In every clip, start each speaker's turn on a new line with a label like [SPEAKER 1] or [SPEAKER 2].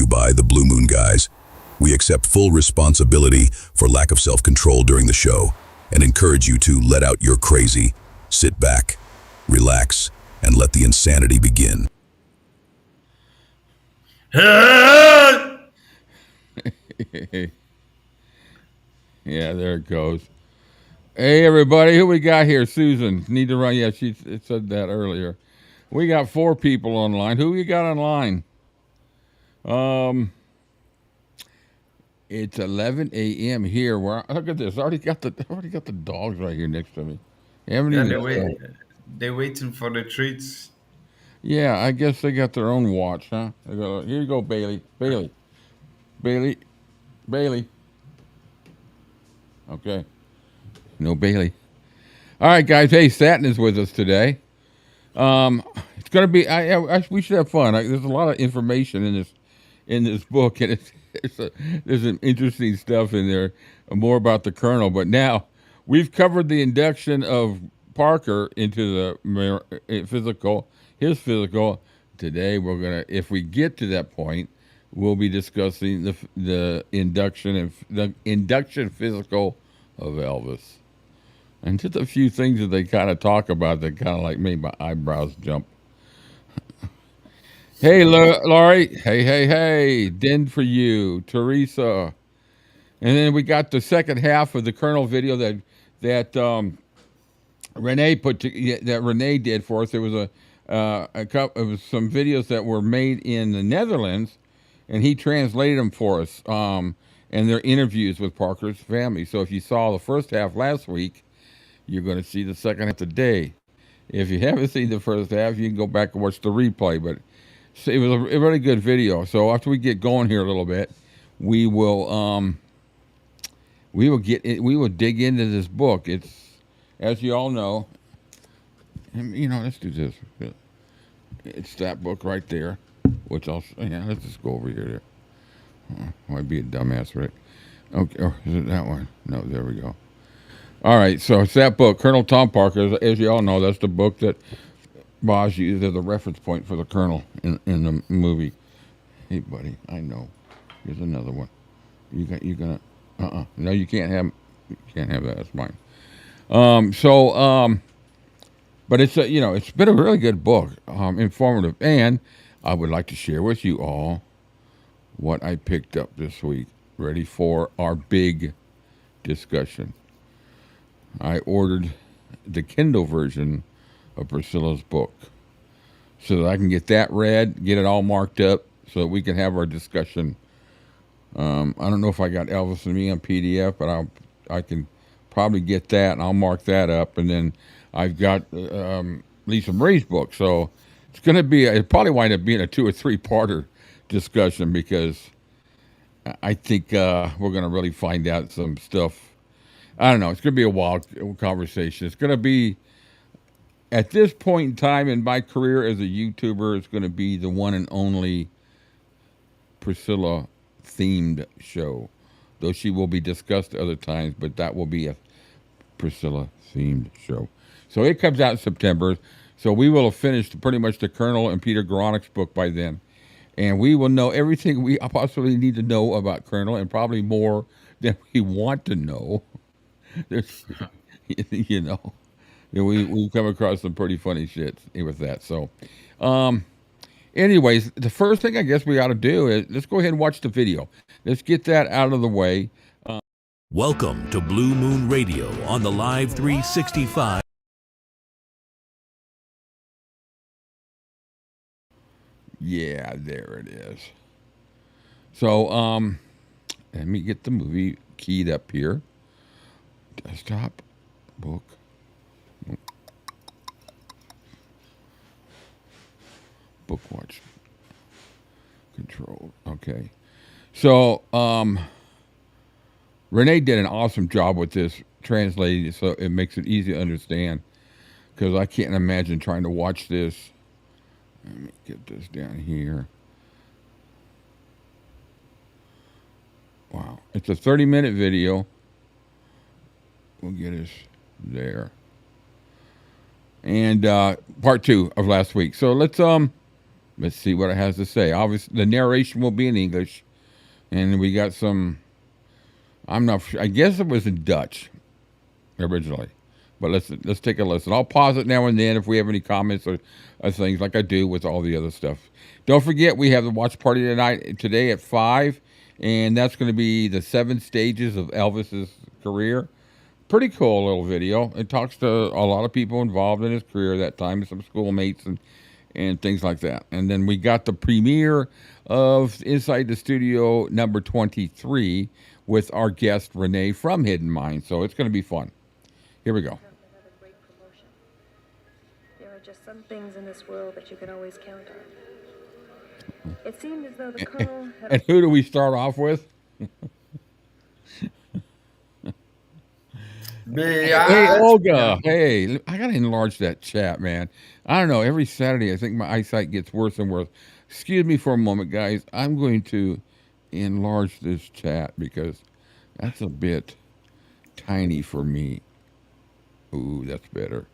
[SPEAKER 1] by the Blue Moon Guys. We accept full responsibility for lack of self-control during the show and encourage you to let out your crazy, sit back, relax, and let the insanity begin.
[SPEAKER 2] Yeah, there it goes. Hey, everybody, who we got here? Susan, need to run. Yeah, she said that earlier. We got 4 people online. Who you got online? It's 11 a.m. here. Where look at this. I already got the dogs right here next to me. Haven't
[SPEAKER 3] Yeah,
[SPEAKER 2] even.
[SPEAKER 3] they're waiting for the treats.
[SPEAKER 2] Yeah, I guess they got their own watch, huh? They go, here you go, Bailey. Bailey. Okay. No Bailey. All right, guys. Hey, Satin is with us today. It's gonna be. We should have fun. There's a lot of information in this book, and there's some interesting stuff in there, more about the Colonel. But now we've covered the induction of Parker into the his physical. Today we're gonna, if we get to that point, we'll be discussing the induction physical of Elvis. And just a few things that they kind of talk about that kind of like made my eyebrows jump. Hey, Laurie. Hey. Den for you. Teresa. And then we got the second half of the Colonel video that Renee that Renee did for us. There was it was some videos that were made in the Netherlands, and he translated them for us. And they're interviews with Parker's family. So if you saw the first half last week, you're going to see the second half today. If you haven't seen the first half, you can go back and watch the replay. But it was a really good video. So after we get going here a little bit, we will dig into this book. It's, as you all know, let's do this. It's that book right there, which let's just go over here. Might be a dumbass, right? Okay, or is it that one? No, there we go. All right, so it's that book, Colonel Tom Parker. As you all know, that's the book that Boz used as a reference point for the Colonel in the movie. Hey, buddy, I know. Here's another one. You're gonna. No, you can't have. You can't have that. That's mine. But it's it's been a really good book, informative, and I would like to share with you all what I picked up this week. Ready for our big discussion. I ordered the Kindle version of Priscilla's book so that I can get that read, get it all marked up so that we can have our discussion. I don't know if I got Elvis and Me on PDF, but I can probably get that, and I'll mark that up. And then I've got Lisa Marie's book. So it's going to be, it probably wind up being a 2 or 3-parter discussion because I think we're going to really find out some stuff. I don't know. It's going to be a wild conversation. It's going to be, at this point in time in my career as a YouTuber, it's going to be the one and only Priscilla-themed show. Though she will be discussed other times, but that will be a Priscilla-themed show. So it comes out in September. So we will have finished pretty much the Colonel and Peter Gronik's book by then. And we will know everything we possibly need to know about Colonel, and probably more than we want to know. There's, we've come across some pretty funny shit with that. So, anyways, the first thing I guess we ought to do is let's go ahead and watch the video. Let's get that out of the way.
[SPEAKER 4] Welcome to Blue Moon Radio on the Live 365.
[SPEAKER 2] Yeah, there it is. So, let me get the movie keyed up here. Desktop, book. Book watch. Control. Okay. So, Renee did an awesome job with this translating it, so it makes it easy to understand. Because I can't imagine trying to watch this. Let me get this down here. Wow. It's a 30-minute video. We'll get us there. And part 2 of last week. So let's Let's see what it has to say. Obviously, the narration will be in English, and we got some. I'm not sure. I guess it was in Dutch originally, but let's take a listen. I'll pause it now and then if we have any comments or things like I do with all the other stuff. Don't forget we have the watch party today at 5, and that's going to be the 7 stages of Elvis's career. Pretty cool little video. It talks to a lot of people involved in his career that time, some schoolmates and things like that. And then we got the premiere of Inside the Studio number 23 with our guest Renee from Hidden Mind. So it's going to be fun. Here we go.
[SPEAKER 5] Another great promotion. There are just some things in this world that you can always count on. It seemed as though the colonel had
[SPEAKER 2] And who do we start off with? Hey, Olga. Hey, I got to enlarge that chat, man. I don't know. Every Saturday, I think my eyesight gets worse and worse. Excuse me for a moment, guys. I'm going to enlarge this chat because that's a bit tiny for me. Ooh, that's better.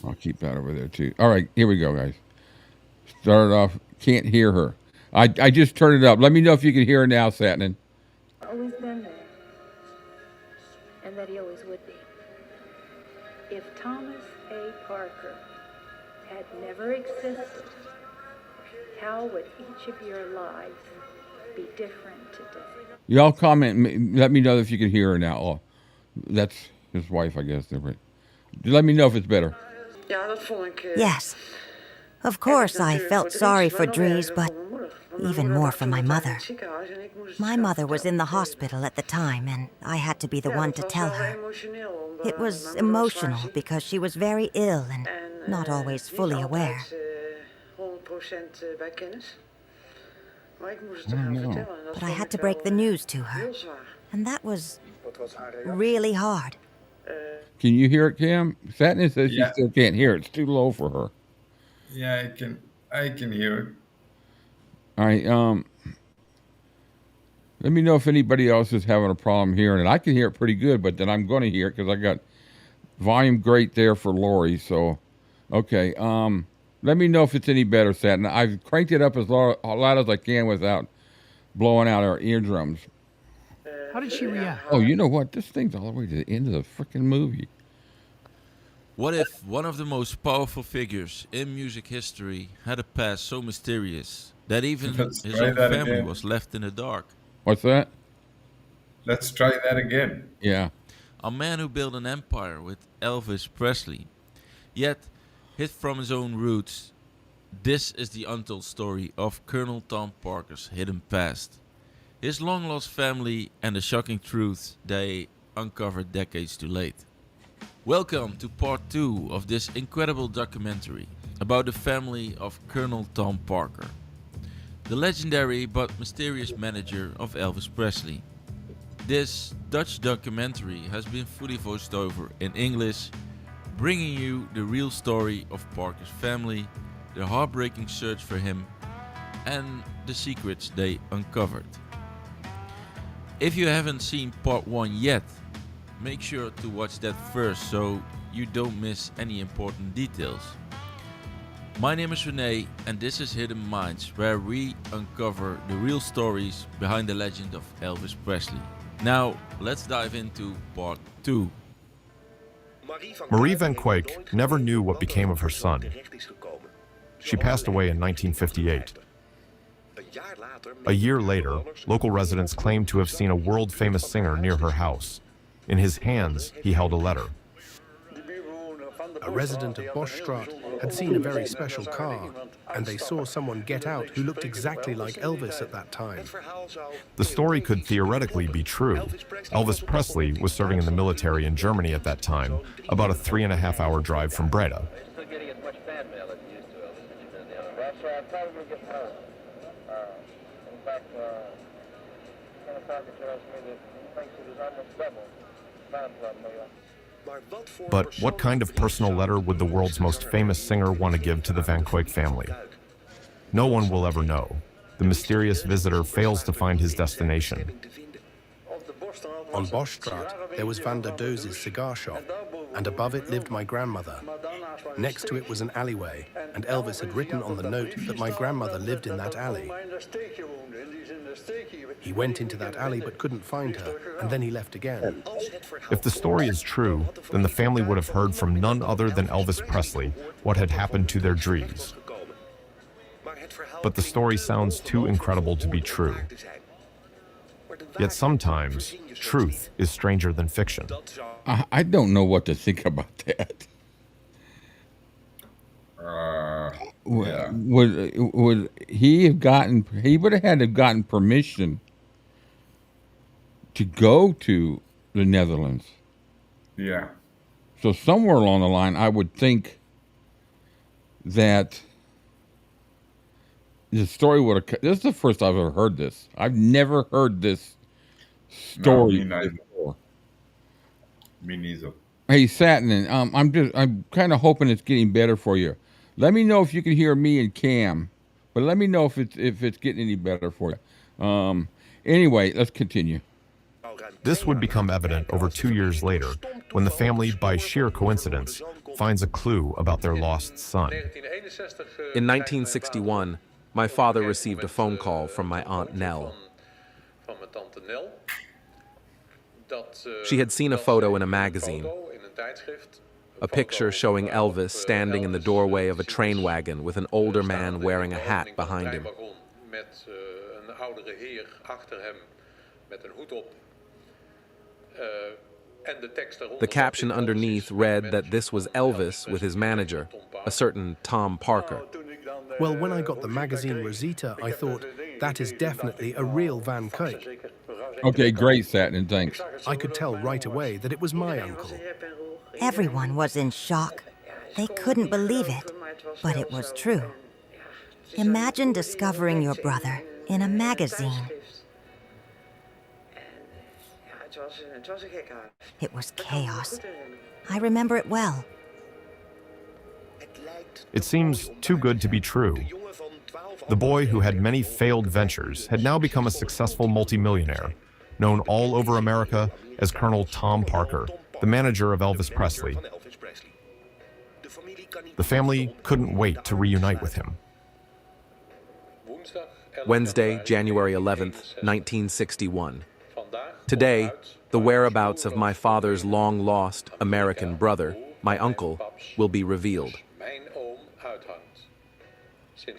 [SPEAKER 2] I'll keep that over there, too. All right, here we go, guys. Started off. Can't hear her. I just turned it up. Let me know if you can hear her now, Satnin.
[SPEAKER 5] always been there, and that he always would be. If Thomas A. Parker had never existed, how would each of your lives be different today?
[SPEAKER 2] Y'all comment. Let me know if you can hear her now. Oh, that's his wife, I guess. Let me know if it's better.
[SPEAKER 6] Yes. Of course, I felt sorry for Dries, but even more for my mother. My mother was in the hospital at the time, and I had to be the one to tell her. It was emotional because she was very ill and not always fully aware. But I had to break the news to her, and that was really hard.
[SPEAKER 2] Can you hear it, Cam? Satnin says
[SPEAKER 3] Yeah.
[SPEAKER 2] she still can't hear it. It's too low for her.
[SPEAKER 3] Yeah, I can hear it.
[SPEAKER 2] All right. Let me know if anybody else is having a problem hearing it. I can hear it pretty good, but then I'm going to hear it because I got volume great there for Lori. So, okay. Let me know if it's any better, Satin. I've cranked it up as loud as I can without blowing out our eardrums.
[SPEAKER 7] How did she react?
[SPEAKER 2] Oh, you know what? This thing's all the way to the end of the freaking movie.
[SPEAKER 8] What if one of the most powerful figures in music history had a past so mysterious that even
[SPEAKER 3] Let's
[SPEAKER 8] his
[SPEAKER 3] try
[SPEAKER 8] own
[SPEAKER 3] that
[SPEAKER 8] family
[SPEAKER 3] again.
[SPEAKER 8] was left in the dark?
[SPEAKER 2] What's that?
[SPEAKER 3] Let's try that again.
[SPEAKER 2] Yeah.
[SPEAKER 8] A man who built an empire with Elvis Presley, yet hid from his own roots. This is the untold story of Colonel Tom Parker's hidden past, his long-lost family, and the shocking truths they uncovered decades too late. Welcome to part 2 of this incredible documentary about the family of Colonel Tom Parker, the legendary but mysterious manager of Elvis Presley. This Dutch documentary has been fully voiced over in English, bringing you the real story of Parker's family, the heartbreaking search for him, and the secrets they uncovered. If you haven't seen part 1 yet, make sure to watch that first so you don't miss any important details. My name is Renee, and this is Hidden Minds, where we uncover the real stories behind the legend of Elvis Presley. Now, let's dive into part 2.
[SPEAKER 9] Marie Van Quake never knew what became of her son. She passed away in 1958. A year later, local residents claimed to have seen a world-famous singer near her house. In his hands, he held a letter.
[SPEAKER 7] A resident of Bosstraat had seen a very special car, and they saw someone get out who looked exactly like Elvis at that time.
[SPEAKER 9] The story could theoretically be true. Elvis Presley was serving in the military in Germany at that time, about a 3.5-hour drive from Breda. But what kind of personal letter would the world's most famous singer want to give to the Van Quake family? No one will ever know. The mysterious visitor fails to find his destination.
[SPEAKER 7] On Bosstraat, there was Van der Does's cigar shop, and above it lived my grandmother. Next to it was an alleyway, and Elvis had written on the note that my grandmother lived in that alley. He went into that alley but couldn't find her, and then he left again.
[SPEAKER 9] If the story is true, then the family would have heard from none other than Elvis Presley what had happened to their Dries. But the story sounds too incredible to be true. Yet sometimes, truth is stranger than fiction.
[SPEAKER 2] I don't know what to think about that.
[SPEAKER 3] Yeah.
[SPEAKER 2] Would he have gotten? He would have had to have gotten permission to go to the Netherlands.
[SPEAKER 3] Yeah.
[SPEAKER 2] So somewhere along the line, I would think that the story would have. This is the first I've ever heard this. I've never heard this story
[SPEAKER 3] me neither.
[SPEAKER 2] before.
[SPEAKER 3] Me neither.
[SPEAKER 2] Hey, Satin, I'm kind of hoping it's getting better for you. Let me know if you can hear me and Cam, but let me know if it's getting any better for you. Anyway, let's continue.
[SPEAKER 9] This would become evident over 2 years later when the family, by sheer coincidence, finds a clue about their lost son.
[SPEAKER 10] In 1961, my father received a phone call from my Aunt Nell. She had seen a photo in a magazine, a picture showing Elvis standing in the doorway of a train wagon with an older man wearing a hat behind him. The caption underneath read that this was Elvis with his manager, a certain Tom Parker.
[SPEAKER 7] Well, when I got the magazine Rosita, I thought, that is definitely a real Van Cuyk.
[SPEAKER 2] Okay, great, Satin, thanks.
[SPEAKER 7] I could tell right away that it was my uncle.
[SPEAKER 6] Everyone was in shock. They couldn't believe it, but it was true. Imagine discovering your brother in a magazine. It was chaos. I remember it well.
[SPEAKER 9] It seems too good to be true. The boy who had many failed ventures had now become a successful multimillionaire, known all over America as Colonel Tom Parker, the manager of Elvis Presley. The family couldn't wait to reunite with him.
[SPEAKER 10] Wednesday, January 11th, 1961. Today, the whereabouts of my father's long-lost American brother, my uncle, will be revealed.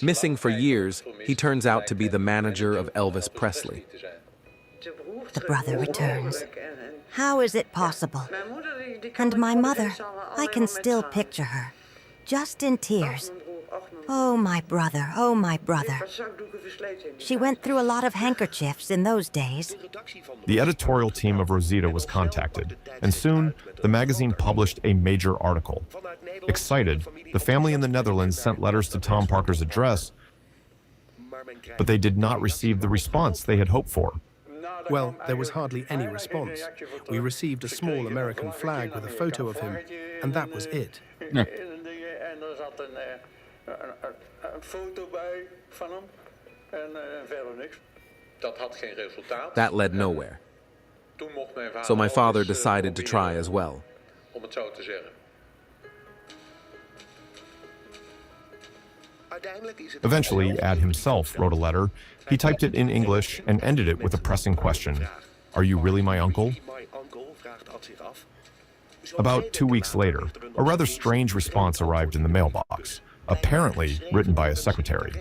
[SPEAKER 10] Missing for years, he turns out to be the manager of Elvis Presley.
[SPEAKER 6] The brother returns. How is it possible? And my mother, I can still picture her, just in tears. Oh, my brother, oh, my brother. She went through a lot of handkerchiefs in those days.
[SPEAKER 9] The editorial team of Rosita was contacted, and soon the magazine published a major article. Excited, the family in the Netherlands sent letters to Tom Parker's address, but they did not receive the response they had hoped for.
[SPEAKER 7] Well, there was hardly any response. We received a small American flag with a photo of him, and that was it.
[SPEAKER 2] Yeah.
[SPEAKER 10] That led nowhere. So my father decided to try as well.
[SPEAKER 9] Eventually, Ad himself wrote a letter. He typed it in English and ended it with a pressing question: "Are you really my uncle?" About 2 weeks later, a rather strange response arrived in the mailbox, apparently written by a secretary.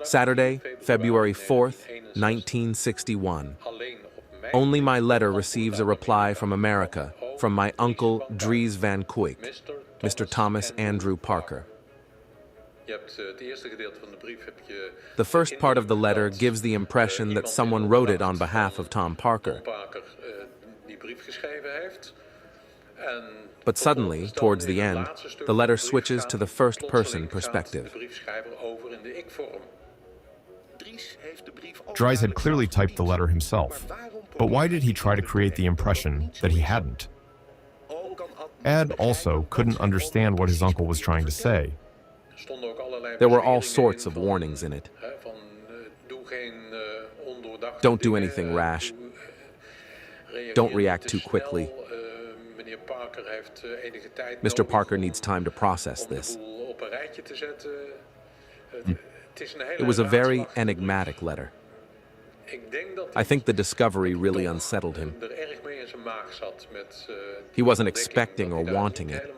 [SPEAKER 10] Saturday, February 4th, 1961. Only my letter receives a reply from America, from my uncle Dries Van Cuyk, Mr. Thomas Andrew Parker. The first part of the letter gives the impression that someone wrote it on behalf of Tom Parker. But suddenly, towards the end, the letter switches to the first-person perspective.
[SPEAKER 9] Dries had clearly typed the letter himself, but why did he try to create the impression that he hadn't? Ad also couldn't understand what his uncle was trying to say.
[SPEAKER 10] There were all sorts of warnings in it. Don't do anything rash. Don't react too quickly. Mr. Parker needs time to process this. It was a very enigmatic letter. I think the discovery really unsettled him. He wasn't expecting or wanting it.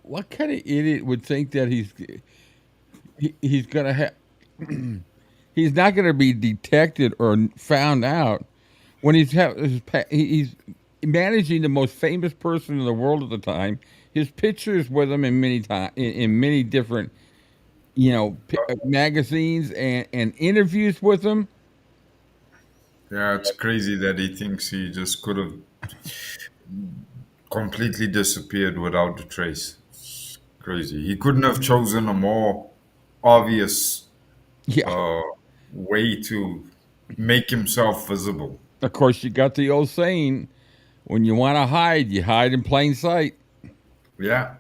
[SPEAKER 2] What kind of idiot would think that he's gonna have he's not gonna be detected or found out when he's managing the most famous person in the world at the time. His pictures with him in many different, magazines and interviews with him.
[SPEAKER 3] Yeah, it's crazy that he thinks he just could have completely disappeared without a trace. It's crazy. He couldn't have chosen a more obvious way to make himself visible.
[SPEAKER 2] Of course, you got the old saying, when you want to hide, you hide in plain sight.
[SPEAKER 3] Yeah.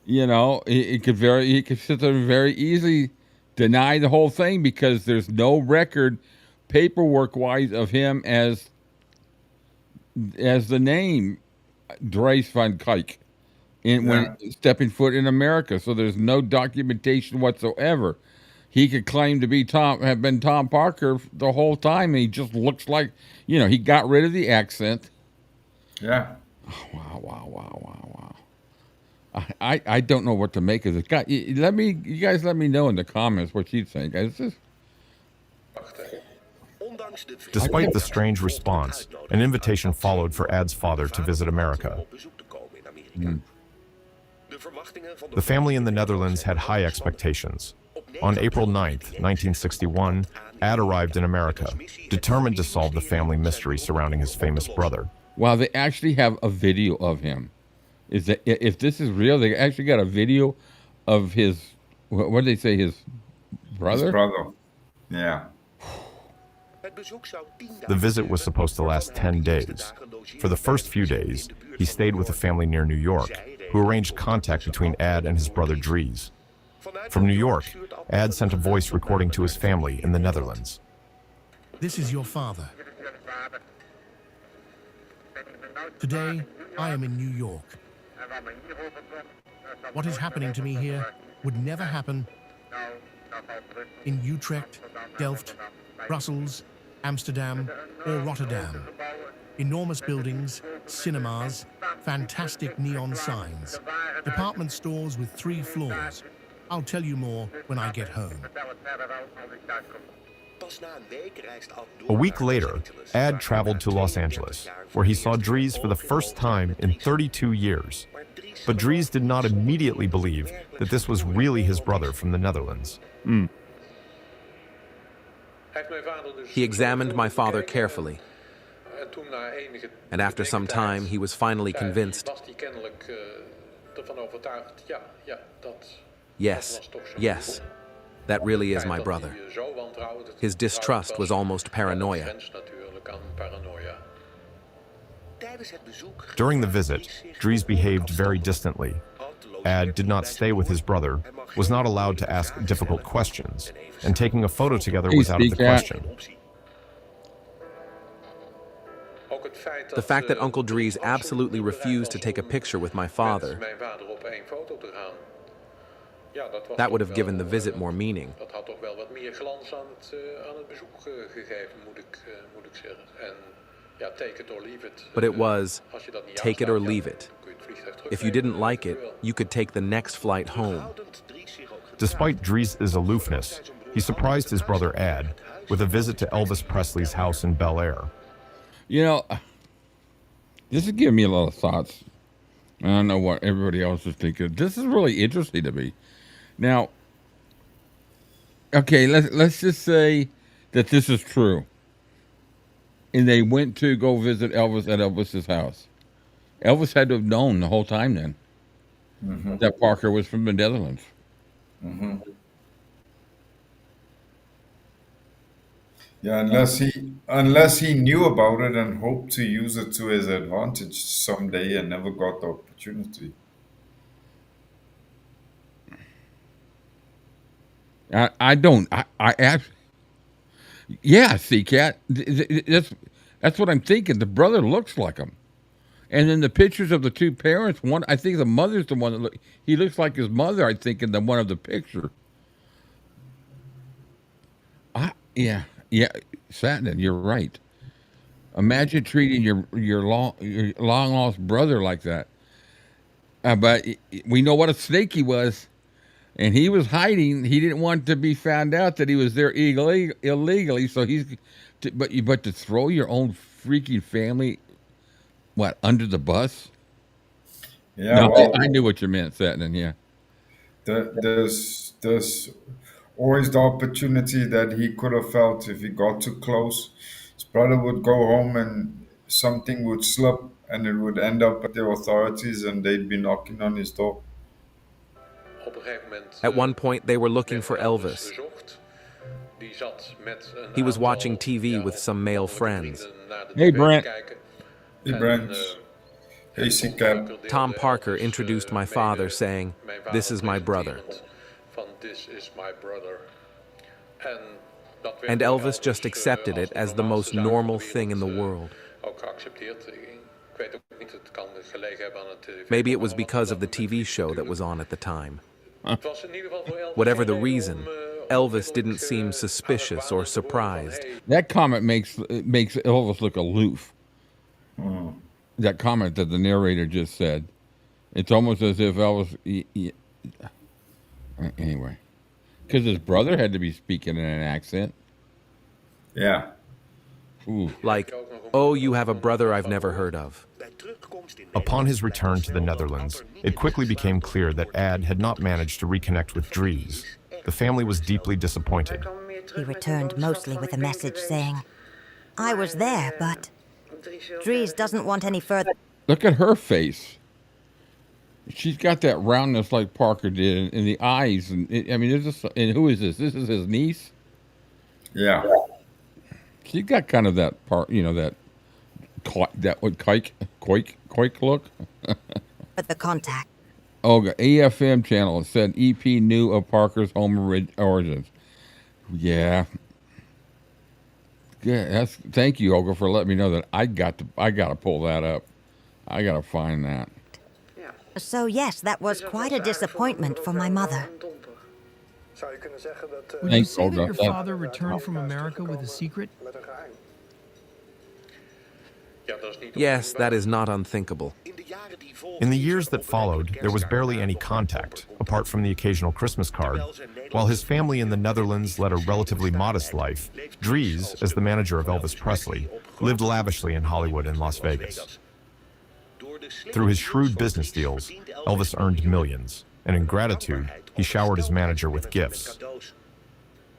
[SPEAKER 2] He could sit there and very easily deny the whole thing because there's no record, paperwork-wise, of him as the name Dries van Kuyk when stepping foot in America. So there's no documentation whatsoever. He could claim to have been Tom Parker the whole time, and he just looks like, he got rid of the accent.
[SPEAKER 3] Yeah.
[SPEAKER 2] Oh, wow. I don't know what to make of this guy. You guys let me know in the comments what you think.
[SPEAKER 9] Despite the strange response, an invitation followed for Ad's father to visit America. The family in the Netherlands had high expectations. On April 9th, 1961, Ad arrived in America, determined to solve the family mystery surrounding his famous brother.
[SPEAKER 2] Wow, they actually have a video of him. If this is real, they actually got a video of his, what did they say, his brother?
[SPEAKER 3] His brother, yeah.
[SPEAKER 9] The visit was supposed to last 10 days. For the first few days, he stayed with a family near New York, who arranged contact between Ad and his brother Dries. From New York, Ad sent a voice recording to his family in the Netherlands.
[SPEAKER 7] This is your father. Today, I am in New York. What is happening to me here would never happen in Utrecht, Delft, Brussels, Amsterdam, or Rotterdam. Enormous buildings, cinemas, fantastic neon signs, department stores with 3 floors. I'll tell you more when I get home.
[SPEAKER 9] A week later, Ad traveled to Los Angeles, where he saw Dries for the first time in 32 years. But Dries did not immediately believe that this was really his brother from the Netherlands.
[SPEAKER 10] He examined my father carefully, and after some time, he was finally convinced. Yes, that really is my brother. His distrust was almost paranoia.
[SPEAKER 9] During the visit, Dries behaved very distantly. Ad did not stay with his brother, was not allowed to ask difficult questions, and taking a photo together was out of the question.
[SPEAKER 10] The fact that Uncle Dries absolutely refused to take a picture with my father, that would have given the visit more meaning. But it was take it or leave it. If you didn't like it, you could take the next flight home.
[SPEAKER 9] Despite Dries' aloofness, he surprised his brother Ad with a visit to Elvis Presley's house in Bel Air.
[SPEAKER 2] This is giving me a lot of thoughts. I don't know what everybody else is thinking. This is really interesting to me. Now, okay, let's just say that this is true. And they went to go visit Elvis at Elvis's house. Elvis had to have known the whole time then that Parker was from the Netherlands.
[SPEAKER 3] Yeah, unless he knew about it and hoped to use it to his advantage someday and never got the opportunity. Yeah,
[SPEAKER 2] see, Cat, that's That's what I'm thinking. The brother looks like him. And then the pictures of the two parents, I think the mother's the one that he looks like his mother, I think, in the one of the picture. Yeah, Satnin, you're right. Imagine treating your long lost brother like that. But we know what a snake he was, and he was hiding. He didn't want to be found out that he was there illegally. So but to throw your own freaking family, under the bus?
[SPEAKER 3] Yeah,
[SPEAKER 2] No,
[SPEAKER 3] well,
[SPEAKER 2] I knew what you meant, Satnin. Yeah.
[SPEAKER 3] there's always the opportunity that he could have felt if he got too close. His brother would go home and something would slip and it would end up at the authorities and they'd be knocking on his door.
[SPEAKER 10] At one point, they were looking for Elvis. He was watching TV with some male friends.
[SPEAKER 2] Hey, Brent.
[SPEAKER 3] Hey, Brent. Hey, C-Cap.
[SPEAKER 10] Tom Parker introduced my father, saying, "This is my brother." And Elvis just accepted it as the most normal thing in the world. Maybe it was because of the TV show that was on at the time. Whatever the reason, Elvis didn't seem suspicious or surprised.
[SPEAKER 2] That comment makes Elvis look aloof. That comment that the narrator just said. It's almost as if Elvis... Anyway. Because his brother had to be speaking in an accent.
[SPEAKER 3] Yeah.
[SPEAKER 2] Ooh.
[SPEAKER 10] Like, "Oh, you have a brother I've never heard of."
[SPEAKER 9] Upon his return to the Netherlands, it quickly became clear that Ad had not managed to reconnect with Dries. The family was deeply disappointed.
[SPEAKER 6] He returned mostly with a message saying, "I was there, but Dries doesn't want any further."
[SPEAKER 2] Look at her face. She's got that roundness like Parker did in the eyes. And who is this? This is his niece?
[SPEAKER 3] Yeah.
[SPEAKER 2] She's got kind of that part, that quake look.
[SPEAKER 6] But the contact.
[SPEAKER 2] The AFM channel said EP knew of Parker's home origins. Yeah. Yeah, thank you, Olga, for letting me know that I got to pull that up. I got to find that.
[SPEAKER 6] So yes, that was quite a disappointment for my mother.
[SPEAKER 11] Would you say that your father returned from America with a secret?
[SPEAKER 10] Yes, that is not unthinkable.
[SPEAKER 9] In the years that followed, there was barely any contact, apart from the occasional Christmas card. While his family in the Netherlands led a relatively modest life, Dries, as the manager of Elvis Presley, lived lavishly in Hollywood and Las Vegas. Through his shrewd business deals, Elvis earned millions, and in gratitude, he showered his manager with gifts.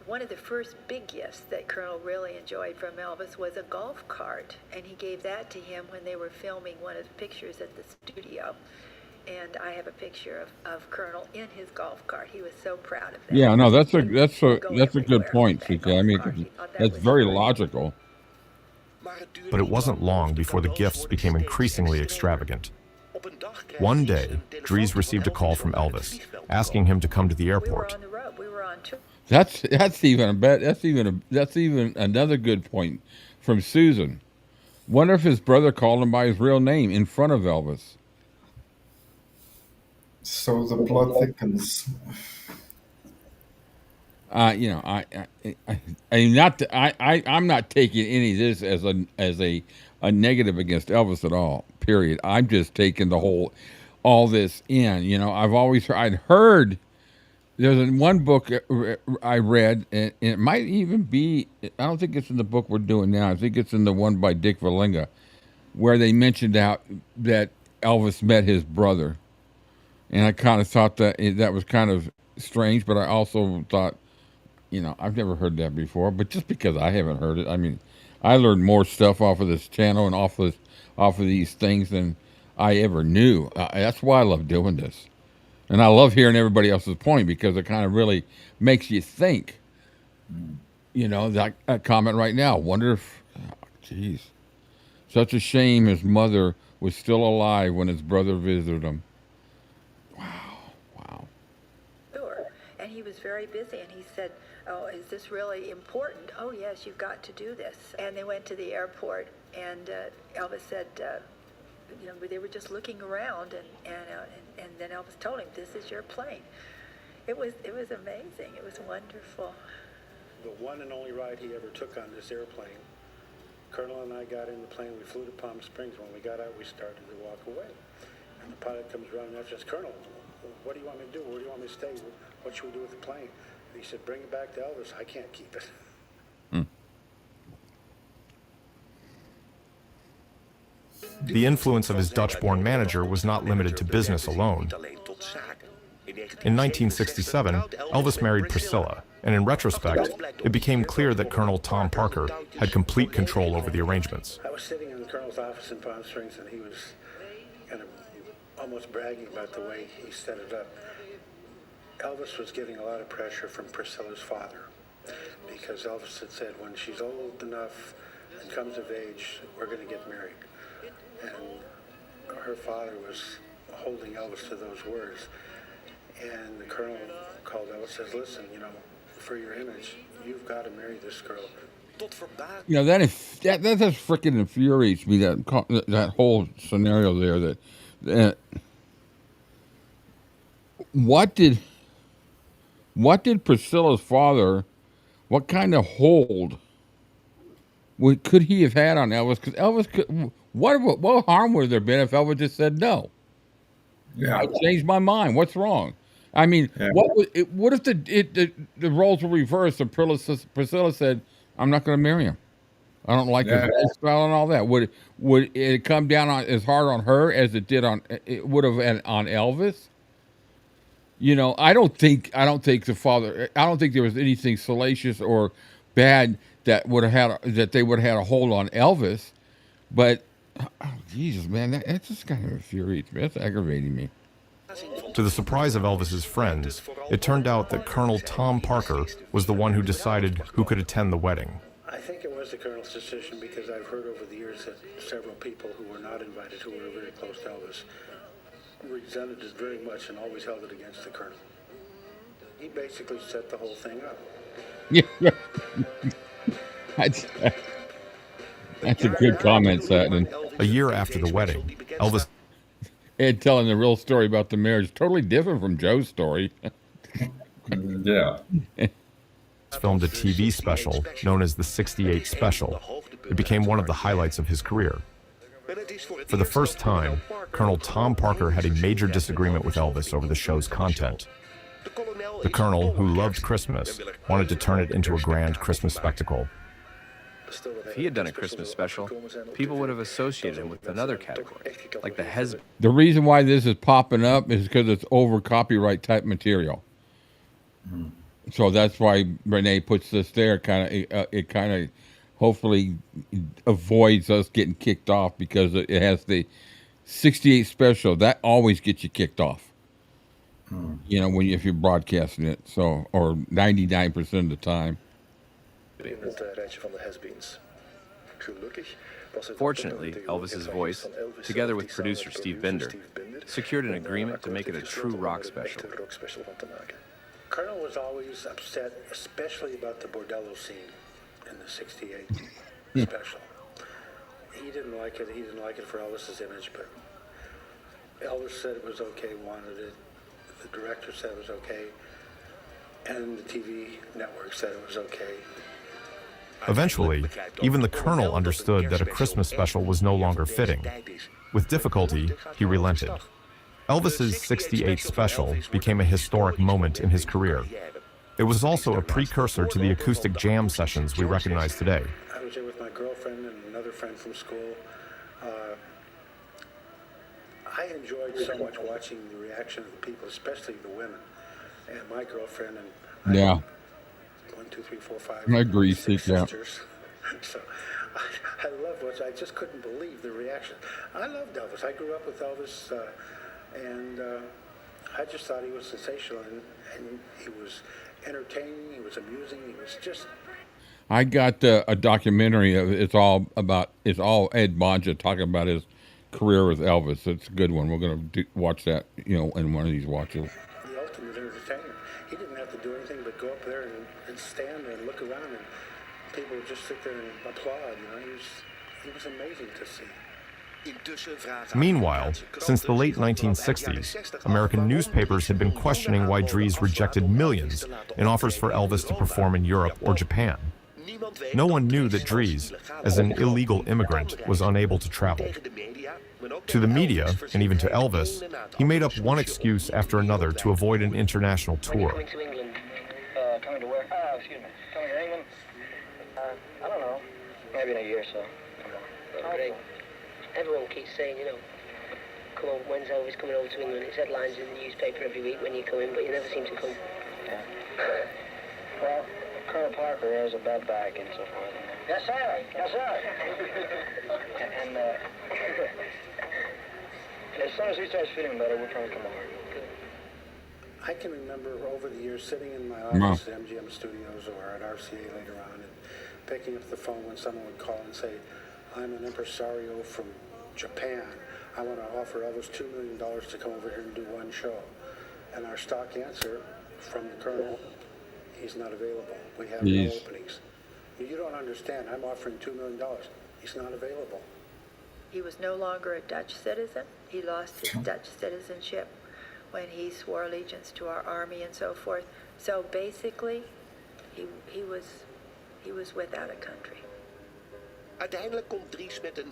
[SPEAKER 5] One of the first big gifts that Colonel really enjoyed from Elvis was a golf cart, and he gave that to him when they were filming one of the pictures at the studio. And I have a picture of Colonel in his golf cart. He was so proud of that.
[SPEAKER 2] Yeah, no, that's a good point, CK. I mean, that's very logical.
[SPEAKER 9] But it wasn't long before the gifts became increasingly extravagant. One day, Dries received a call from Elvis, asking him to come to the airport.
[SPEAKER 2] That's even another good point from Susan. Wonder if his brother called him by his real name in front of Elvis.
[SPEAKER 3] So the plot thickens.
[SPEAKER 2] I'm not taking any of this as a negative against Elvis at all. Period. I'm just taking all this in. I'd heard. There's one book I read, and it might even be. I don't think it's in the book we're doing now. I think it's in the one by Dick Valenga, where they mentioned out that Elvis met his brother, and I kind of thought that was kind of strange. But I also thought, I've never heard that before. But just because I haven't heard it, I mean, I learned more stuff off of this channel and off of these things than I ever knew. That's why I love doing this. And I love hearing everybody else's point because it kind of really makes you think. That comment right now. Wonder if, such a shame his mother was still alive when his brother visited him. Wow.
[SPEAKER 5] Sure. And he was very busy, and he said, "Oh, is this really important? Oh, yes, you've got to do this." And they went to the airport, And Elvis said, you know, they were just looking around, and then Elvis told him, "This is your plane." It was amazing. It was wonderful.
[SPEAKER 12] The one and only ride he ever took on this airplane, Colonel and I got in the plane. We flew to Palm Springs. When we got out, we started to walk away. And the pilot comes around and asks, "Colonel, what do you want me to do? Where do you want me to stay? What should we do with the plane?" And he said, "Bring it back to Elvis. I can't keep it."
[SPEAKER 9] The influence of his Dutch-born manager was not limited to business alone. In 1967, Elvis married Priscilla, and in retrospect, it became clear that Colonel Tom Parker had complete control over the arrangements.
[SPEAKER 12] I was sitting in the Colonel's office in Palm Springs, and he was kind of almost bragging about the way he set it up. Elvis was getting a lot of pressure from Priscilla's father, because Elvis had said, when she's old enough and comes of age, we're going to get married. And her father was holding Elvis to those words. And the Colonel called Elvis and says, "Listen, you know, for your image, you've got to marry this girl."
[SPEAKER 2] You know, that just freaking infuriates me, that whole scenario there. That what did Priscilla's father, what kind of hold could he have had on Elvis? Because Elvis could. What harm would there been if Elvis just said no?
[SPEAKER 3] Yeah.
[SPEAKER 2] I changed my mind. What's wrong? I mean, what if the roles were reversed and Priscilla said, "I'm not going to marry him. I don't like his lifestyle and all that." Would it come down as hard on her as it would have on Elvis? You know, I don't think there was anything salacious or bad that they would have had a hold on Elvis, but Jesus, man, that just kind of infuriates me. That's aggravating me.
[SPEAKER 9] To the surprise of Elvis's friends, it turned out that Colonel Tom Parker was the one who decided who could attend the wedding.
[SPEAKER 12] I think it was the Colonel's decision, because I've heard over the years that several people who were not invited, who were very close to Elvis, resented it very much and always held it against the Colonel. He basically set the whole thing up.
[SPEAKER 2] Yeah. That's a good comment, Satin.
[SPEAKER 9] A year after the wedding, Elvis
[SPEAKER 2] Ed telling the real story about the marriage, totally different from Joe's story.
[SPEAKER 3] Yeah.
[SPEAKER 9] filmed a TV special known as the '68 Special. It became one of the highlights of his career. For the first time, Colonel Tom Parker had a major disagreement with Elvis over the show's content. The Colonel, who loved Christmas, wanted to turn it into a grand Christmas spectacle.
[SPEAKER 13] If he had done a Christmas special, people would have associated him with another category, like the has.
[SPEAKER 2] The reason why this is popping up is because it's over copyright type material. So that's why Renee puts this there. It kind of hopefully avoids us getting kicked off, because it has the '68 Special that always gets you kicked off. You know, if you're broadcasting it, or 99% of the time.
[SPEAKER 13] Fortunately, Elvis's voice, together with producer Steve Binder, secured an agreement to make it a true rock special.
[SPEAKER 12] Colonel was always upset, especially about the bordello scene in the '68 special. He didn't like it. He didn't like it for Elvis's image, but Elvis said it was okay, wanted it. The director said it was okay, and the TV network said it was okay.
[SPEAKER 9] Eventually, even the Colonel understood that a Christmas special was no longer fitting. With difficulty, he relented. Elvis's '68 Special became a historic moment in his career. It was also a precursor to the acoustic jam sessions we recognize today.
[SPEAKER 12] I was there with my girlfriend and another friend from school. I enjoyed so much watching the reaction of the people, especially the women. And my girlfriend and
[SPEAKER 2] yeah.
[SPEAKER 12] 1, 2, 3, 4, 5.
[SPEAKER 2] I agree.
[SPEAKER 12] 6 sisters. So I love what I just couldn't believe the reaction. I loved Elvis. I grew up with Elvis, and I just thought he was sensational, and he was entertaining. He was amusing. He was just.
[SPEAKER 2] I got a documentary of it's all Ed Bonja talking about his career with Elvis. It's a good one. We're going to watch that, in one of these watches.
[SPEAKER 12] The ultimate entertainer. He didn't have to do anything but go up there and stand there and look around, and people would just sit there and applaud. He was It was amazing to see.
[SPEAKER 9] Meanwhile, since the late 1960s, American newspapers had been questioning why Dries rejected millions in offers for Elvis to perform in Europe or Japan. No one knew that Dries, as an illegal immigrant, was unable to travel. To the media, and even to Elvis, he made up one excuse after another to avoid an international tour.
[SPEAKER 14] Coming to England, coming to where? Excuse me. Coming to England? I don't know. Maybe in a year or so. Everyone keeps saying, you know, come on, when's Elvis coming over to England? It's headlines in the newspaper every week when you come in, but you never seem to come. Yeah. Well, Colonel Parker has a bad back and so forth. Yes, sir. Yes, sir. And as soon as he starts feeling better, we'll try to come over.
[SPEAKER 12] I can remember over the years sitting in my office at MGM Studios or at RCA later on and picking up the phone when someone would call and say, I'm an impresario from Japan. I want to offer Elvis $2 million to come over here and do one show. And our stock answer from the Colonel, he's not available. We have no openings. You don't understand. I'm offering $2 million. He's not available.
[SPEAKER 5] He was no longer a Dutch citizen. He lost his Dutch citizenship when he swore allegiance to our army and so forth. So basically, he was without a country.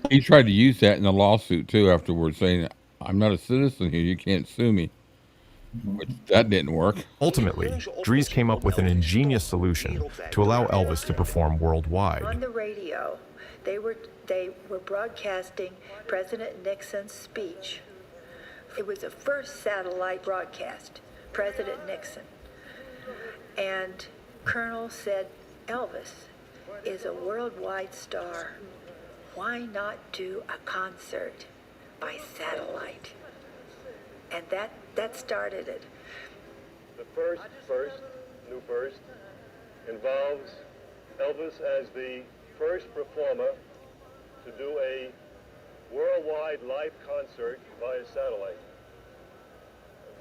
[SPEAKER 2] He tried to use that in the lawsuit too afterwards, saying, I'm not a citizen here, you can't sue me. But that didn't work.
[SPEAKER 9] Ultimately, Dries came up with an ingenious solution to allow Elvis to perform worldwide.
[SPEAKER 5] On the radio, they were broadcasting President Nixon's speech. It was the first satellite broadcast, President Nixon. And Colonel said, Elvis is a worldwide star. Why not do a concert by satellite? And that started it.
[SPEAKER 15] The first, involves Elvis as the first performer to do a worldwide live concert via satellite.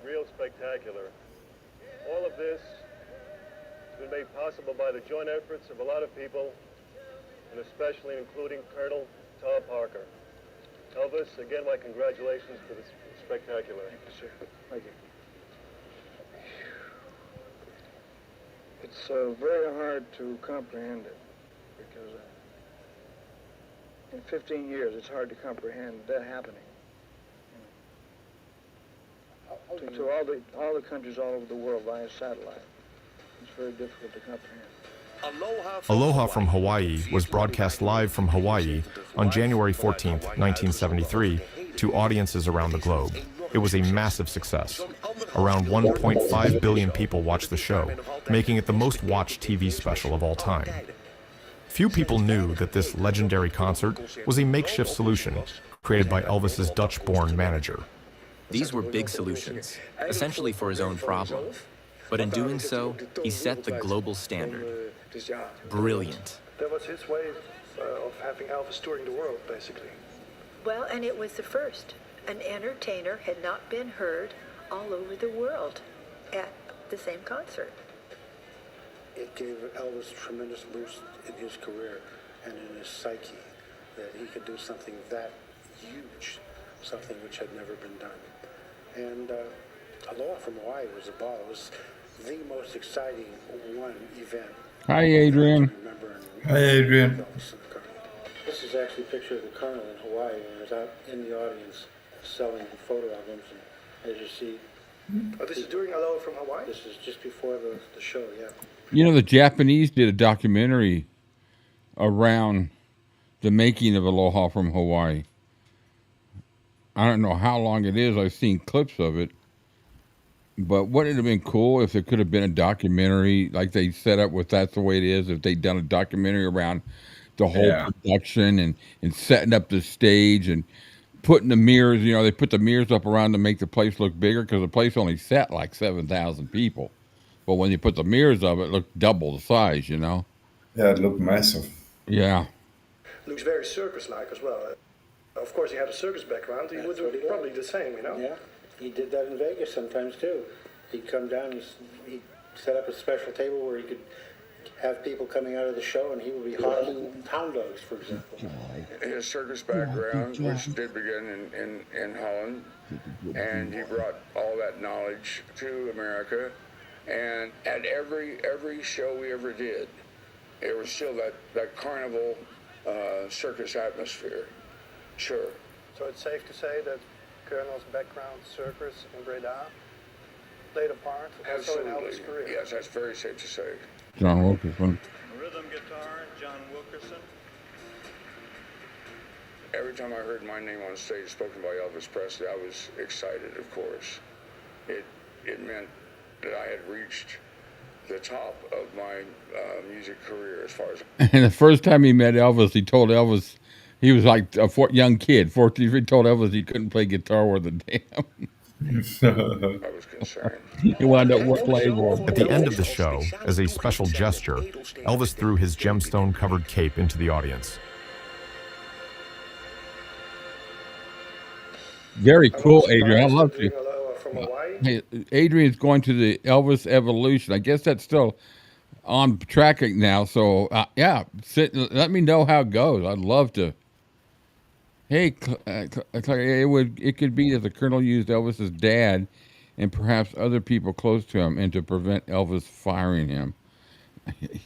[SPEAKER 15] Real spectacular. All of this has been made possible by the joint efforts of a lot of people, and especially including Colonel Tom Parker. Elvis, again, my congratulations for this spectacular.
[SPEAKER 12] Thank you, sir. Thank you.
[SPEAKER 14] It's very hard to comprehend it because in 15 years it's hard to comprehend that happening. To all the countries all over the world via satellite. It's very difficult to comprehend.
[SPEAKER 9] Aloha from Hawaii was broadcast live from Hawaii on January 14th, 1973, to audiences around the globe. It was a massive success. Around 1.5 billion people watched the show, making it the most watched TV special of all time. Few people knew that this legendary concert was a makeshift solution created by Elvis's Dutch-born manager.
[SPEAKER 16] These were big solutions, essentially for his own problem. But in doing so, he set the global standard. Brilliant.
[SPEAKER 12] That was his way of having Elvis touring the world, basically.
[SPEAKER 5] Well, and it was the first. An entertainer had not been heard all over the world at the same concert.
[SPEAKER 12] It gave Elvis a tremendous boost in his career and in his psyche, that he could do something that huge, something which had never been done. And Aloha from Hawaii was a ball. It was the most exciting event.
[SPEAKER 2] Hi, Adrian.
[SPEAKER 3] Hi, Adrian.
[SPEAKER 12] This is actually a picture of the Colonel in Hawaii, and he was out in the audience selling photo albums. And as you see,
[SPEAKER 14] this is during Aloha from Hawaii?
[SPEAKER 12] This is just before the show, yeah.
[SPEAKER 2] You know, the Japanese did a documentary around the making of Aloha from Hawaii. I don't know how long it is. I've seen clips of it. But wouldn't it have been cool if there could have been a documentary like they set up with That's the Way It Is, if they'd done a documentary around the whole production and setting up the stage and putting the mirrors, you know, they put the mirrors up around to make the place look bigger because the place only sat like 7,000 people. But when you put the mirrors up, it looked double the size, you know?
[SPEAKER 3] Yeah, it looked massive.
[SPEAKER 2] Yeah.
[SPEAKER 14] Looks very circus-like as well. Of course, he had a circus background. He would do probably the same, you know?
[SPEAKER 12] Yeah, he did that in Vegas sometimes, too. He'd come down, he'd set up a special table where he could have people coming out of the show, and he would be hawking hound dogs, for example.
[SPEAKER 17] His circus background, which did begin in Holland, and he brought all that knowledge to America. And at every show we ever did, it was still that carnival circus atmosphere. Sure.
[SPEAKER 12] So it's safe to say that Colonel's background, circus in Breda, played a part also in Elvis' career.
[SPEAKER 17] Yes, that's very safe to say.
[SPEAKER 2] John Wilkerson.
[SPEAKER 15] Rhythm guitar, John Wilkerson.
[SPEAKER 17] Every time I heard my name on stage spoken by Elvis Presley, I was excited, of course. It meant that I had reached the top of my music career as far as...
[SPEAKER 2] And the first time he met Elvis, he told Elvis, he was like a young kid, 14, he told Elvis he couldn't play guitar worth a damn.
[SPEAKER 17] I was concerned.
[SPEAKER 2] He wound up playing more.
[SPEAKER 9] At the end of the show, as a special gesture, Elvis threw his gemstone-covered cape into the audience.
[SPEAKER 2] Very cool, Adrian. I love you. Hey, Adrian's going to the Elvis Evolution. I guess that's still on track now. So, yeah, let me know how it goes. I'd love to. Hey, it could be that the Colonel used Elvis's dad and perhaps other people close to him and to prevent Elvis firing him. And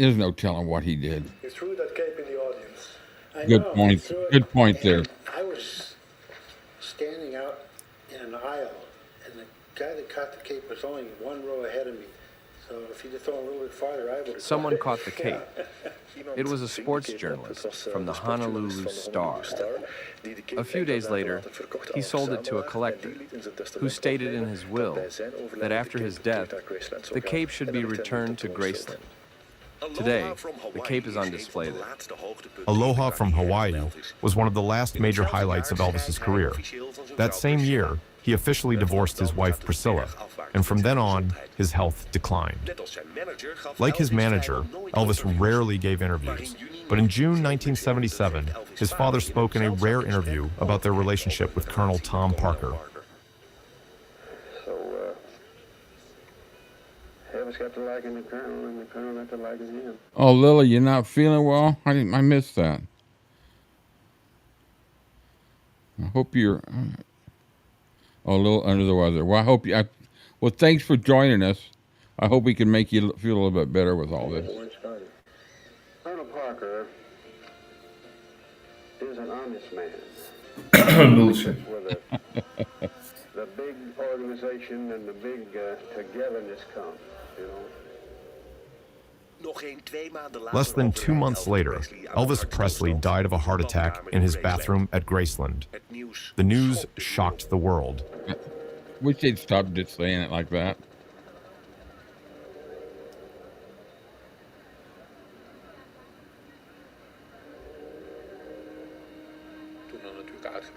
[SPEAKER 2] there's no telling what he did.
[SPEAKER 12] He threw that cape in the audience.
[SPEAKER 2] Good point. Good point there.
[SPEAKER 12] I was standing out in an aisle, and the guy that caught the cape was only one row ahead of me. So if he'd have thrown a little bit farther, I would have...
[SPEAKER 13] Someone caught the cape. It was a sports journalist from the Honolulu Star. A few days later, he sold it to a collector, who stated in his will that after his death, the cape should be returned to Graceland. Today, the cape is on display there.
[SPEAKER 9] Aloha from Hawaii was one of the last major highlights of Elvis's career. That same year, he officially divorced his wife Priscilla, and from then on, his health declined. Like his manager, Elvis rarely gave interviews, but in June 1977, his father spoke in a rare interview about their relationship with Colonel Tom Parker.
[SPEAKER 12] Elvis got to liking the Colonel, and the Colonel got to liking him.
[SPEAKER 2] Oh, Lily, you're not feeling well? I missed that. I hope you're a little under the weather. Well, I hope you... well, thanks for joining us. I hope we can make you feel a little bit better with all this.
[SPEAKER 12] Colonel Parker is an honest man.
[SPEAKER 3] Bullshit.
[SPEAKER 12] Where the big organization and the big togetherness comes, you know.
[SPEAKER 9] Less than 2 months later, Elvis Presley died of a heart attack in his bathroom at Graceland. The news shocked the world.
[SPEAKER 2] Wish they'd stop just saying it like that.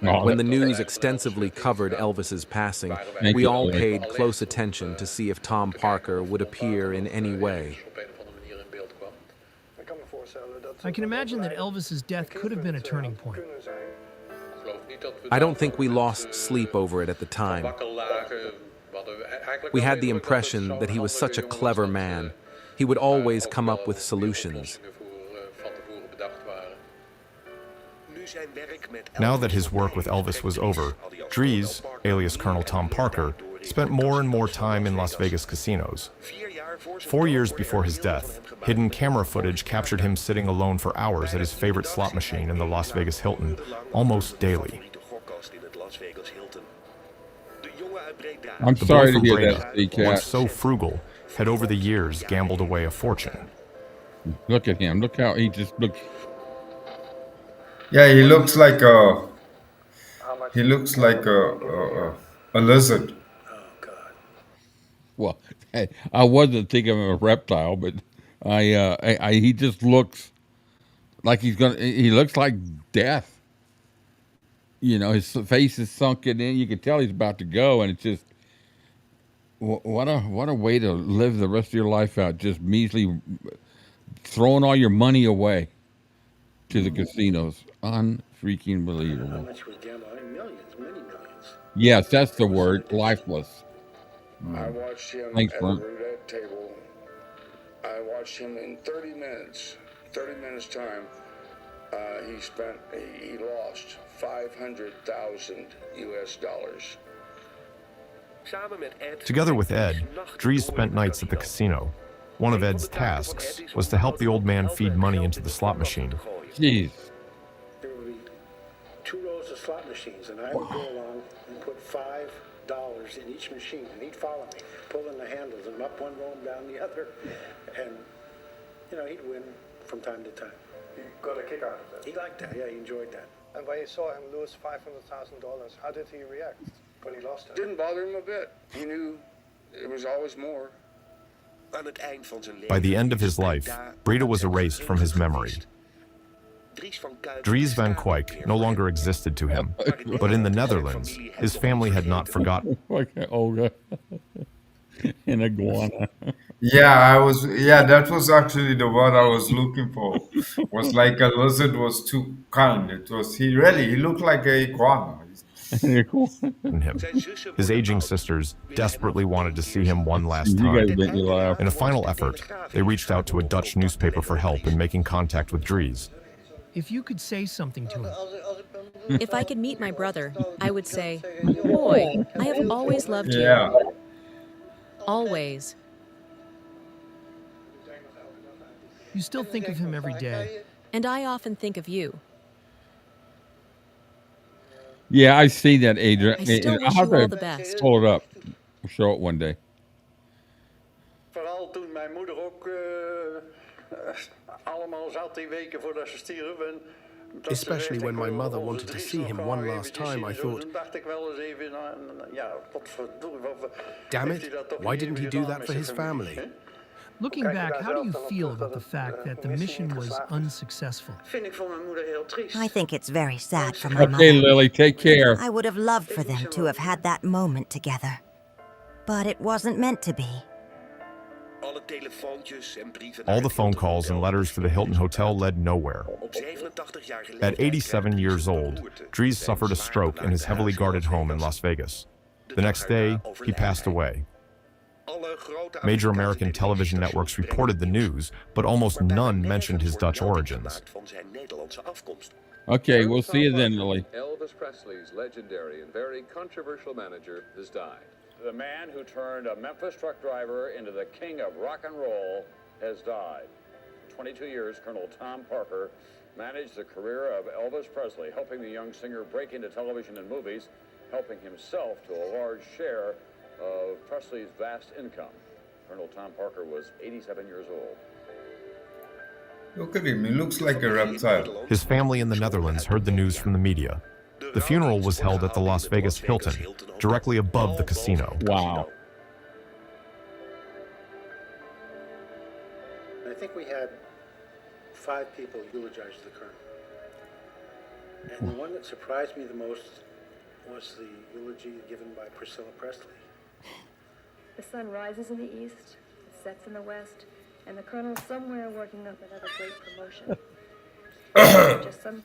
[SPEAKER 10] When the news extensively covered Elvis's passing, we all paid close attention to see if Tom Parker would appear in any way.
[SPEAKER 11] I can imagine that Elvis's death could have been a turning point.
[SPEAKER 10] I don't think we lost sleep over it at the time. We had the impression that he was such a clever man. He would always come up with solutions.
[SPEAKER 9] Now that his work with Elvis was over, Dries, alias Colonel Tom Parker, spent more and more time in Las Vegas casinos. 4 years before his death, hidden camera footage captured him sitting alone for hours at his favorite slot machine in the Las Vegas Hilton, almost daily.
[SPEAKER 2] I'm
[SPEAKER 9] The
[SPEAKER 2] sorry
[SPEAKER 9] boy
[SPEAKER 2] to
[SPEAKER 9] from
[SPEAKER 2] hear
[SPEAKER 9] Breda,
[SPEAKER 2] that, Steve.
[SPEAKER 9] once so frugal, had over the years gambled away a fortune.
[SPEAKER 2] Look at him. Look how he just looks.
[SPEAKER 3] Yeah, he looks like a lizard.
[SPEAKER 2] Well, I wasn't thinking of a reptile, but he just looks like he looks like death. You know, his face is sunken in. You can tell he's about to go, and it's just what a way to live the rest of your life out. Just measly throwing all your money away to the casinos. Unfreaking believable.
[SPEAKER 12] How much we gamble? Millions, many millions.
[SPEAKER 2] Yes, that's the word. Lifeless.
[SPEAKER 17] I watched him
[SPEAKER 2] Thanks,
[SPEAKER 17] at
[SPEAKER 2] Brent.
[SPEAKER 17] the roulette table I watched him in 30 minutes time. He lost $500,000 US.
[SPEAKER 9] Together with Ed, Dries spent nights at the casino. One of Ed's tasks was to help the old man feed money into the slot machine.
[SPEAKER 2] Jeez.
[SPEAKER 12] There would be 2 rows of slot machines, and I would go along and put $5 in each machine, and he'd follow me, pulling the handles, and up one row and down the other. And, he'd win from time to time.
[SPEAKER 18] He got a kick out of that.
[SPEAKER 12] He liked that, yeah, he enjoyed that.
[SPEAKER 18] And when you saw him lose $500,000, how did he react when he lost it?
[SPEAKER 17] Didn't bother him a bit. He knew it was always more.
[SPEAKER 9] By the end of his life, Breda was erased from his memory. Dries Van Kuijk no longer existed to him, but in the Netherlands, his family had not forgotten.
[SPEAKER 2] Like Olga. An iguana.
[SPEAKER 3] That was actually the word I was looking for. Was like a lizard was too kind. He looked like a iguana.
[SPEAKER 9] Him. His aging sisters desperately wanted to see him one last time. In a final effort, they reached out to a Dutch newspaper for help in making contact with Dries.
[SPEAKER 11] If you could say something to him.
[SPEAKER 19] If I could meet my brother, I would say, "Boy, I have always loved you."
[SPEAKER 3] Yeah.
[SPEAKER 19] Always.
[SPEAKER 11] You still think of him every day.
[SPEAKER 19] And I often think of you.
[SPEAKER 2] Yeah, I see that, Adrian.
[SPEAKER 19] I still wish you all the best.
[SPEAKER 2] Pull it up. We'll show it one day.
[SPEAKER 18] Vooral toen mijn moeder ook allemaal zat die weken voordat ze stierf.
[SPEAKER 7] Especially when my mother wanted to see him one last time, I thought, damn it, why didn't he do that for his family?
[SPEAKER 11] Looking back, how do you feel about the fact that the mission was unsuccessful?
[SPEAKER 6] I think it's very sad for my mother.
[SPEAKER 2] Okay, Lily, take care.
[SPEAKER 6] I would have loved for them to have had that moment together. But it wasn't meant to be.
[SPEAKER 9] All the phone calls and letters to the Hilton Hotel led nowhere. At 87 years old, Dries suffered a stroke in his heavily guarded home in Las Vegas. The next day, he passed away. Major American television networks reported the news, but almost none mentioned his Dutch origins.
[SPEAKER 2] Okay, we'll see you then, Lily.
[SPEAKER 20] Elvis Presley's legendary and very controversial manager has died.
[SPEAKER 21] The man who turned a Memphis truck driver into the king of rock and roll has died. For 22 years, Colonel Tom Parker managed the career of Elvis Presley, helping the young singer break into television and movies, helping himself to a large share of Presley's vast income. Colonel Tom Parker was 87 years old.
[SPEAKER 3] Look at him, he looks like a reptile.
[SPEAKER 9] His family in the Netherlands heard the news from the media. The funeral was held at the Las Vegas Hilton, directly above the casino.
[SPEAKER 2] Wow.
[SPEAKER 12] I think we had 5 people eulogize the Colonel. And the one that surprised me the most was the eulogy given by Priscilla Presley.
[SPEAKER 5] The sun rises in the east, it sets in the west, and the Colonel's somewhere working up another great promotion. Just some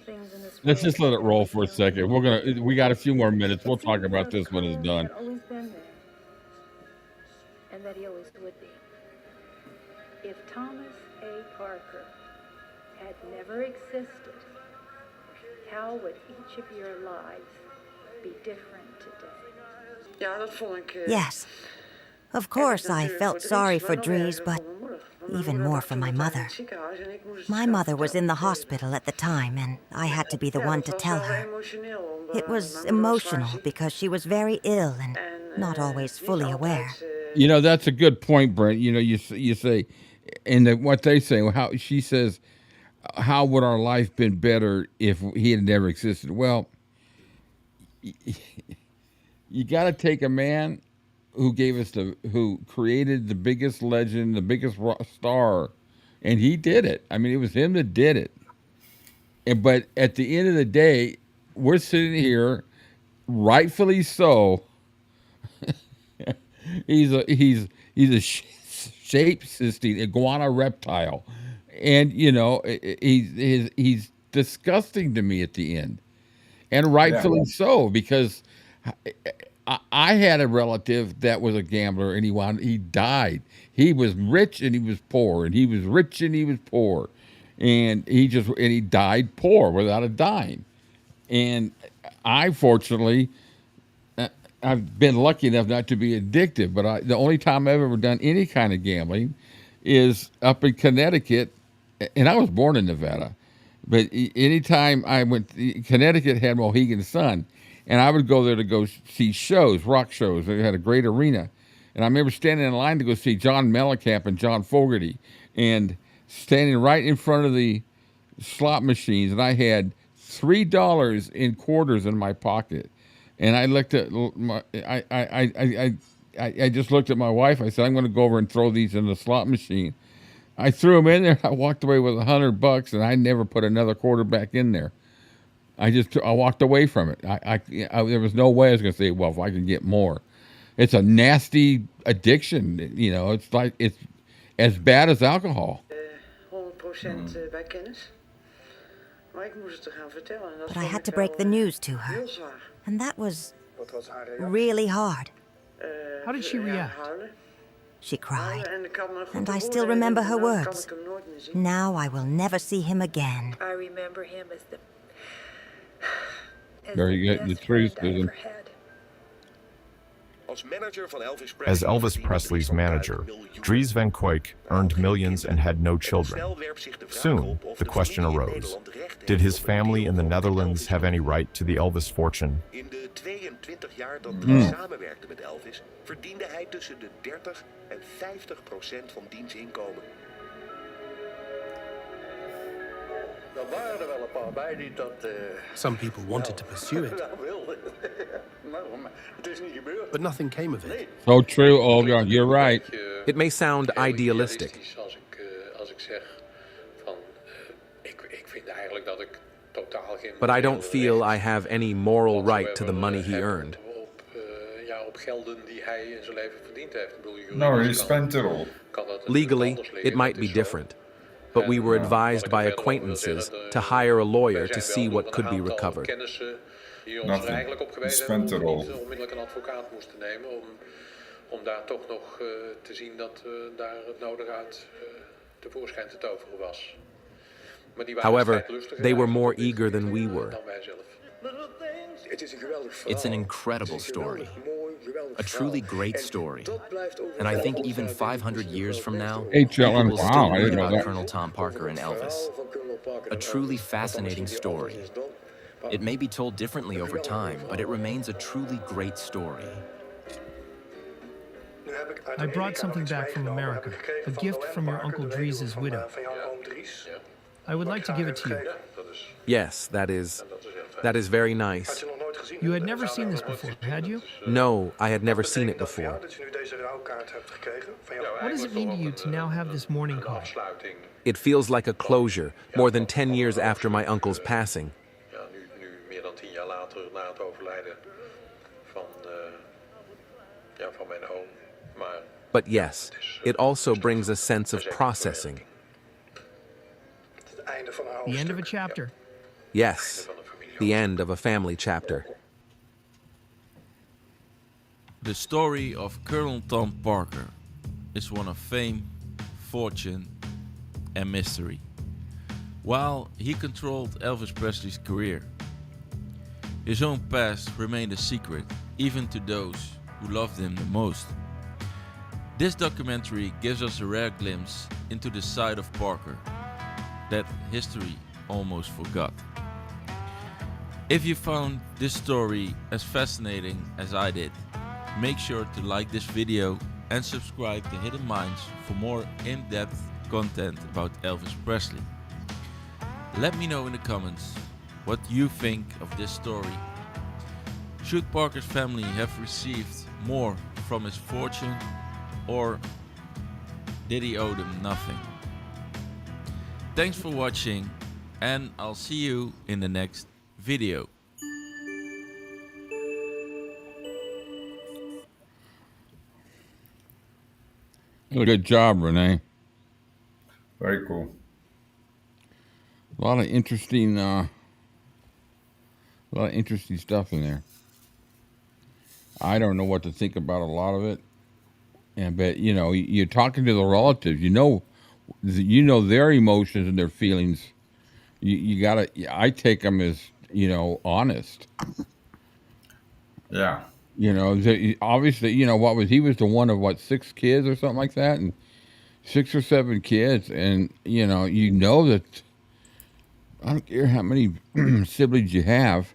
[SPEAKER 5] things in this
[SPEAKER 2] Let's just let it roll for a second. We got a few more minutes. We'll talk about this when it's done.
[SPEAKER 5] Always been there, and that he always would be. If Thomas A. Parker had never existed, how would each of your lives be different today?
[SPEAKER 6] Yes. Of course, I felt sorry for Dries, but even more for my mother. My mother was in the hospital at the time, and I had to be the one to tell her. It was emotional because she was very ill and not always fully aware.
[SPEAKER 2] You know, that's a good point, Brent. You know, you say, and what they say, she says, how would our life been better if he had never existed? Well, you got to take a man who created the biggest legend, the biggest star, and he did it. I mean, it was him that did it. But at the end of the day, we're sitting here, rightfully so. he's a shape-shifting iguana reptile, and you know he's disgusting to me at the end, and rightfully so, because I had a relative that was a gambler, and he died. He was rich and he was poor, and he was rich and he was poor, and he died poor without a dime. And I fortunately, I've been lucky enough not to be addicted. But the only time I've ever done any kind of gambling is up in Connecticut, and I was born in Nevada. But anytime I went, Connecticut had Mohegan Sun, and I would go there to go see shows, rock shows. They had a great arena. And I remember standing in line to go see John Mellencamp and John Fogerty, and standing right in front of the slot machines, and I had $3 in quarters in my pocket. And I looked at I just looked at my wife. I said, I'm going to go over and throw these in the slot machine. I threw them in there. I walked away with $100, and I never put another quarter back in there. I walked away from it. There was no way I was going to say, well, if I can get more. It's a nasty addiction. It's like it's as bad as alcohol.
[SPEAKER 6] 100% bij kennis. Maar ik moest het gaan vertellen. But I had to break the news to her, and that was really hard.
[SPEAKER 11] How did she react?
[SPEAKER 6] She cried, and I still remember her words. Now I will never see him again.
[SPEAKER 5] I remember him as the
[SPEAKER 2] There you get the truth, Susan.
[SPEAKER 9] As Elvis Presley's manager, Dries Van Kuijk earned millions and had no children. Soon, the question arose, did his family in the Netherlands have any right to the Elvis fortune?
[SPEAKER 1] In de 22 jaar dat Dries samenwerkte met Elvis, verdiende hij tussen de 30 en 50% van diens inkomen.
[SPEAKER 22] Some people wanted to pursue it, but nothing came of it.
[SPEAKER 2] So true, Olga. You're right.
[SPEAKER 10] It may sound idealistic, but I don't feel I have any moral right to the money he earned.
[SPEAKER 3] No, he spent it all.
[SPEAKER 10] Legally, it might be different, but we were advised by acquaintances to hire a lawyer to see what could be recovered.
[SPEAKER 3] Nothing. He spent it all.
[SPEAKER 23] Om daar toch nog te zien dat daar het nodige uit tevoorschijn te toveren was.
[SPEAKER 10] However, they were more eager than we were.
[SPEAKER 16] It's an incredible story, a truly great story. And I think even 500 years from now, people will still read about Colonel Tom Parker and Elvis. A truly fascinating story. It may be told differently over time, but it remains a truly great story.
[SPEAKER 11] I brought something back from America, a gift from your Uncle Dries's widow. I would like to give it to you.
[SPEAKER 10] Yes, that is very nice.
[SPEAKER 11] You had never seen this before, had you?
[SPEAKER 10] No, I had never seen it before.
[SPEAKER 11] What does it mean to you to now have this mourning card?
[SPEAKER 10] It feels like a closure, more than 10 years after my uncle's passing.
[SPEAKER 23] Nu meer dan 10 jaar later na het overlijden van mijn oom.
[SPEAKER 10] But yes, it also brings a sense of processing.
[SPEAKER 11] The end of a chapter.
[SPEAKER 10] Yes, the end of a family chapter.
[SPEAKER 8] The story of Colonel Tom Parker is one of fame, fortune, and mystery. While he controlled Elvis Presley's career, his own past remained a secret, even to those who loved him the most. This documentary gives us a rare glimpse into the side of Parker that history almost forgot. If you found this story as fascinating as I did, make sure to like this video and subscribe to Hidden Minds for more in-depth content about Elvis Presley. Let me know in the comments what you think of this story. Should Parker's family have received more from his fortune, or did he owe them nothing? Thanks for watching, and I'll see you in the next video.
[SPEAKER 2] Good job, Renee.
[SPEAKER 3] Very cool.
[SPEAKER 2] A lot of interesting stuff in there. I don't know what to think about a lot of it. And but you're talking to the relatives. Their emotions and their feelings. You gotta. I take them as honest.
[SPEAKER 3] Yeah.
[SPEAKER 2] Obviously, he was the one of 6 kids or something like that, and 6 or 7 kids, and that I don't care how many siblings you have,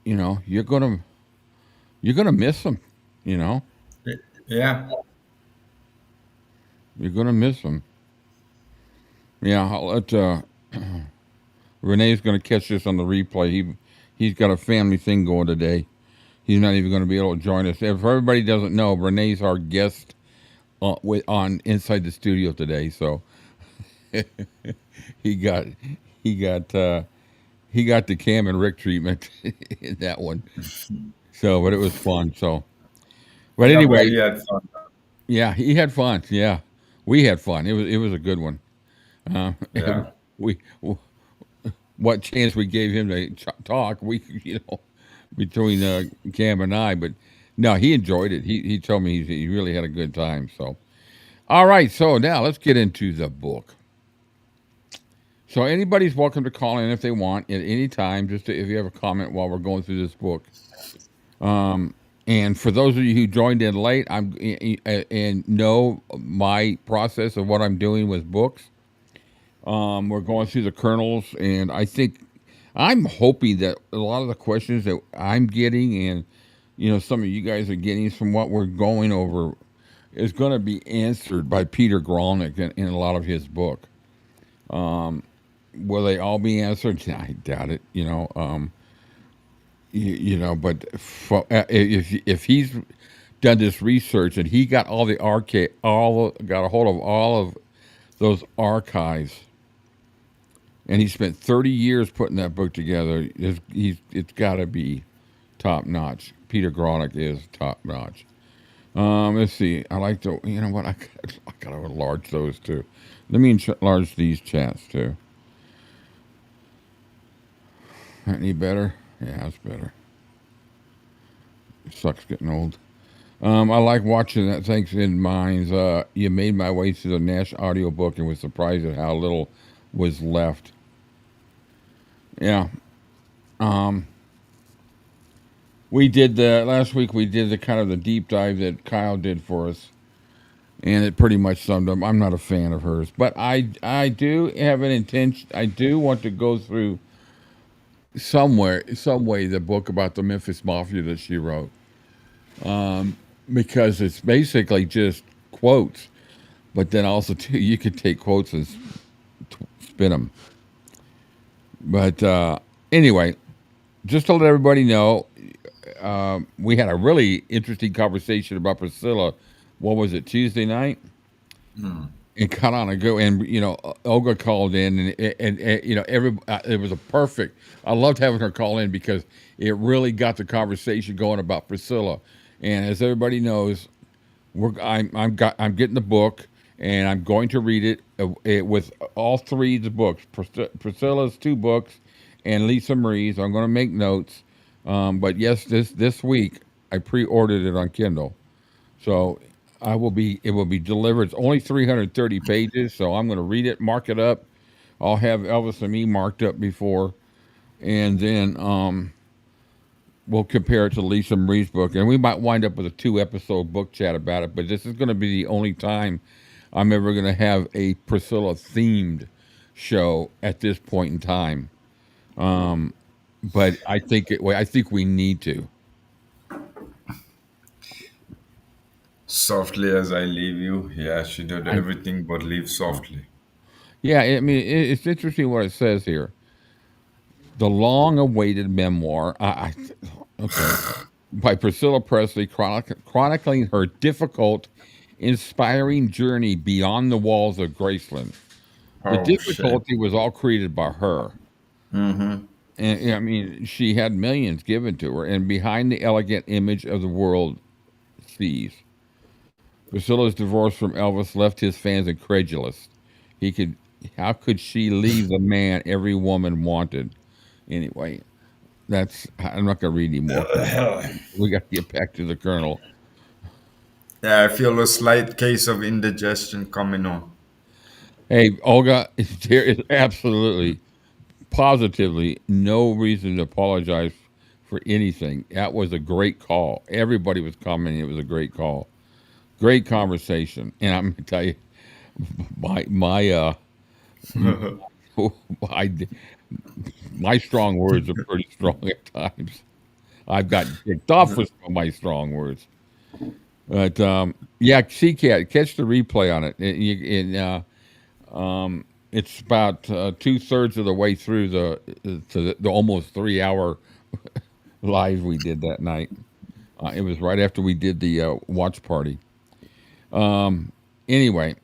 [SPEAKER 2] you're gonna miss them,
[SPEAKER 3] Yeah.
[SPEAKER 2] You're gonna miss them. Yeah, I'll let Renee's gonna catch this on the replay. He's got a family thing going today. He's not even going to be able to join us. If everybody doesn't know, Renee's our guest on Inside the Studio today. So he got the Cam and Rick treatment in that one. So, but it was fun. So, but anyway,
[SPEAKER 3] he had fun.
[SPEAKER 2] Yeah, he had fun. Yeah, we had fun. It was a good one.
[SPEAKER 3] Yeah.
[SPEAKER 2] What chance we gave him to talk, between Cam and I, but no, he enjoyed it. He told me he really had a good time. So, all right. So now let's get into the book. So anybody's welcome to call in if they want at any time, if you have a comment while we're going through this book. And for those of you who joined in late, and know my process of what I'm doing with books. We're going through the kernels, and I'm hoping that a lot of the questions that I'm getting and, some of you guys are getting from what we're going over is going to be answered by Peter Grolnick in a lot of his book. Will they all be answered? I doubt it, but if he's done this research and he got got a hold of all of those archives, and he spent 30 years putting that book together, it's got to be top notch. Peter Grolnick is top notch. Let's see. I like to, I got to enlarge those too. Let me enlarge these chats too. Any better? Yeah, that's better. It sucks getting old. I like watching that. Thanks in minds. You made my way through the Nash audiobook and was surprised at how little was left. Yeah. We did last week. We did the kind of the deep dive that Kyle did for us, and it pretty much summed up. I'm not a fan of hers, but I do have an intention. I do want to go through some way the book about the Memphis Mafia that she wrote, because it's basically just quotes, but then also too you could take quotes and spin them. But anyway, just to let everybody know, we had a really interesting conversation about Priscilla. What was it, Tuesday night? And cut on a go, and Olga called in, and it was a perfect. I loved having her call in because it really got the conversation going about Priscilla. And as everybody knows, I'm getting the book, and I'm going to read it with all 3 of the books. Priscilla's 2 books, and Lisa Marie's. I'm going to make notes. But yes, this week I pre-ordered it on Kindle, so it will be delivered. It's only 330 pages, so I'm going to read it, mark it up. I'll have Elvis and Me marked up before, and then we'll compare it to Lisa Marie's book, and we might wind up with a 2-episode book chat about it. But this is going to be the only time I'm ever going to have a Priscilla themed show at this point in time. But I think we need to.
[SPEAKER 3] Softly as I leave you. Yeah, she did everything but leave softly.
[SPEAKER 2] Yeah, I mean, it's interesting what it says here. The long-awaited memoir, by Priscilla Presley, chronicling her difficult, inspiring journey beyond the walls of Graceland. The difficulty was all created by her.
[SPEAKER 3] Mm-hmm.
[SPEAKER 2] And I mean, she had millions given to her, and behind the elegant image of the world sees. Priscilla's divorce from Elvis left his fans incredulous. How could she leave the man every woman wanted? Anyway, I'm not going to read anymore. We got to get back to the Colonel.
[SPEAKER 3] Yeah, I feel a slight case of indigestion coming on.
[SPEAKER 2] Hey, Olga, there is absolutely, positively no reason to apologize for anything. That was a great call. Everybody was commenting it was a great call. Great conversation. And I'm going to tell you, my strong words are pretty strong at times. I've gotten kicked off with some of my strong words. But, yeah, CCAT, catch the replay on it. It's about 2/3 of the way through the almost 3-hour live we did that night. It was right after we did the watch party. Anyway,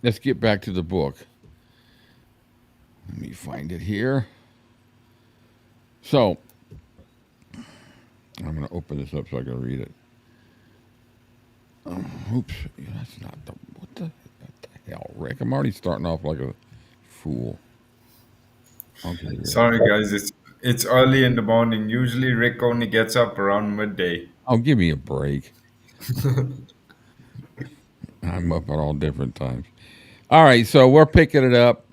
[SPEAKER 2] let's get back to the book. Let me find it here. So, I'm going to open this up so I can read it. Oops, that's not the, what the hell, Rick? I'm already starting off like a fool. Okay,
[SPEAKER 3] sorry, guys, it's early in the morning. Usually Rick only gets up around midday.
[SPEAKER 2] Oh, give me a break. I'm up at all different times. All right, so we're picking it up.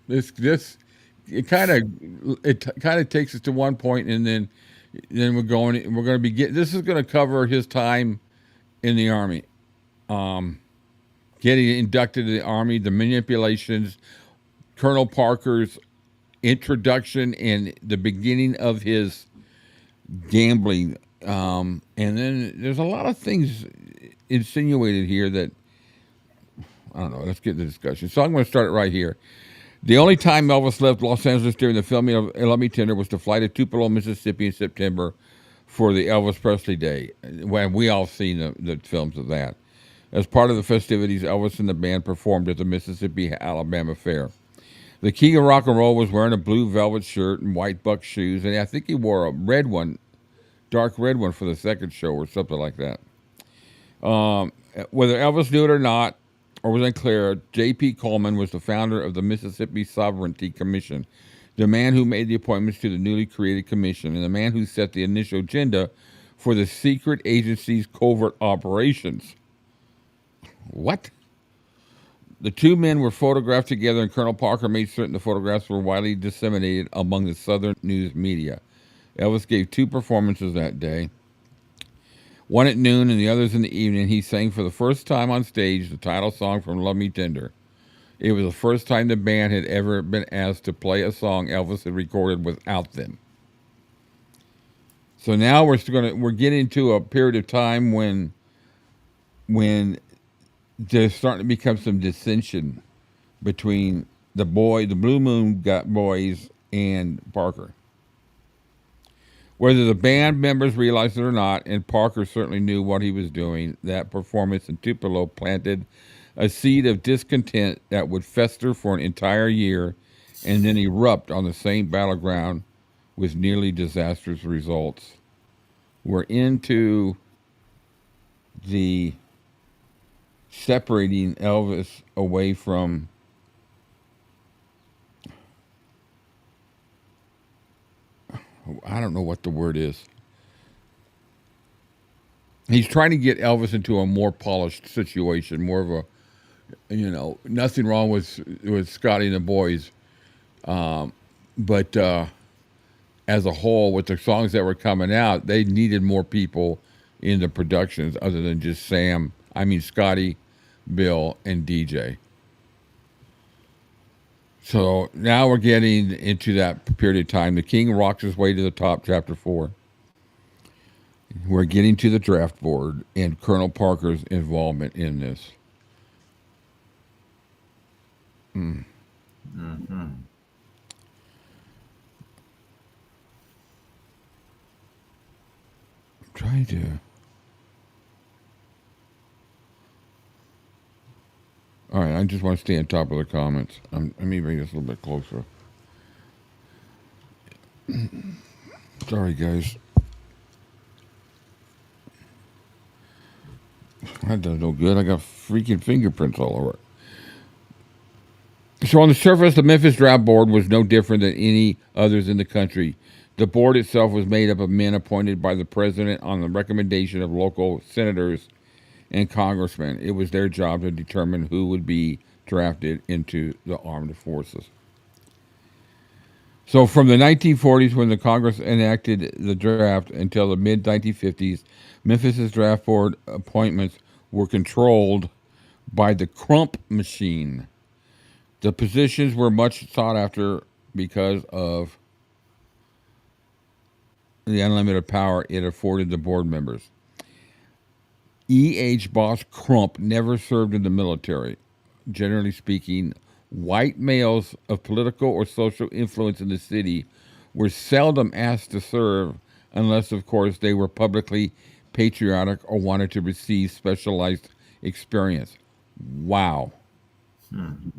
[SPEAKER 2] It kind of takes us to one point, and then we're going to be this is going to cover his time in the Army, getting inducted to the Army, the manipulations, Colonel Parker's introduction, and the beginning of his gambling, and then there's a lot of things insinuated here that I don't know. Let's get the discussion. So I'm going to start it right here. The only time Elvis left Los Angeles during the filming of Loving YouThe was to fly to Tupelo, Mississippi in September for the Elvis Presley Day. When we all seen the films of that. As part of the festivities, Elvis and the band performed at the Mississippi Alabama Fair. The king of rock and roll was wearing a blue velvet shirt and white buck shoes, and I think he wore a red one, dark red one for the second show or something like that. Whether Elvis knew it or not, or was unclear, J.P. Coleman was the founder of the Mississippi Sovereignty Commission, the man who made the appointments to the newly created commission, and the man who set the initial agenda for the secret agency's covert operations. What? The two men were photographed together, and Colonel Parker made certain the photographs were widely disseminated among the Southern news media. Elvis gave 2 performances that day. One at noon and the others in the evening. He sang for the first time on stage the title song from Love Me Tender. It was the first time the band had ever been asked to play a song Elvis had recorded without them. So now we're getting to a period of time when there's starting to become some dissension between the Blue Moon boys and Parker. Whether the band members realized it or not, and Parker certainly knew what he was doing, that performance in Tupelo planted a seed of discontent that would fester for an entire year and then erupt on the same battleground with nearly disastrous results. We're into the separating Elvis away from I don't know what the word is. He's trying to get Elvis into a more polished situation, more of a, nothing wrong with Scotty and the boys. But as a whole, with the songs that were coming out, they needed more people in the productions other than just Scotty, Bill, and DJ. So now we're getting into that period of time. The king rocks his way to the top, chapter 4. We're getting to the draft board and Colonel Parker's involvement in this. Mm-hmm. Try to... All right, I just want to stay on top of the comments. Let me bring this a little bit closer. Sorry, guys. That does no good. I got freaking fingerprints all over it. So on the surface, the Memphis draft board was no different than any others in the country. The board itself was made up of men appointed by the president on the recommendation of local senators and congressmen. It was their job to determine who would be drafted into the armed forces. So from the 1940s, when the Congress enacted the draft, until the mid-1950s, Memphis's draft board appointments were controlled by the Crump machine. The positions were much sought after because of the unlimited power it afforded the board members. E.H. Boss Crump never served in the military. Generally speaking, white males of political or social influence in the city were seldom asked to serve unless, of course, they were publicly patriotic or wanted to receive specialized experience. Wow. And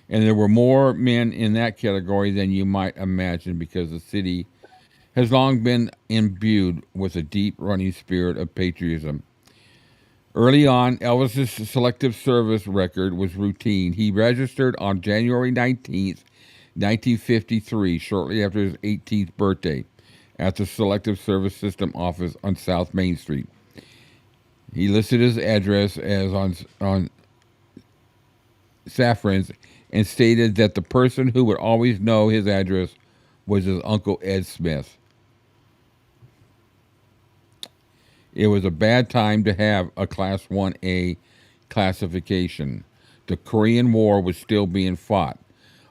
[SPEAKER 2] there were more men in that category than you might imagine, because the city has long been imbued with a deep running spirit of patriotism. Early on, Elvis's selective service record was routine. He registered on January 19th, 1953, shortly after his 18th birthday, at the Selective Service System office on South Main Street. He listed his address as on Saffron's and stated that the person who would always know his address was his Uncle Ed Smith. It was a bad time to have a Class 1A classification. The Korean War was still being fought.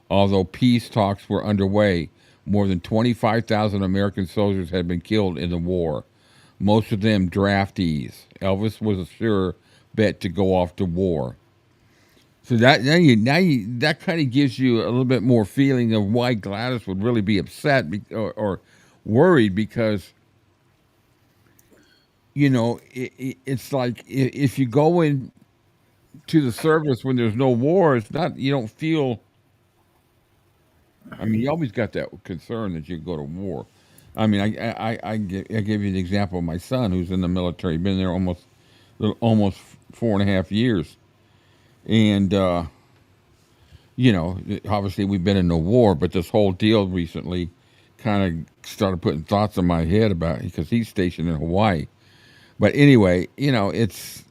[SPEAKER 2] Although peace talks were underway, more than 25,000 American soldiers had been killed in the war, most of them draftees. Elvis was a sure bet to go off to war. So that that kind of gives you a little bit more feeling of why Gladys would really be upset or worried, because, you know, it's like if you go in to the service when there's no war, it's not, you don't feel, I mean, you always got that concern that you go to war. I mean, I gave you the example of my son, who's in the military, been there almost 4.5 years. And, you know, obviously we've been in the war, but this whole deal recently kind of started putting thoughts in my head about it, because he's stationed in Hawaii. But anyway, you know, it's,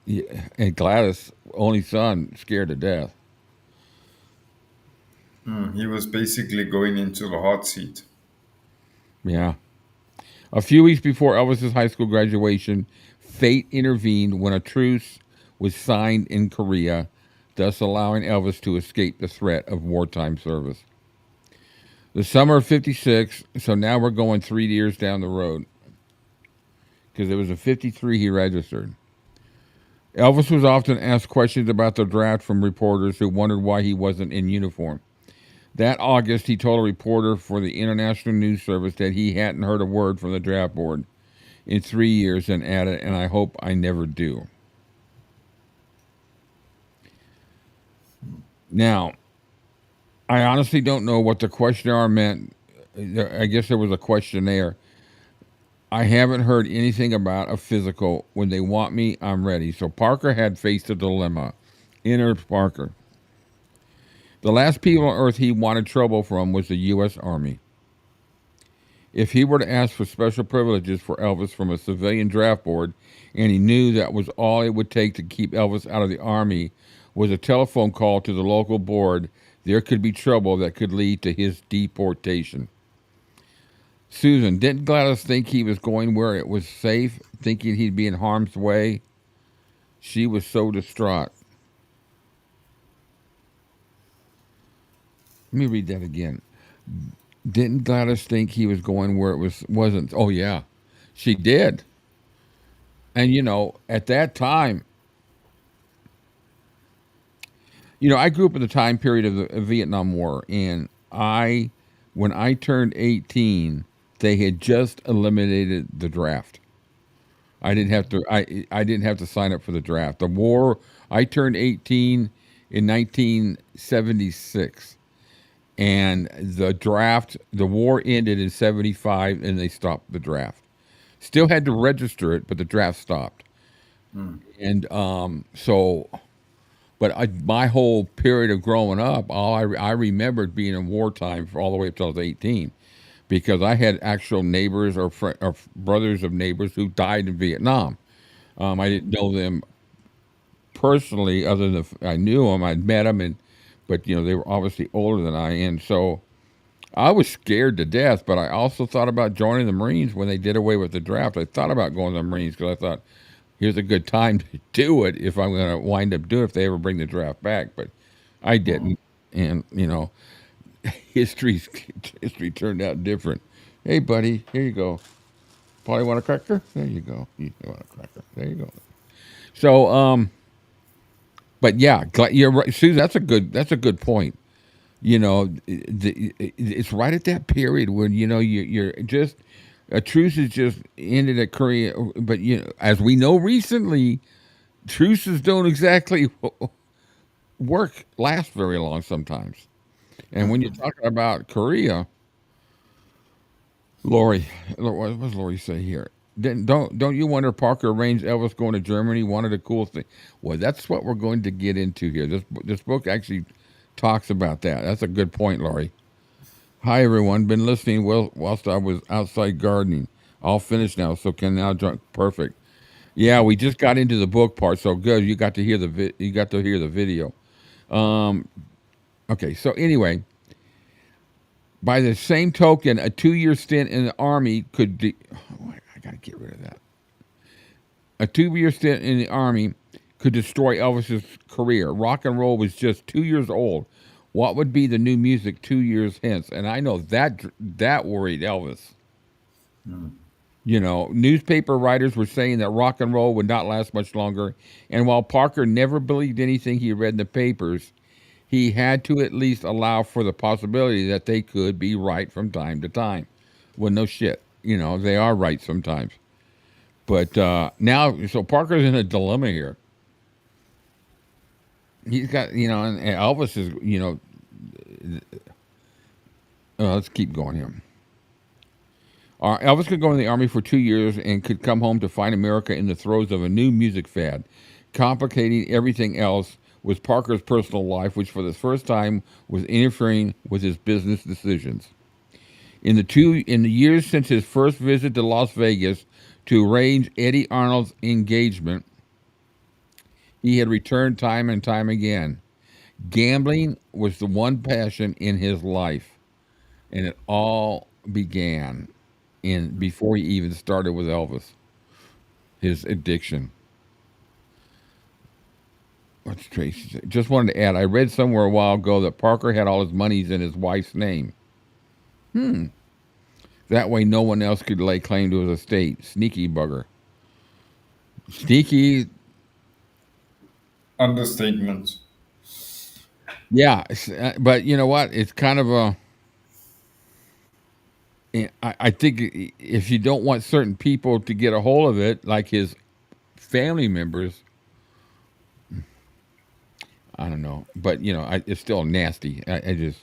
[SPEAKER 2] and Gladys' only son, scared to death.
[SPEAKER 3] He was basically going into the hot seat.
[SPEAKER 2] Yeah. A few weeks before Elvis's high school graduation, fate intervened when a truce was signed in Korea, thus allowing Elvis to escape the threat of wartime service. The summer of '56, so now we're going 3 years down the road, because it was in '53 he registered. Elvis was often asked questions about the draft from reporters who wondered why he wasn't in uniform. That August, he told a reporter for the International News Service that he hadn't heard a word from the draft board in 3 years, and added, "And I hope I never do." Now, I honestly don't know what the questionnaire meant. I guess there was a questionnaire. I haven't heard anything about a physical. When they want me, I'm ready. So Parker had faced a dilemma. Enter Parker. The last people on earth he wanted trouble from was the U.S. Army. If he were to ask for special privileges for Elvis from a civilian draft board, and he knew that was all it would take to keep Elvis out of the Army, was a telephone call to the local board, there could be trouble that could lead to his deportation. Susan, didn't Gladys think he was going where it was safe, thinking he'd be in harm's way? She was so distraught. Let me read that again. Didn't Gladys think he was going where it wasn't? Oh, yeah, she did. And, you know, at that time, you know, I grew up in the time period of the Vietnam War, and when I turned 18, they had just eliminated the draft. I didn't have to sign up for the draft. The war, I turned 18 in 1976. And the war ended in 75, and they stopped the draft. Still had to register it, but the draft stopped. And so But my whole period of growing up, I remembered being in wartime for all the way up till I was 18, because I had actual neighbors or brothers of neighbors who died in Vietnam. I didn't know them personally, other than I knew them, I'd met them, but they were obviously older than I, and so I was scared to death. But I also thought about joining the Marines when they did away with the draft. I thought about going to the Marines because I thought, here's a good time to do it if I'm going to wind up doing it if they ever bring the draft back. But I didn't, and history turned out different. Hey, buddy, here you go. Probably want a cracker? There you go. You want a cracker? There you go. So, but yeah, you're right, Sue. That's a good point. It's right at that period when you're just a truce has just ended at Korea. But as we know recently, truces don't exactly last very long sometimes. And when you're talking about Korea, Lori, what does Lori say here? Don't you wonder Parker arranged Elvis going to Germany? One of the cool things. Well, that's what we're going to get into here. This book actually talks about that. That's a good point, Lori. Hi, everyone. Been listening whilst I was outside gardening. All finished now, so can now join. Perfect. Yeah, we just got into the book part, so good. You got to hear the video. Okay, so anyway, by the same token, a 2-year stint in the Army could I got to get rid of that. A 2-year stint in the Army could destroy Elvis's career. Rock and roll was just 2 years old. What would be the new music 2 years hence? And I know that worried Elvis. Newspaper writers were saying that rock and roll would not last much longer. And while Parker never believed anything he read in the papers, he had to at least allow for the possibility that they could be right from time to time. Well, no shit. They are right sometimes. But now, so Parker's in a dilemma here. He's got, and Elvis is, let's keep going here. Elvis could go in the Army for 2 years and could come home to find America in the throes of a new music fad. Complicating everything else was Parker's personal life, which for the first time was interfering with his business decisions. In the years since his first visit to Las Vegas to arrange Eddy Arnold's engagement, he had returned time and time again. Gambling was the one passion in his life, and it all began before he even started with Elvis, his addiction. What's Tracy say? Just wanted to add, I read somewhere a while ago that Parker had all his monies in his wife's name. That way no one else could lay claim to his estate. Sneaky bugger. Sneaky.
[SPEAKER 3] Understatement.
[SPEAKER 2] Yeah, but you know what? It's kind of I think if you don't want certain people to get a hold of it, like his family members, I don't know. But, it's still nasty. I just...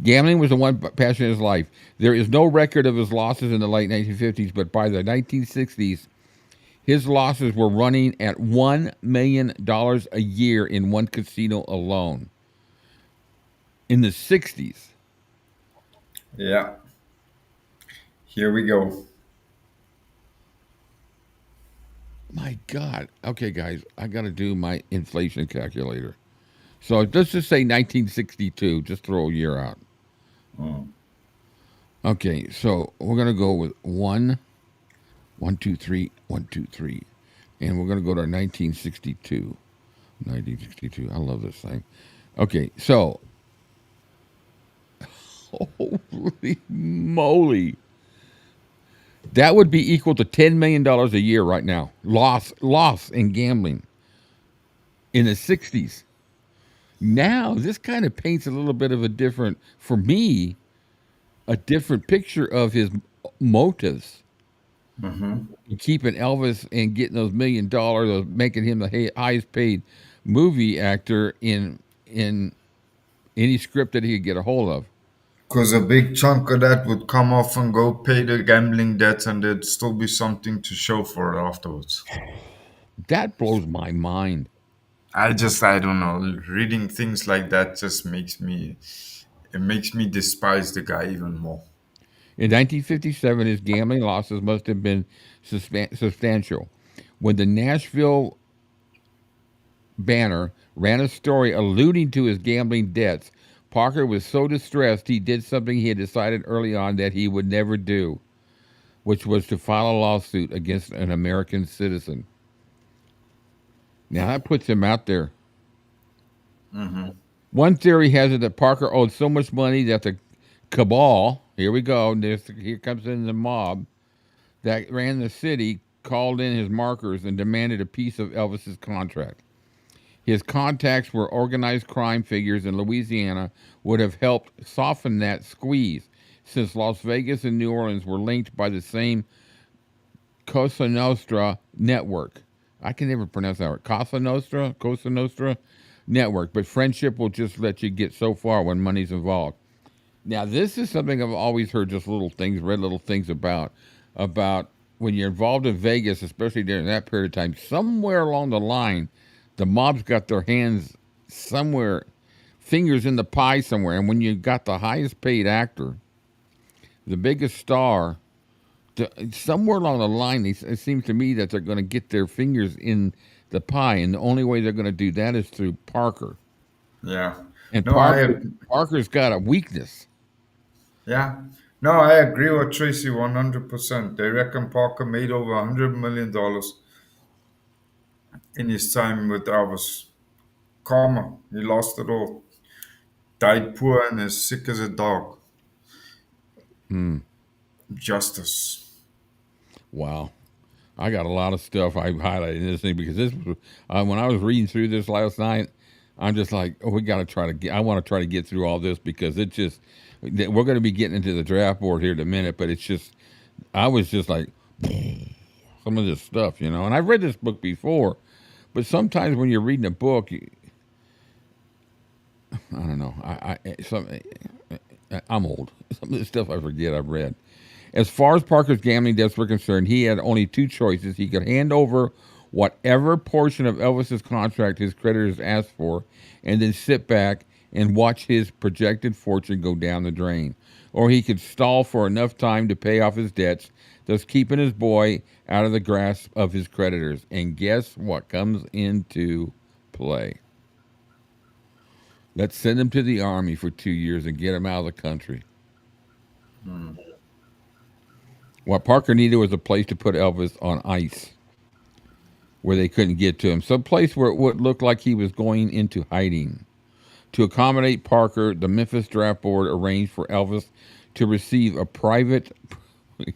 [SPEAKER 2] Gambling was the one passion in his life. There is no record of his losses in the late 1950s, but by the 1960s, his losses were running at $1 million a year in one casino alone. In the 60s.
[SPEAKER 3] Yeah. Here we go.
[SPEAKER 2] My God. Okay, guys, I got to do my inflation calculator. So let's just say 1962. Just throw a year out. Okay, so we're going to go with 1, 2, 3, 1, 2, 3. And we're going to go to 1962. 1962. I love this thing. Okay, so... Holy moly. That would be equal to $10 million a year right now. Loss in gambling in the 60s. Now, this kind of paints a little bit of a different picture of his motives. Keeping Elvis and getting those $1 million, making him the highest paid movie actor in any script that he could get a hold of.
[SPEAKER 3] Because a big chunk of that would come off and go pay the gambling debt, and there'd still be something to show for it afterwards.
[SPEAKER 2] That blows my mind.
[SPEAKER 3] I don't know. Reading things like that just makes me despise the guy even more.
[SPEAKER 2] In 1957, his gambling losses must have been substantial. When the Nashville Banner ran a story alluding to his gambling debts, Parker was so distressed he did something he had decided early on that he would never do, which was to file a lawsuit against an American citizen. Now that puts him out there.
[SPEAKER 3] Mm-hmm.
[SPEAKER 2] One theory has it that Parker owed so much money that the cabal, here we go, here comes in the mob, that ran the city, called in his markers and demanded a piece of Elvis's contract. His contacts were organized crime figures in Louisiana would have helped soften that squeeze, since Las Vegas and New Orleans were linked by the same Cosa Nostra network. I can never pronounce that word. Cosa Nostra network. But friendship will just let you get so far when money's involved. Now, this is something I've always heard just read little things about when you're involved in Vegas, especially during that period of time, somewhere along the line, the mob's got their hands somewhere, fingers in the pie somewhere. And when you got the highest paid actor, the biggest star, somewhere along the line, it seems to me that they're going to get their fingers in the pie. And the only way they're going to do that is through Parker.
[SPEAKER 3] Yeah.
[SPEAKER 2] And
[SPEAKER 3] No,
[SPEAKER 2] Parker's got a weakness.
[SPEAKER 3] Yeah. No, I agree with Tracy 100%. They reckon Parker made over $100 million in his time with Elvis. Karma. He lost it all. Died poor and as sick as a dog. Justice.
[SPEAKER 2] Wow. I got a lot of stuff I highlighted in this thing because this was, when I was reading through this last night, I'm just like, I want to try to get through all this because we're going to be getting into the draft board here in a minute, but I was just like, some of this stuff, and I've read this book before, but sometimes when you're reading a book, I don't know, I'm old. Some of the stuff I forget I've read. As far as Parker's gambling debts were concerned, he had only two choices. He could hand over whatever portion of Elvis's contract his creditors asked for and then sit back and watch his projected fortune go down the drain. Or he could stall for enough time to pay off his debts, thus keeping his boy out of the grasp of his creditors. And guess what comes into play? Let's send him to the army for 2 years and get him out of the country. What Parker needed was a place to put Elvis on ice where they couldn't get to him. Some place where it would look like he was going into hiding. To accommodate Parker, the Memphis Draft Board arranged for Elvis to receive a private...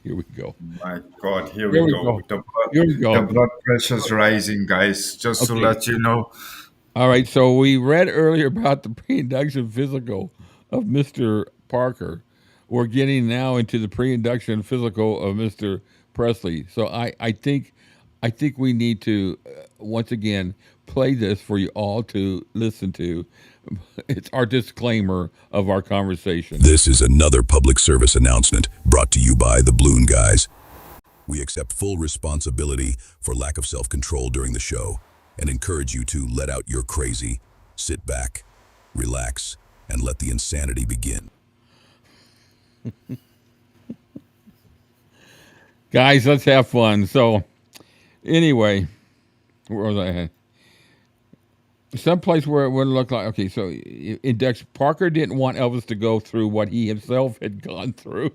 [SPEAKER 2] Here we go.
[SPEAKER 3] My God, here we go. The blood pressure's rising, guys, just to let you know.
[SPEAKER 2] All right, so we read earlier about the pre-induction physical of Mr. Parker. We're getting now into the pre-induction physical of Mr. Presley. So I think we need to once again play this for you all to listen to. It's our disclaimer of our conversation.
[SPEAKER 4] This is another public service announcement brought to you by the Balloon Guys. We accept full responsibility for lack of self-control during the show and encourage you to let out your crazy, sit back, relax, and let the insanity begin.
[SPEAKER 2] Guys, let's have fun. So, anyway, where was I at? Someplace where it would look like, okay, so Index Parker didn't want Elvis to go through what he himself had gone through.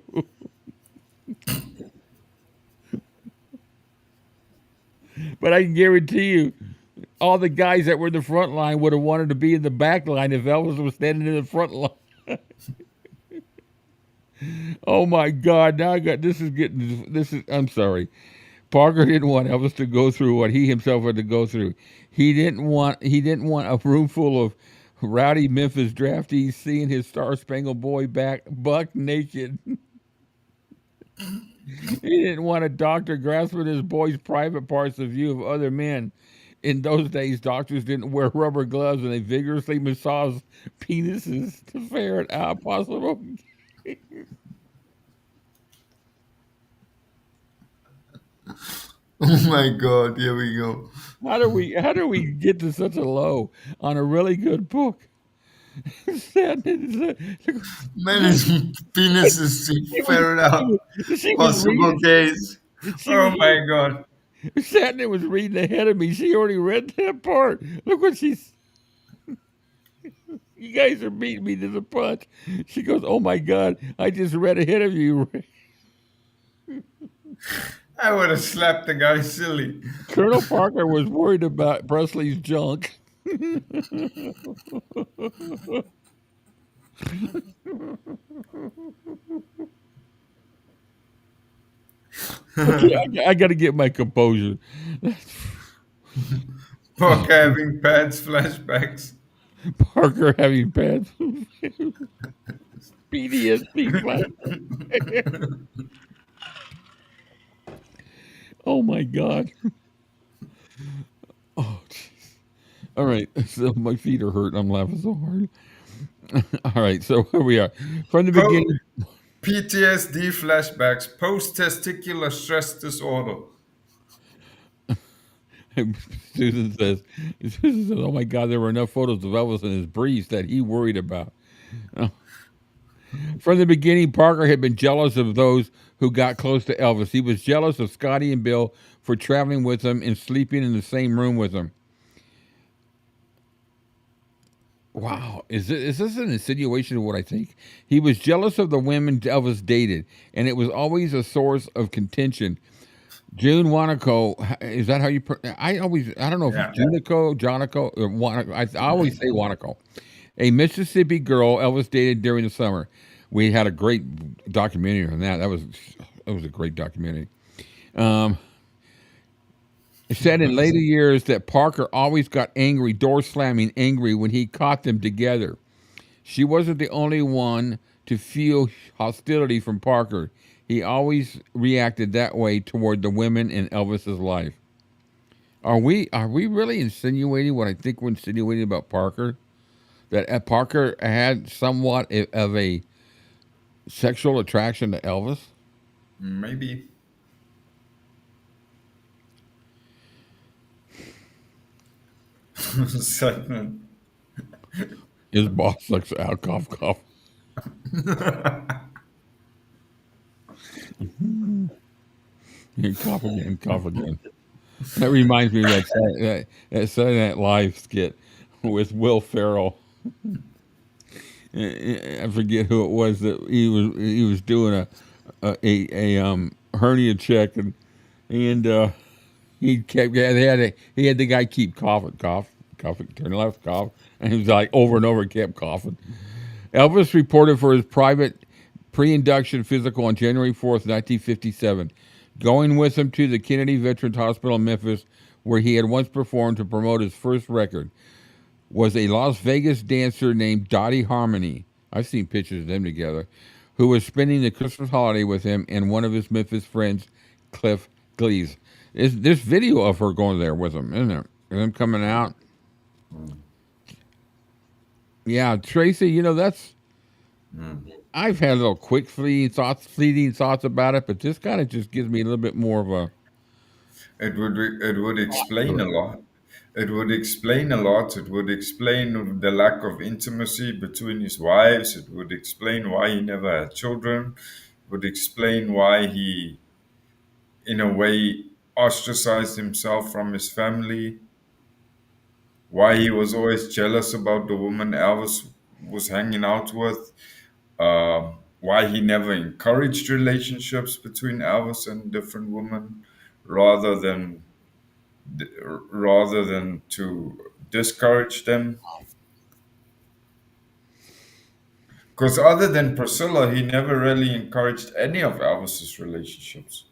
[SPEAKER 2] But I can guarantee you, all the guys that were in the front line would have wanted to be in the back line if Elvis was standing in the front line. Oh my God! Now I'm sorry. Parker didn't want Elvis to go through what he himself had to go through. He didn't want a room full of rowdy Memphis draftees seeing his Star-Spangled Boy buck naked. He didn't want a doctor grasping his boy's private parts in view of other men. In those days, doctors didn't wear rubber gloves and they vigorously massaged penises to ferret out possible.
[SPEAKER 3] Oh my God, here we go.
[SPEAKER 2] How do we get to such a low on a really good book?
[SPEAKER 3] Many penises to ferret out
[SPEAKER 2] She was
[SPEAKER 3] possible
[SPEAKER 2] reading.
[SPEAKER 3] gays.
[SPEAKER 2] She
[SPEAKER 3] Oh
[SPEAKER 2] was
[SPEAKER 3] my God.
[SPEAKER 2] sat there was reading ahead of me. She already read that part. Look what she's. You guys are beating me to the punch. She goes, "Oh my God, I just read ahead of you."
[SPEAKER 3] I would have slapped the guy silly.
[SPEAKER 2] Colonel Parker was worried about Presley's junk. Okay, I got to get my composure.
[SPEAKER 3] Parker having pads flashbacks.
[SPEAKER 2] Parker having pants. PTSD flashbacks. Oh my God. Oh, jeez. All right. So my feet are hurting. I'm laughing so hard. All right. So here we are. From the beginning.
[SPEAKER 3] PTSD flashbacks, post-testicular stress disorder.
[SPEAKER 2] Susan says, "Oh my God, there were enough photos of Elvis and his briefs that he worried about." Oh. From the beginning, Parker had been jealous of those who got close to Elvis. He was jealous of Scotty and Bill for traveling with him and sleeping in the same room with him. Wow, is this an insinuation of what I think? He was jealous of the women Elvis dated, and it was always a source of contention. June Wanaco, is that how you? I don't know if it's Junico, Jonico, or Wanaco. I always say Wanaco. A Mississippi girl Elvis dated during the summer. We had a great documentary on that. That was a great documentary. It said in later years that Parker always got angry, door slamming angry when he caught them together. She wasn't the only one to feel hostility from Parker. He always reacted that way toward the women in Elvis's life. Are we really insinuating what I think we're insinuating about Parker? That Parker had somewhat of a sexual attraction to Elvis?
[SPEAKER 3] Maybe. Segment.
[SPEAKER 2] His boss sucks out, cough, cough. Cough again, cough again. That reminds me of that Saturday Night Live skit with Will Ferrell. I forget who it was that he was doing a hernia check and he had the guy keep coughing, turn left, cough, and he was like over and over kept coughing. Elvis reported for his private pre-induction physical on January 4th, 1957, going with him to the Kennedy Veterans Hospital in Memphis, where he had once performed to promote his first record, was a Las Vegas dancer named Dottie Harmony. I've seen pictures of them together, who was spending the Christmas holiday with him and one of his Memphis friends, Cliff Glees. There's video of her going there with him, isn't there? And them coming out. Yeah, Tracy, that's... I've had little quick fleeting thoughts about it, but this kind of just gives me a little bit more of a...
[SPEAKER 3] It would explain a lot. It would explain a lot. It would explain the lack of intimacy between his wives. It would explain why he never had children. It would explain why he, in a way, ostracized himself from his family. Why he was always jealous about the woman Elvis was hanging out with. Why he never encouraged relationships between Elvis and different women, rather than to discourage them. Because other than Priscilla, he never really encouraged any of Elvis's relationships.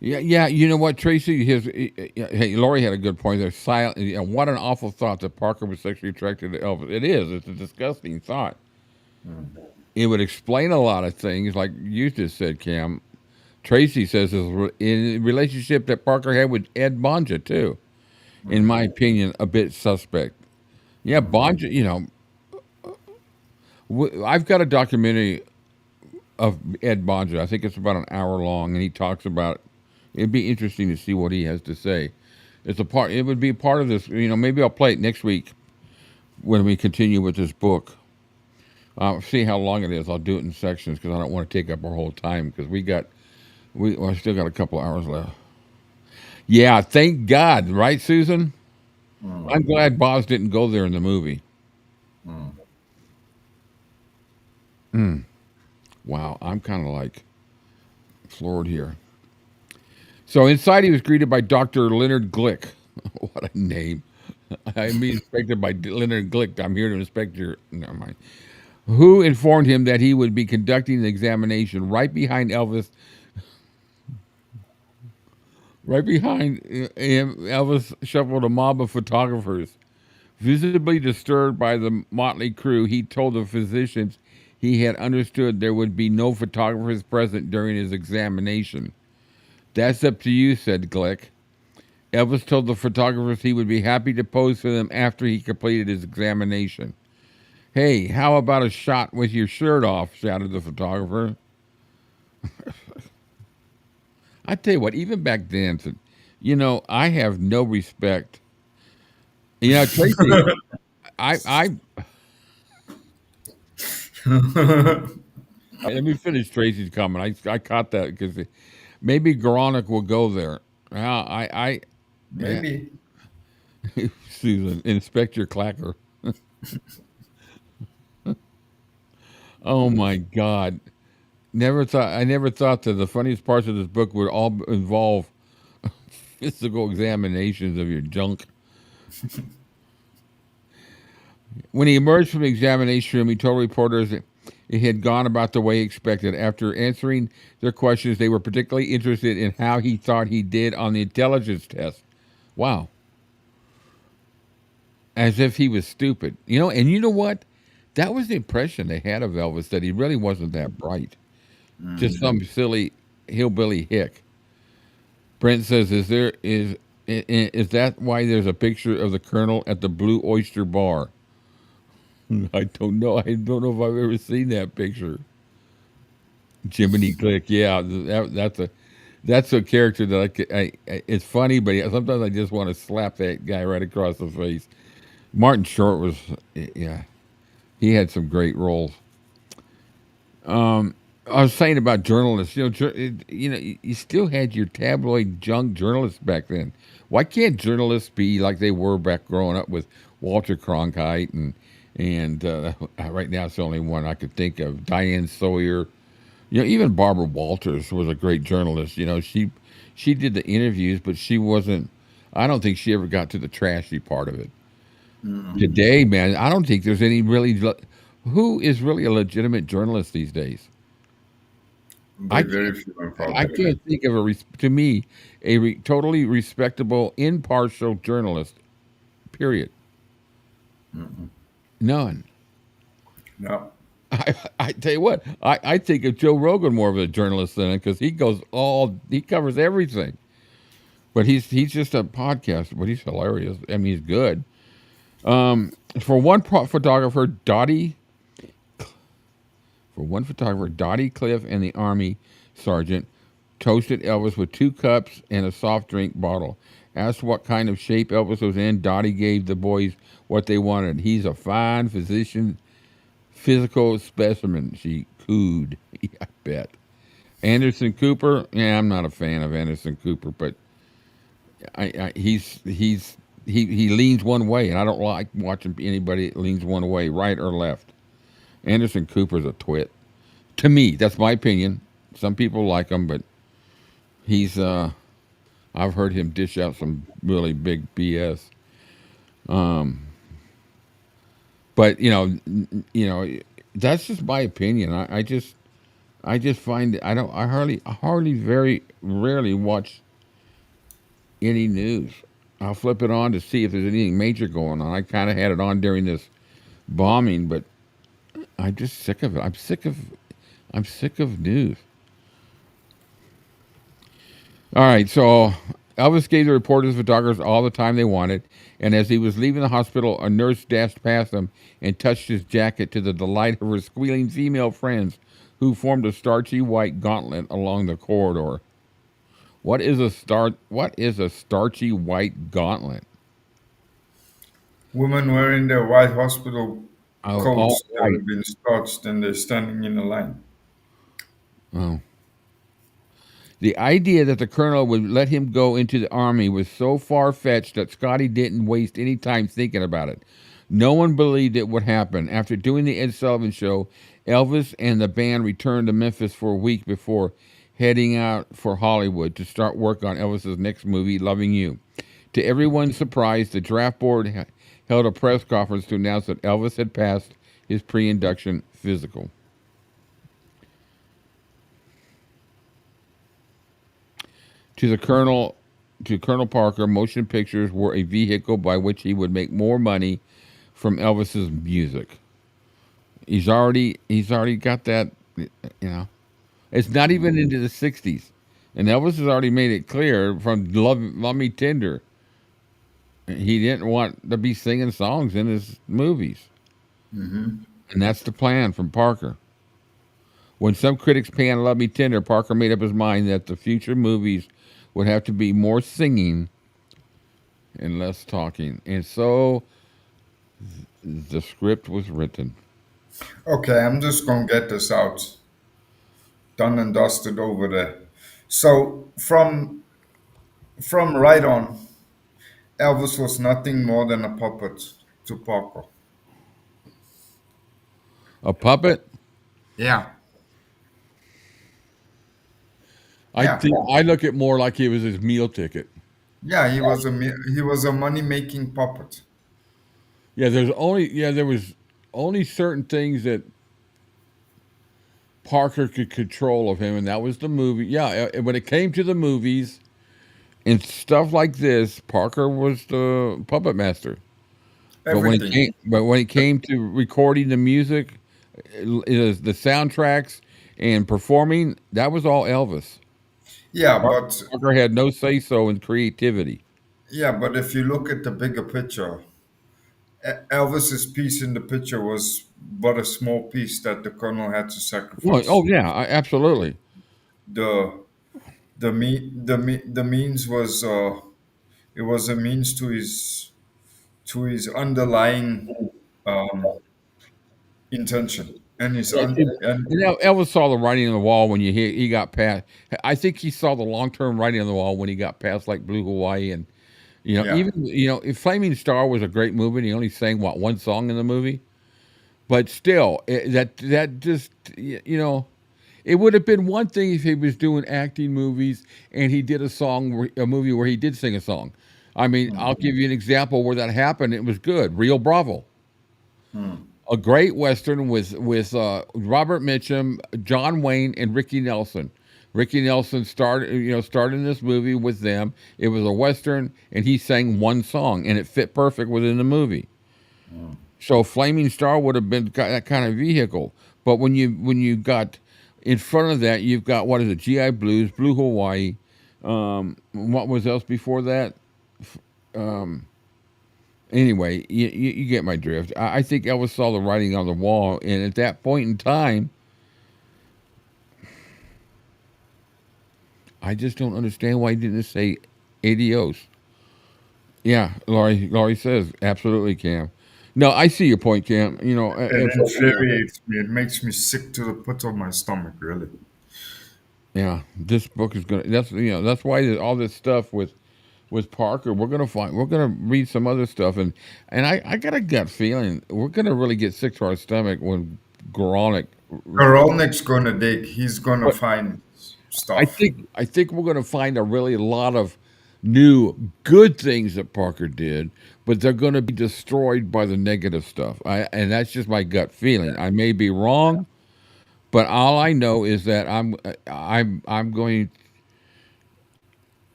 [SPEAKER 2] Yeah. You know what, Tracy? Hey, Lori had a good point there. Silent. What an awful thought that Parker was sexually attracted to Elvis. It is. It's a disgusting thought. It would explain a lot of things, like you just said, Cam. Tracy says in a relationship that Parker had with Ed Bonja too. In my opinion, a bit suspect. Yeah, Bonja. I've got a documentary of Ed Bonja. I think it's about an hour long, and he talks about. It'd be interesting to see what he has to say. It's a part. It would be part of this. Maybe I'll play it next week when we continue with this book. I'll see how long it is. I'll do it in sections because I don't want to take up our whole time because we still got a couple hours left. Yeah, thank God, right, Susan? I'm glad Boz didn't go there in the movie. Wow, I'm kind of like floored here. So inside he was greeted by Dr. Leonard Glick. What a name. I'm being inspected by Leonard Glick. I'm here to inspect your... Never mind. Who informed him that he would be conducting the examination right behind Elvis. Right behind him, Elvis shuffled a mob of photographers. Visibly disturbed by the motley crew, he told the physicians he had understood there would be no photographers present during his examination. That's up to you, said Glick. Elvis told the photographers he would be happy to pose for them after he completed his examination. Hey, how about a shot with your shirt off, shouted the photographer. I tell you what, even back then, I have no respect. Tracy, let me finish Tracy's comment. I caught that because maybe Gronick will go there.
[SPEAKER 3] Maybe.
[SPEAKER 2] Susan, Inspector Clacker. Oh my God. I never thought that the funniest parts of this book would all involve physical examinations of your junk. When he emerged from the examination room, he told reporters that it had gone about the way he expected. After answering their questions, they were particularly interested in how he thought he did on the intelligence test. Wow. As if he was stupid. And you know what? That was the impression they had of Elvis, that he really wasn't that bright. Just some silly hillbilly hick. Brent says, is that why there's a picture of the Colonel at the Blue Oyster Bar? I don't know. I don't know if I've ever seen that picture. Jiminy Glick, yeah, that's a character that it's funny, but sometimes I just want to slap that guy right across the face. Martin Short was, yeah, he had some great roles. I was saying about journalists, you still had your tabloid junk journalists back then. Why can't journalists be like they were back growing up with Walter Cronkite and right now it's the only one I could think of, Diane Sawyer. Even Barbara Walters was a great journalist. She did the interviews, but she wasn't. I don't think she ever got to the trashy part of it. Today, man, I don't think there's any really. Who is really a legitimate journalist these days? I can't think of to me, a totally respectable, impartial journalist, period. None.
[SPEAKER 3] No.
[SPEAKER 2] I tell you what, I think of Joe Rogan more of a journalist than it, because he covers everything. But he's just a podcaster, but he's hilarious. I mean, he's good. For one photographer, Dottie Cliff and the Army sergeant toasted Elvis with 2 cups and a soft drink bottle. Asked what kind of shape Elvis was in, Dottie gave the boys what they wanted. He's a fine physical specimen, she cooed. I bet. Anderson Cooper, yeah, I'm not a fan of Anderson Cooper, but he leans one way, and I don't like watching anybody that leans one way, right or left. Anderson Cooper's a twit. To me, that's my opinion. Some people like him, but he's I've heard him dish out some really big BS. But that's just my opinion. I just find I hardly very rarely watch any news. I'll flip it on to see if there's anything major going on. I kind of had it on during this bombing, but I'm just sick of it. I'm sick of news. All right, so Elvis gave the reporters and photographers all the time they wanted, and as he was leaving the hospital, a nurse dashed past him and touched his jacket to the delight of her squealing female friends, who formed a starchy white gauntlet along the corridor. What is a starchy white gauntlet?
[SPEAKER 3] Women wearing their white hospital
[SPEAKER 2] All
[SPEAKER 3] coats that
[SPEAKER 2] right.
[SPEAKER 3] have been starched and they're standing in a line.
[SPEAKER 2] Oh. The idea that the colonel would let him go into the army was so far-fetched that Scotty didn't waste any time thinking about it. No one believed it would happen. After doing the Ed Sullivan Show, Elvis and the band returned to Memphis for a week before heading out for Hollywood to start work on Elvis's next movie, Loving You. To everyone's surprise, the draft board held a press conference to announce that Elvis had passed his pre-induction physical. To Colonel Parker, motion pictures were a vehicle by which he would make more money from Elvis's music. He's already got that, you know. It's not even into the 60s. And Elvis has already made it clear from Love Me Tender, he didn't want to be singing songs in his movies.
[SPEAKER 3] Mm-hmm.
[SPEAKER 2] And that's the plan from Parker. When some critics panned Love Me Tender, Parker made up his mind that the future movies would have to be more singing and less talking. And so the script was written.
[SPEAKER 3] Okay, I'm just going to get this out. Done and dusted over there. So from right on, Elvis was nothing more than a puppet to Parker.
[SPEAKER 2] A puppet?
[SPEAKER 3] Yeah.
[SPEAKER 2] I look at more like he was his meal ticket.
[SPEAKER 3] Yeah, he was a money-making puppet.
[SPEAKER 2] Yeah, there was only certain things that Parker could control of him, and that was the movie. Yeah, when it came to the movies and stuff like this, Parker was the puppet master.
[SPEAKER 3] Everything.
[SPEAKER 2] But when it came to recording the music, the soundtracks, and performing, that was all Elvis.
[SPEAKER 3] Yeah, but
[SPEAKER 2] Parker had no say-so in creativity.
[SPEAKER 3] Yeah, but if you look at the bigger picture, Elvis's piece in the picture was but a small piece that the colonel had to sacrifice.
[SPEAKER 2] Oh yeah, absolutely.
[SPEAKER 3] The means was it was a means to his underlying intention and his
[SPEAKER 2] Elvis saw the writing on the wall when he got past. I think he saw the long-term writing on the wall when he got past like Blue Hawaii and even if Flaming Star was a great movie and he only sang one song in the movie, but still that just it would have been one thing if he was doing acting movies and he did a movie where he did sing a song. I mean, I'll give you an example where that happened. It was good. Rio Bravo. A great Western with Robert Mitchum, John Wayne, and Ricky Nelson. Ricky Nelson started in this movie with them. It was a Western, and he sang one song, and it fit perfect within the movie. So Flaming Star would have been that kind of vehicle. But when you got in front of that, you've got, what is it, G.I. Blues, Blue Hawaii. What was else before that? Anyway, you get my drift. I think Elvis saw the writing on the wall, and at that point in time, I just don't understand why he didn't say adios. Yeah, Laurie says, absolutely, Cam. No, I see your point, Cam.
[SPEAKER 3] It infuriates me. It makes me sick to the pit of my stomach, really.
[SPEAKER 2] Yeah, this book is gonna. That's why all this stuff with Parker. We're gonna read some other stuff, and I got a gut feeling we're gonna really get sick to our stomach when
[SPEAKER 3] Goralnik's gonna dig. He's gonna find stuff.
[SPEAKER 2] I think we're gonna find a lot of new good things that Parker did, but they're gonna be destroyed by the negative stuff. And that's just my gut feeling. I may be wrong, but all I know is that I'm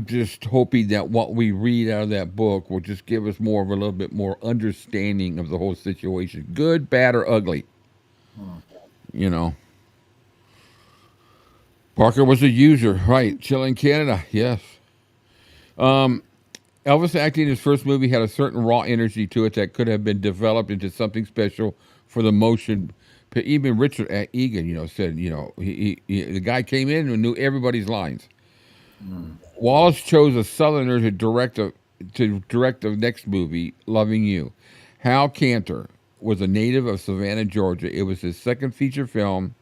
[SPEAKER 2] just hoping that what we read out of that book will just give us a little bit more understanding of the whole situation, good, bad, or ugly. Parker was a user, right? Chill in Canada, yes. Elvis acting in his first movie had a certain raw energy to it that could have been developed into something special for the motion. Even Richard Egan, said, the guy came in and knew everybody's lines. Wallace chose a Southerner to direct the next movie, Loving You. Hal Kanter was a native of Savannah, Georgia. It was his second feature film.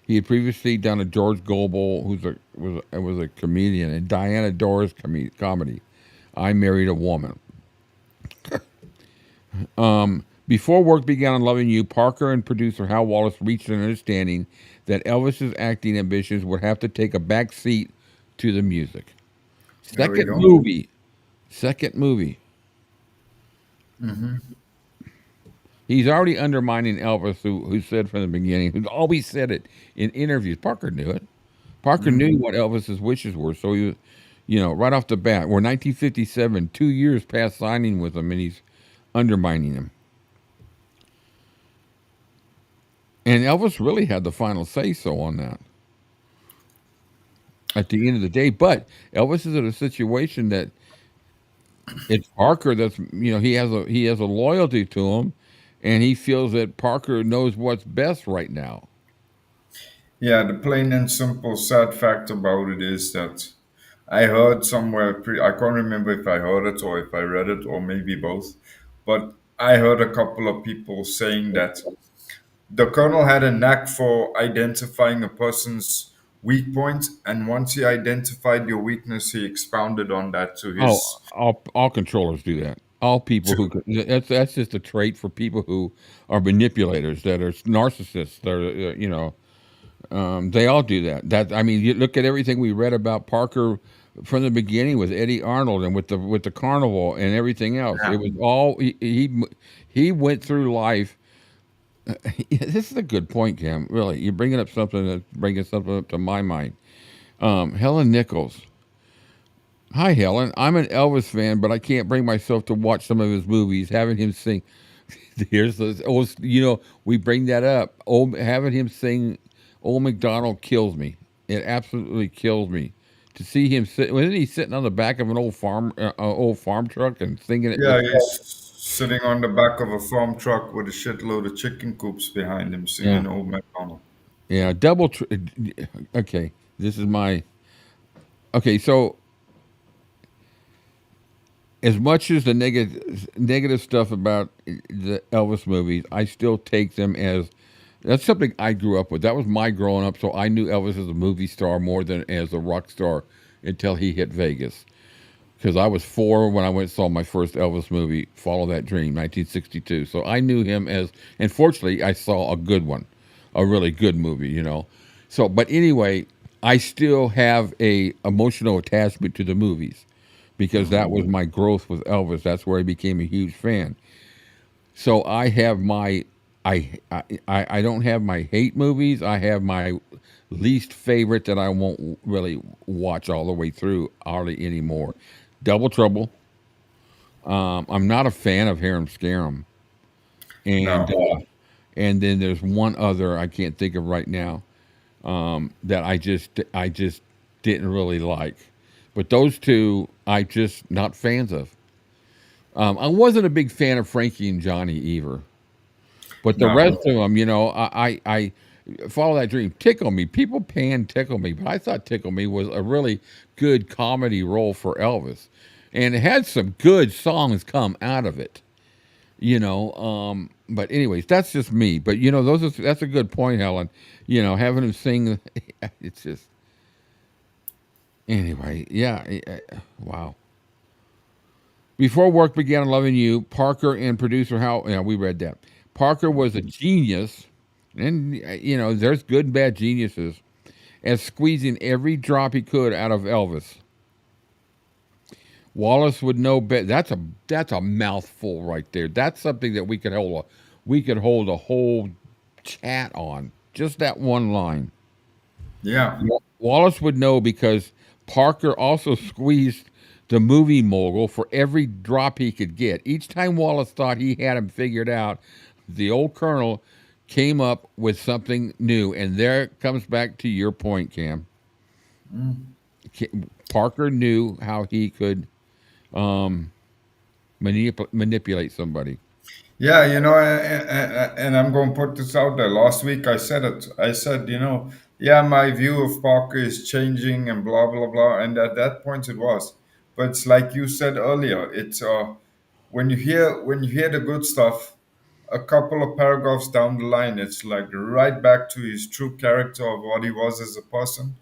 [SPEAKER 2] He had previously done a George Gobel, was a comedian, and Diana Doris comedy, I Married a Woman. Before work began on Loving You, Parker and producer Hal Wallace reached an understanding that Elvis's acting ambitions would have to take a back seat to the music. Second movie.
[SPEAKER 3] Mm-hmm.
[SPEAKER 2] He's already undermining Elvis, who said from the beginning, who's always said it in interviews. Parker knew it. Parker knew what Elvis's wishes were, so he was, right off the bat. We're 1957, 2 years past signing with him, and he's undermining him. And Elvis really had the final say-so on that at the end of the day. But Elvis is in a situation that it's Parker that's, he has a loyalty to him, and he feels that Parker knows what's best right now.
[SPEAKER 3] Yeah, the plain and simple sad fact about it is that I heard somewhere, I can't remember if I heard it or if I read it or maybe both, but I heard a couple of people saying that the Colonel had a knack for identifying a person's weak point, and once he identified your weakness, he expounded on that to his.
[SPEAKER 2] All controllers do that. All people that's just a trait for people who are manipulators, that are narcissists. They're they all do that. You look at everything we read about Parker from the beginning with Eddy Arnold and with the carnival and everything else. Yeah. It was all he went through life. This is a good point, Cam. Really, you're bringing up something up to my mind. Helen Nichols. Hi, Helen. I'm an Elvis fan, but I can't bring myself to watch some of his movies. Having him sing, here's the old, we bring that up. Having him sing Old MacDonald kills me. It absolutely kills me. To see him wasn't he sitting on the back of an old farm truck and singing it?
[SPEAKER 3] Yeah, he's sitting on the back of a farm truck with a shitload of chicken coops behind him, singing Old MacDonald.
[SPEAKER 2] Yeah, okay, this is my. Okay, so as much as the negative stuff about the Elvis movies, I still take them as. That's something I grew up with. That was my growing up, so I knew Elvis as a movie star more than as a rock star until he hit Vegas. Because I was 4 when I went and saw my first Elvis movie, Follow That Dream, 1962. So I knew him as, and fortunately, I saw a good one, a really good movie, So, but anyway, I still have a emotional attachment to the movies because that was my growth with Elvis. That's where I became a huge fan. So I have my... I don't have my hate movies. I have my least favorite that I won't really watch all the way through hardly anymore. Double Trouble. I'm not a fan of Harem Scarum. And then there's one other I can't think of right now that I just didn't really like. But those two I just not fans of. I wasn't a big fan of Frankie and Johnny either. But the rest of them, I Follow That Dream. Tickle Me. People pan Tickle Me, but I thought Tickle Me was a really good comedy role for Elvis. And it had some good songs come out of it, But anyways, that's just me. But, that's a good point, Helen. Having him sing, it's just... Anyway, yeah, wow. Before work began on Loving You, Parker and producer Hal... Yeah, we read that. Parker was a genius, and, there's good and bad geniuses, at squeezing every drop he could out of Elvis. Wallace would know better. That's a mouthful right there. That's something that we could hold a whole chat on. Just that one line.
[SPEAKER 3] Yeah.
[SPEAKER 2] Wallace would know because Parker also squeezed the movie mogul for every drop he could get. Each time Wallace thought he had him figured out, the old Colonel came up with something new. And there it comes back to your point, Cam. Parker knew how he could manipulate somebody.
[SPEAKER 3] Yeah, and I'm going to put this out there. Last week I said it. I said, yeah, my view of Parker is changing and blah blah blah. And at that point it was. But it's like you said earlier, it's when you hear the good stuff, a couple of paragraphs down the line, it's like right back to his true character of what he was as a person.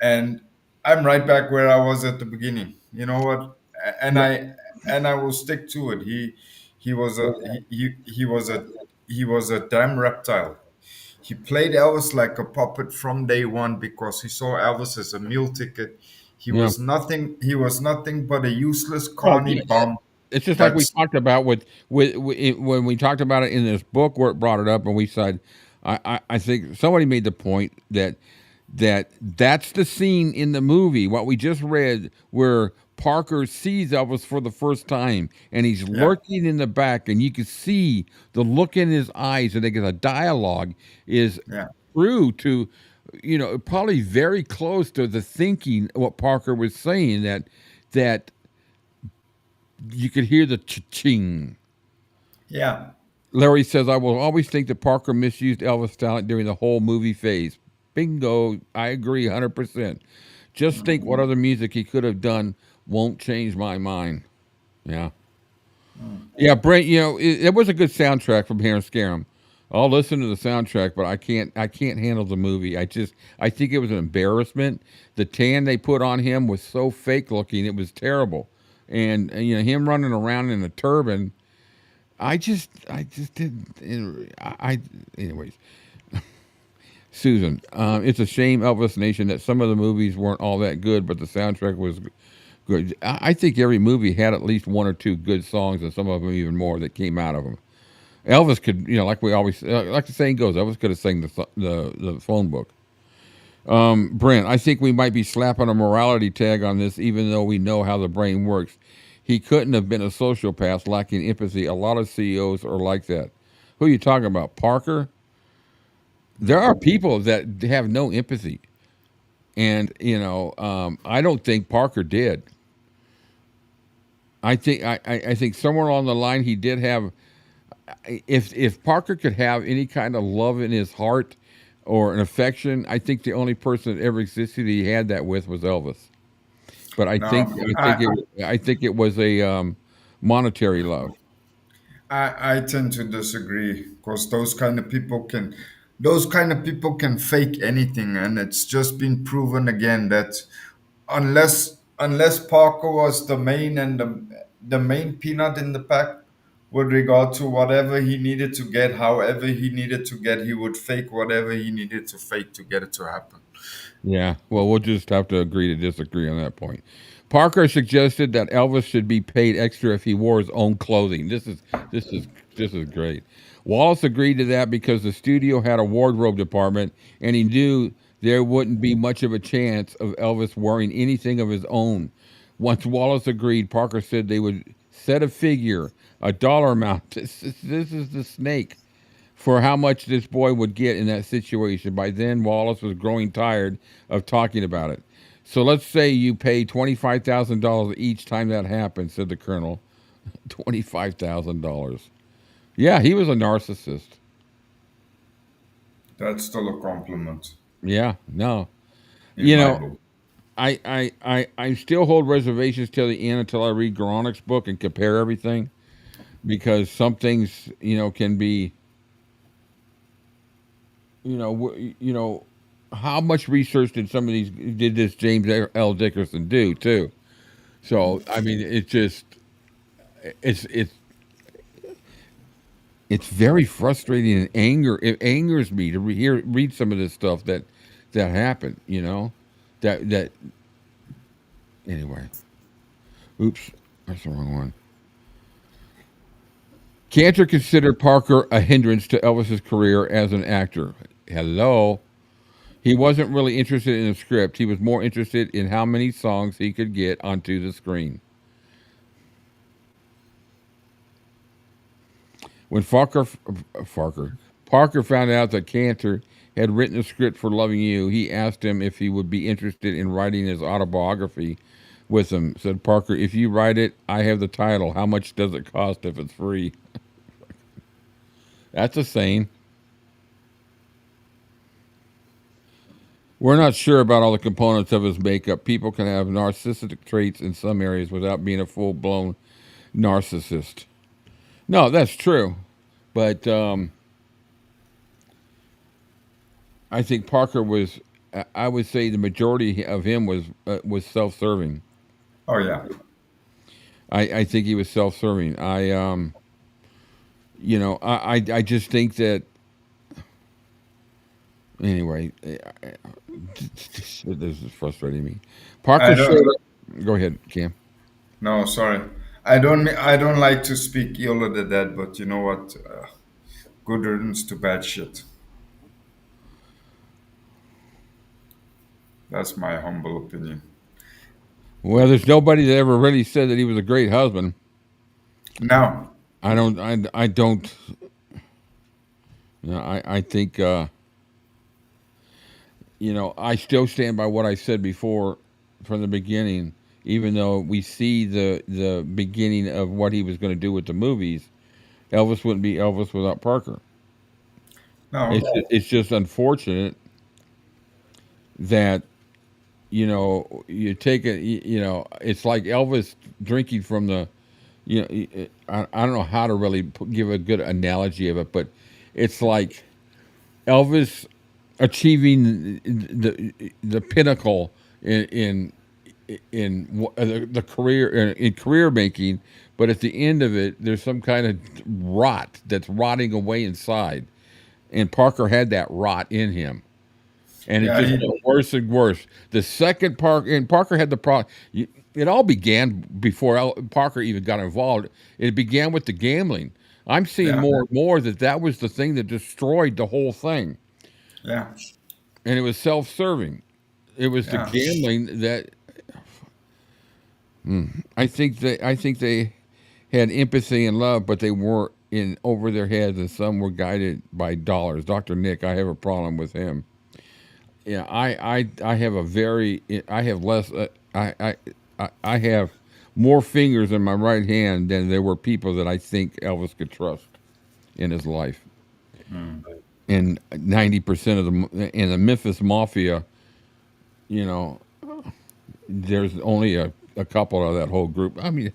[SPEAKER 3] And I'm right back where I was at the beginning. You know what? And I will stick to it. He was a damn reptile. He played Elvis like a puppet from day one because he saw Elvis as a meal ticket. He
[SPEAKER 2] Yeah.
[SPEAKER 3] was nothing. He was nothing but a useless,
[SPEAKER 2] Well,
[SPEAKER 3] corny bum.
[SPEAKER 2] it's just like we
[SPEAKER 3] That's
[SPEAKER 2] talked about when we talked about it in this book where it brought it up, and we said, I think somebody made the point that's the scene in the movie what we just read where Parker sees Elvis for the first time, and he's lurking in the back, and you can see the look in his eyes, and the dialogue is true to, probably very close to the thinking what Parker was saying that you could hear the ching.
[SPEAKER 3] Yeah.
[SPEAKER 2] Larry says, I will always think that Parker misused Elvis' talent during the whole movie phase. Bingo. I agree 100%. Just think what other music he could have done won't change my mind. Yeah. Yeah, Brent, it was a good soundtrack from Here and Scarum. I'll listen to the soundtrack, but I can't handle the movie. I think it was an embarrassment. The tan they put on him was so fake looking. It was terrible. And him running around in a turban, I just didn't. Anyways, Susan, it's a shame, Elvis Nation, that some of the movies weren't all that good, but the soundtrack was good. I think every movie had at least one or two good songs, and some of them even more that came out of them. Elvis could, like we always, like the saying goes, Elvis could have sang the phone book. Brent, I think we might be slapping a morality tag on this, even though we know how the brain works. He couldn't have been a sociopath lacking empathy. A lot of CEOs are like that. Who are you talking about? Parker? There are people that have no empathy. And, I don't think Parker did. I think somewhere along the line he did have, if Parker could have any kind of love in his heart or an affection, I think the only person that ever existed he had that with was Elvis. But I think it was a monetary love.
[SPEAKER 3] I tend to disagree because those kind of people can fake anything, and it's just been proven again that unless Parker was the main and the main peanut in the pack with regard to whatever he needed to get, however he needed to get, he would fake whatever he needed to fake to get it to happen.
[SPEAKER 2] Yeah, well, we'll just have to agree to disagree on that point. Parker suggested that Elvis should be paid extra if he wore his own clothing. This is great. Wallace agreed to that because the studio had a wardrobe department, and he knew there wouldn't be much of a chance of Elvis wearing anything of his own. Once Wallace agreed, Parker said they would set a figure, a dollar amount. This is the snake for how much this boy would get in that situation. By then, Wallace was growing tired of talking about it. So let's say you pay $25,000 each time that happens, said the colonel. $25,000. Yeah, he was a narcissist.
[SPEAKER 3] That's still a compliment.
[SPEAKER 2] Yeah, no.
[SPEAKER 3] In
[SPEAKER 2] I still hold reservations till the end until I read Gronik's book and compare everything, because some things, can be, how much research did this James L. Dickerson do too? So I mean, it's very frustrating and it angers me to read some of this stuff that happened. That anyway. Oops, that's the wrong one. Kanter considered Parker a hindrance to Elvis's career as an actor. Hello. He wasn't really interested in the script. He was more interested in how many songs he could get onto the screen. When Parker found out that Kanter had written a script for Loving You, he asked him if he would be interested in writing his autobiography with him. Said Parker, if you write it, I have the title. How much does it cost if it's free? That's a saying. We're not sure about all the components of his makeup. People can have narcissistic traits in some areas without being a full-blown narcissist. No, that's true. But I think Parker was, I would say the majority of him was self-serving.
[SPEAKER 3] Oh, yeah.
[SPEAKER 2] I think he was self-serving. I just think that, anyway, this is frustrating me. Parker showed up. Go ahead, Cam.
[SPEAKER 3] No, sorry. I don't like to speak ill of the dead, but you know what? Good riddance to bad shit. That's my humble opinion.
[SPEAKER 2] Well, there's nobody that ever really said that he was a great husband.
[SPEAKER 3] No.
[SPEAKER 2] I don't. I think. I still stand by what I said before, from the beginning. Even though we see the beginning of what he was going to do with the movies, Elvis wouldn't be Elvis without Parker.
[SPEAKER 3] No.
[SPEAKER 2] It's just unfortunate that, you take it, it's like Elvis drinking from the, I don't know how to really give a good analogy of it, but it's like Elvis achieving the pinnacle in the career, in career making, but at the end of it, there's some kind of rot that's rotting away inside, and Parker had that rot in him. And it just got worse and worse. The second Parker had the problem. It all began before Parker even got involved. It began with the gambling. I'm seeing more and more that was the thing that destroyed the whole thing.
[SPEAKER 3] Yeah.
[SPEAKER 2] And it was self-serving. It was the gambling that. I think they had empathy and love, but they weren't in over their heads, and some were guided by dollars. Dr. Nick, I have a problem with him. Yeah, I have less. I have more fingers in my right hand than there were people that I think Elvis could trust in his life. And 90% of in the Memphis Mafia, there's only a couple of that whole group. I mean,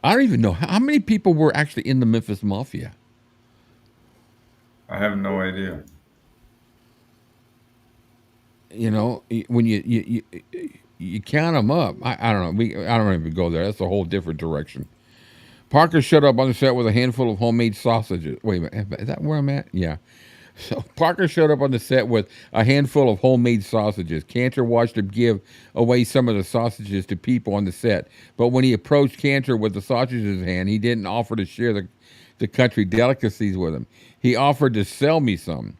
[SPEAKER 2] I don't even know how many people were actually in the Memphis Mafia.
[SPEAKER 3] I have no idea.
[SPEAKER 2] When you count them up, I don't know. I don't even go there. That's a whole different direction. Parker showed up on the set with a handful of homemade sausages. Wait a minute, is that where I'm at? Yeah. So Parker showed up on the set with a handful of homemade sausages. Kanter watched him give away some of the sausages to people on the set, but when he approached Kanter with the sausages in his hand, he didn't offer to share the country delicacies with him. He offered to sell me some,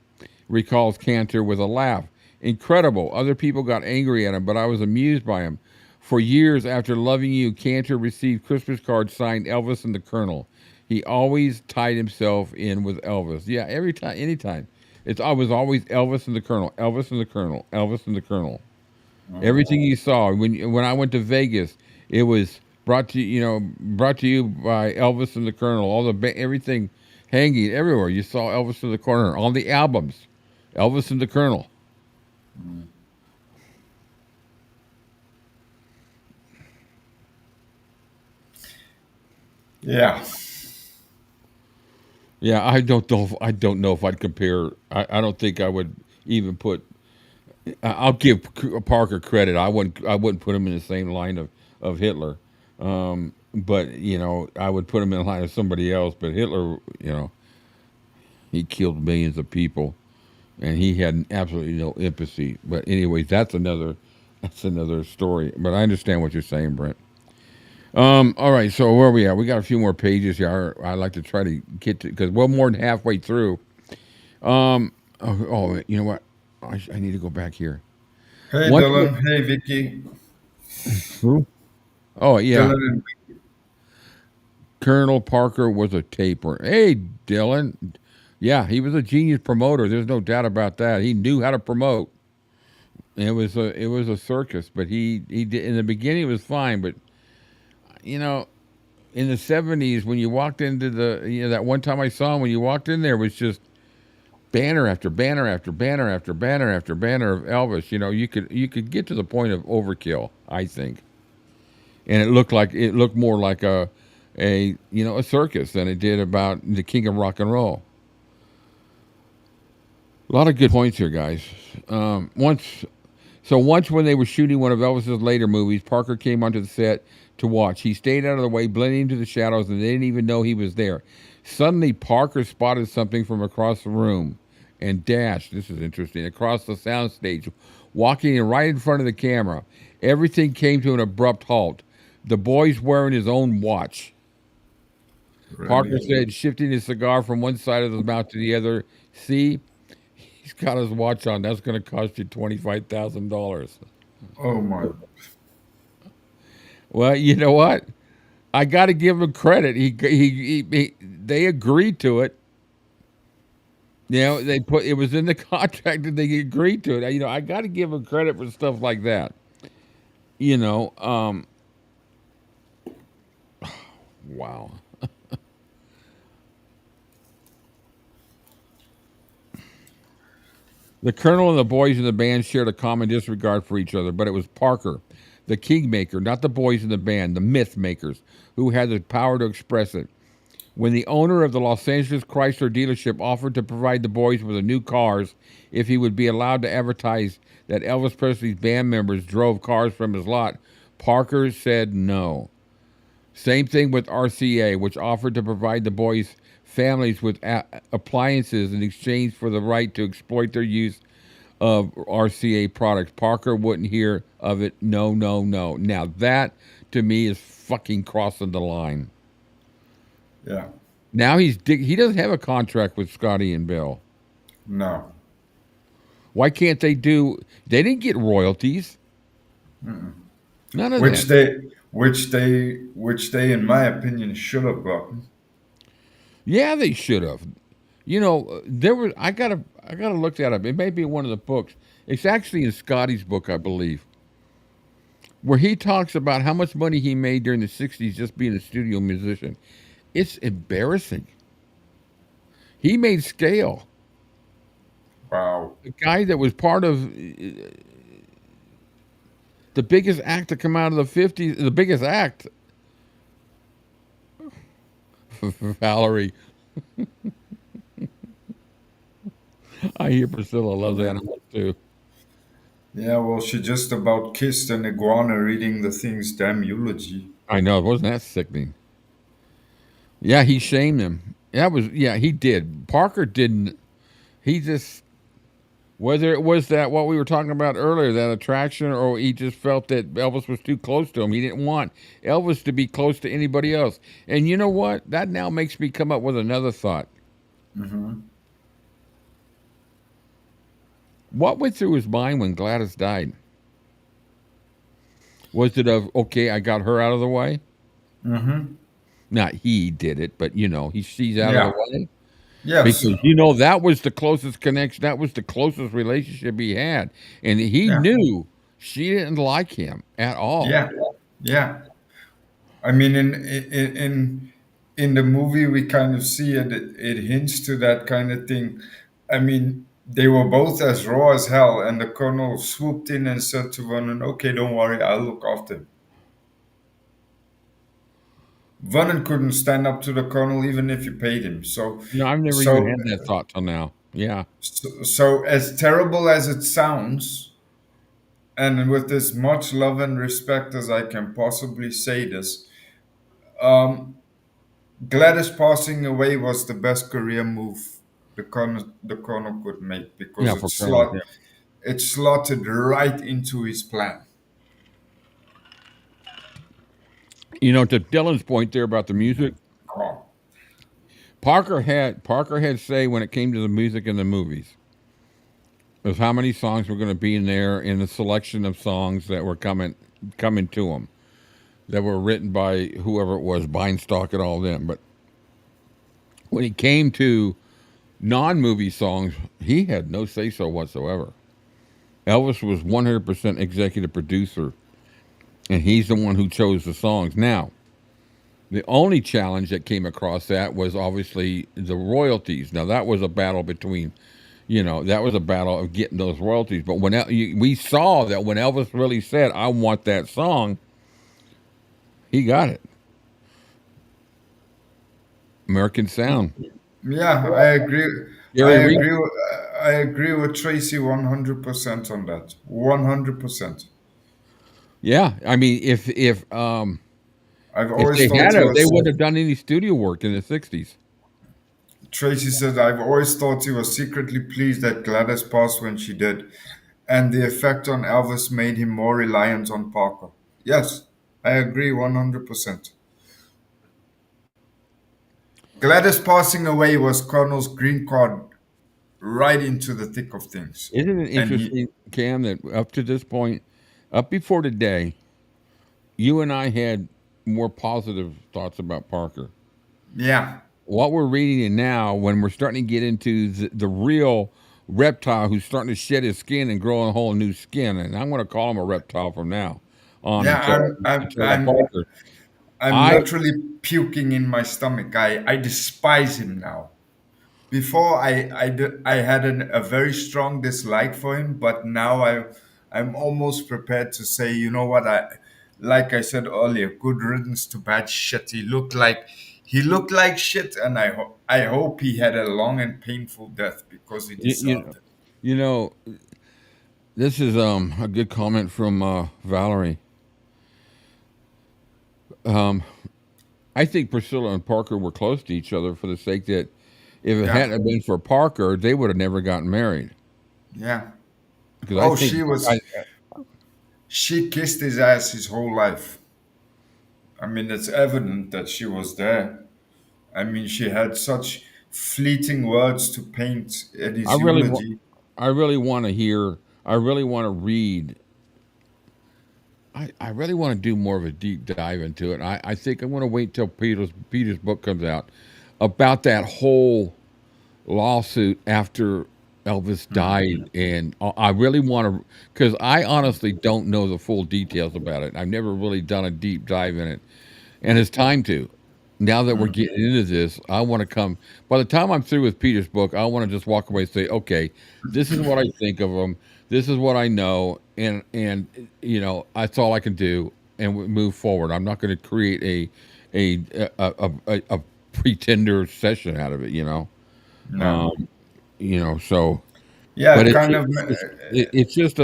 [SPEAKER 2] recalls Kanter with a laugh. Incredible. Other people got angry at him, but I was amused by him. For years after Loving You, Kanter received Christmas cards signed Elvis and the Colonel. He always tied himself in with Elvis. Yeah, every time, anytime. I was always Elvis and the Colonel, Elvis and the Colonel, Elvis and the Colonel. Everything you saw. When I went to Vegas, it was brought to you by Elvis and the Colonel. Everything hanging everywhere. You saw Elvis and the Colonel on the albums. Elvis and the Colonel.
[SPEAKER 3] Yeah.
[SPEAKER 2] Yeah, I don't know if I'd compare. I don't think I would even put. I'll give Parker credit. I wouldn't put him in the same line of Hitler. But I would put him in the line of somebody else. But Hitler, he killed millions of people, and he had absolutely no empathy. But anyways, that's another story. But I understand what you're saying, Brent. All right, so where are we at? We got a few more pages here. I like to try to get to, because we're more than halfway through. You know what? I need to go back here.
[SPEAKER 3] Hey, Dylan. Hey, Vicky.
[SPEAKER 2] Who? Oh, yeah.
[SPEAKER 3] Dylan and Vicky.
[SPEAKER 2] Colonel Parker was a taper. Hey, Dylan. Yeah, he was a genius promoter. There's no doubt about that. He knew how to promote. It was a circus, but he did, in the beginning it was fine, but in the 70s when you walked into that one time I saw him, when you walked in there, it was just banner after banner after banner after banner after banner of Elvis. You know, you could get to the point of overkill, I think. And it looked more like a circus than it did about the King of Rock and Roll. A lot of good points here, guys. Once when they were shooting one of Elvis's later movies, Parker came onto the set to watch. He stayed out of the way, blending into the shadows, and they didn't even know he was there. Suddenly, Parker spotted something from across the room and dashed, this is interesting, across the soundstage, walking right in front of the camera. Everything came to an abrupt halt. The boy's wearing his own watch. Right. Parker said, shifting his cigar from one side of his mouth to the other, see, he's got his watch on. That's going to cost you $25,000.
[SPEAKER 3] Oh, my.
[SPEAKER 2] Well, you know what? I got to give him credit. They agreed to it. You know, it was in the contract that they agreed to it. You know, I got to give him credit for stuff like that. You know, wow. The Colonel and the boys in the band shared a common disregard for each other, but it was Parker, the kingmaker, not the boys in the band, the myth makers, who had the power to express it. When the owner of the Los Angeles Chrysler dealership offered to provide the boys with the new cars if he would be allowed to advertise that Elvis Presley's band members drove cars from his lot, Parker said no. Same thing with RCA, which offered to provide the boys' families with appliances in exchange for the right to exploit their use of RCA products. Parker wouldn't hear of it. No. Now that, to me, is fucking crossing the line.
[SPEAKER 3] Yeah.
[SPEAKER 2] Now he doesn't have a contract with Scotty and Bill.
[SPEAKER 3] No.
[SPEAKER 2] Why can't they do? They didn't get royalties.
[SPEAKER 3] Mm-mm.
[SPEAKER 2] None of that.
[SPEAKER 3] Which they, in my opinion, should have gotten.
[SPEAKER 2] Yeah, they should have. You know, I gotta look that up. It may be in one of the books. It's actually in Scotty's book, I believe, where he talks about how much money he made during the 60s just being a studio musician. It's embarrassing. He made scale.
[SPEAKER 3] Wow.
[SPEAKER 2] The guy that was part of the biggest act to come out of the 50s, the biggest act. Valerie. I hear Priscilla loves animals too.
[SPEAKER 3] Yeah, well, she just about kissed an iguana reading the thing's damn eulogy.
[SPEAKER 2] I know, wasn't that sickening? Yeah, he shamed him. He did. Parker didn't. He just, whether it was that what we were talking about earlier, that attraction, or he just felt that Elvis was too close to him. He didn't want Elvis to be close to anybody else. And you know what? That now makes me come up with another thought.
[SPEAKER 3] Mm-hmm.
[SPEAKER 2] What went through his mind when Gladys died? Was it okay, I got her out of the way?
[SPEAKER 3] Mm-hmm.
[SPEAKER 2] Not he did it, but, you know, she's out of the way.
[SPEAKER 3] Yes.
[SPEAKER 2] Because, you know, that was the closest connection. That was the closest relationship he had. And he knew she didn't like him at all.
[SPEAKER 3] Yeah. Yeah. I mean, in the movie, we kind of see it. It hints to that kind of thing. I mean, they were both as raw as hell. And the colonel swooped in and said to Vernon, okay, don't worry, I'll look after him. Vernon couldn't stand up to the colonel even if you paid him. So
[SPEAKER 2] no, I've never even had that thought till now. Yeah.
[SPEAKER 3] So as terrible as it sounds, and with as much love and respect as I can possibly say this, Gladys passing away was the best career move the colonel could make, because it slotted right into his plan.
[SPEAKER 2] You know, to Dylan's point there about the music, Parker had say when it came to the music in the movies, of how many songs were going to be in there, in the selection of songs that were coming to him, that were written by whoever it was, Beinstock and all them. But when it came to non-movie songs, he had no say-so whatsoever. Elvis was 100% executive producer, and he's the one who chose the songs. Now, the only challenge that came across that was obviously the royalties. Now, that was a battle between You know, that was a battle of getting those royalties. But when we saw that when Elvis really said, "I want that song," he got it. American Sound.
[SPEAKER 3] Yeah, I agree.
[SPEAKER 2] Gary Reed.
[SPEAKER 3] I agree with Tracy 100% on that. 100%.
[SPEAKER 2] Yeah, I mean, if
[SPEAKER 3] I've
[SPEAKER 2] if
[SPEAKER 3] always
[SPEAKER 2] they
[SPEAKER 3] thought
[SPEAKER 2] had
[SPEAKER 3] he
[SPEAKER 2] it, they
[SPEAKER 3] was.
[SPEAKER 2] wouldn't have done any studio work in the '60s.
[SPEAKER 3] Tracy said, I've always thought he was secretly pleased that Gladys passed when she did, and the effect on Elvis made him more reliant on Parker. Yes, I agree 100%. Gladys passing away was Colonel's green card right into the thick of things.
[SPEAKER 2] Isn't it
[SPEAKER 3] And
[SPEAKER 2] interesting, Cam, that up to this point, up before today, you and I had more positive thoughts about Parker.
[SPEAKER 3] Yeah.
[SPEAKER 2] What we're reading now, when we're starting to get into the real reptile who's starting to shed his skin and grow a whole new skin, and I'm going to call him a reptile from now on.
[SPEAKER 3] Yeah,
[SPEAKER 2] until Parker.
[SPEAKER 3] I'm literally puking in my stomach. I despise him now. Before I had a very strong dislike for him, but now I'm almost prepared to say, you know what, like I said earlier, good riddance to bad shit. He looked like shit, and I hope he had a long and painful death because he deserved it.
[SPEAKER 2] You know, this is a good comment from Valerie. I think Priscilla and Parker were close to each other for the sake that if it hadn't been for Parker, they would have never gotten married.
[SPEAKER 3] Yeah.
[SPEAKER 2] Because
[SPEAKER 3] she kissed his ass his whole life. I mean, it's evident that she was there. I mean, she had such fleeting words to paint Eddie's eulogy.
[SPEAKER 2] I really want to hear. I really want to read. I really want to do more of a deep dive into it. I think I'm going to wait till Peter's book comes out about that whole lawsuit after Elvis died, and I really want to, because I honestly don't know the full details about it. I've never really done a deep dive in it, and it's time to. Now that we're getting into this, I want to come. By the time I'm through with Peter's book, I want to just walk away and say, okay, this is what I think of him. This is what I know, and you know, that's all I can do, and we move forward. I'm not going to create a pretender session out of it, you know.
[SPEAKER 3] No.
[SPEAKER 2] You know, so
[SPEAKER 3] yeah,
[SPEAKER 2] but
[SPEAKER 3] it's
[SPEAKER 2] just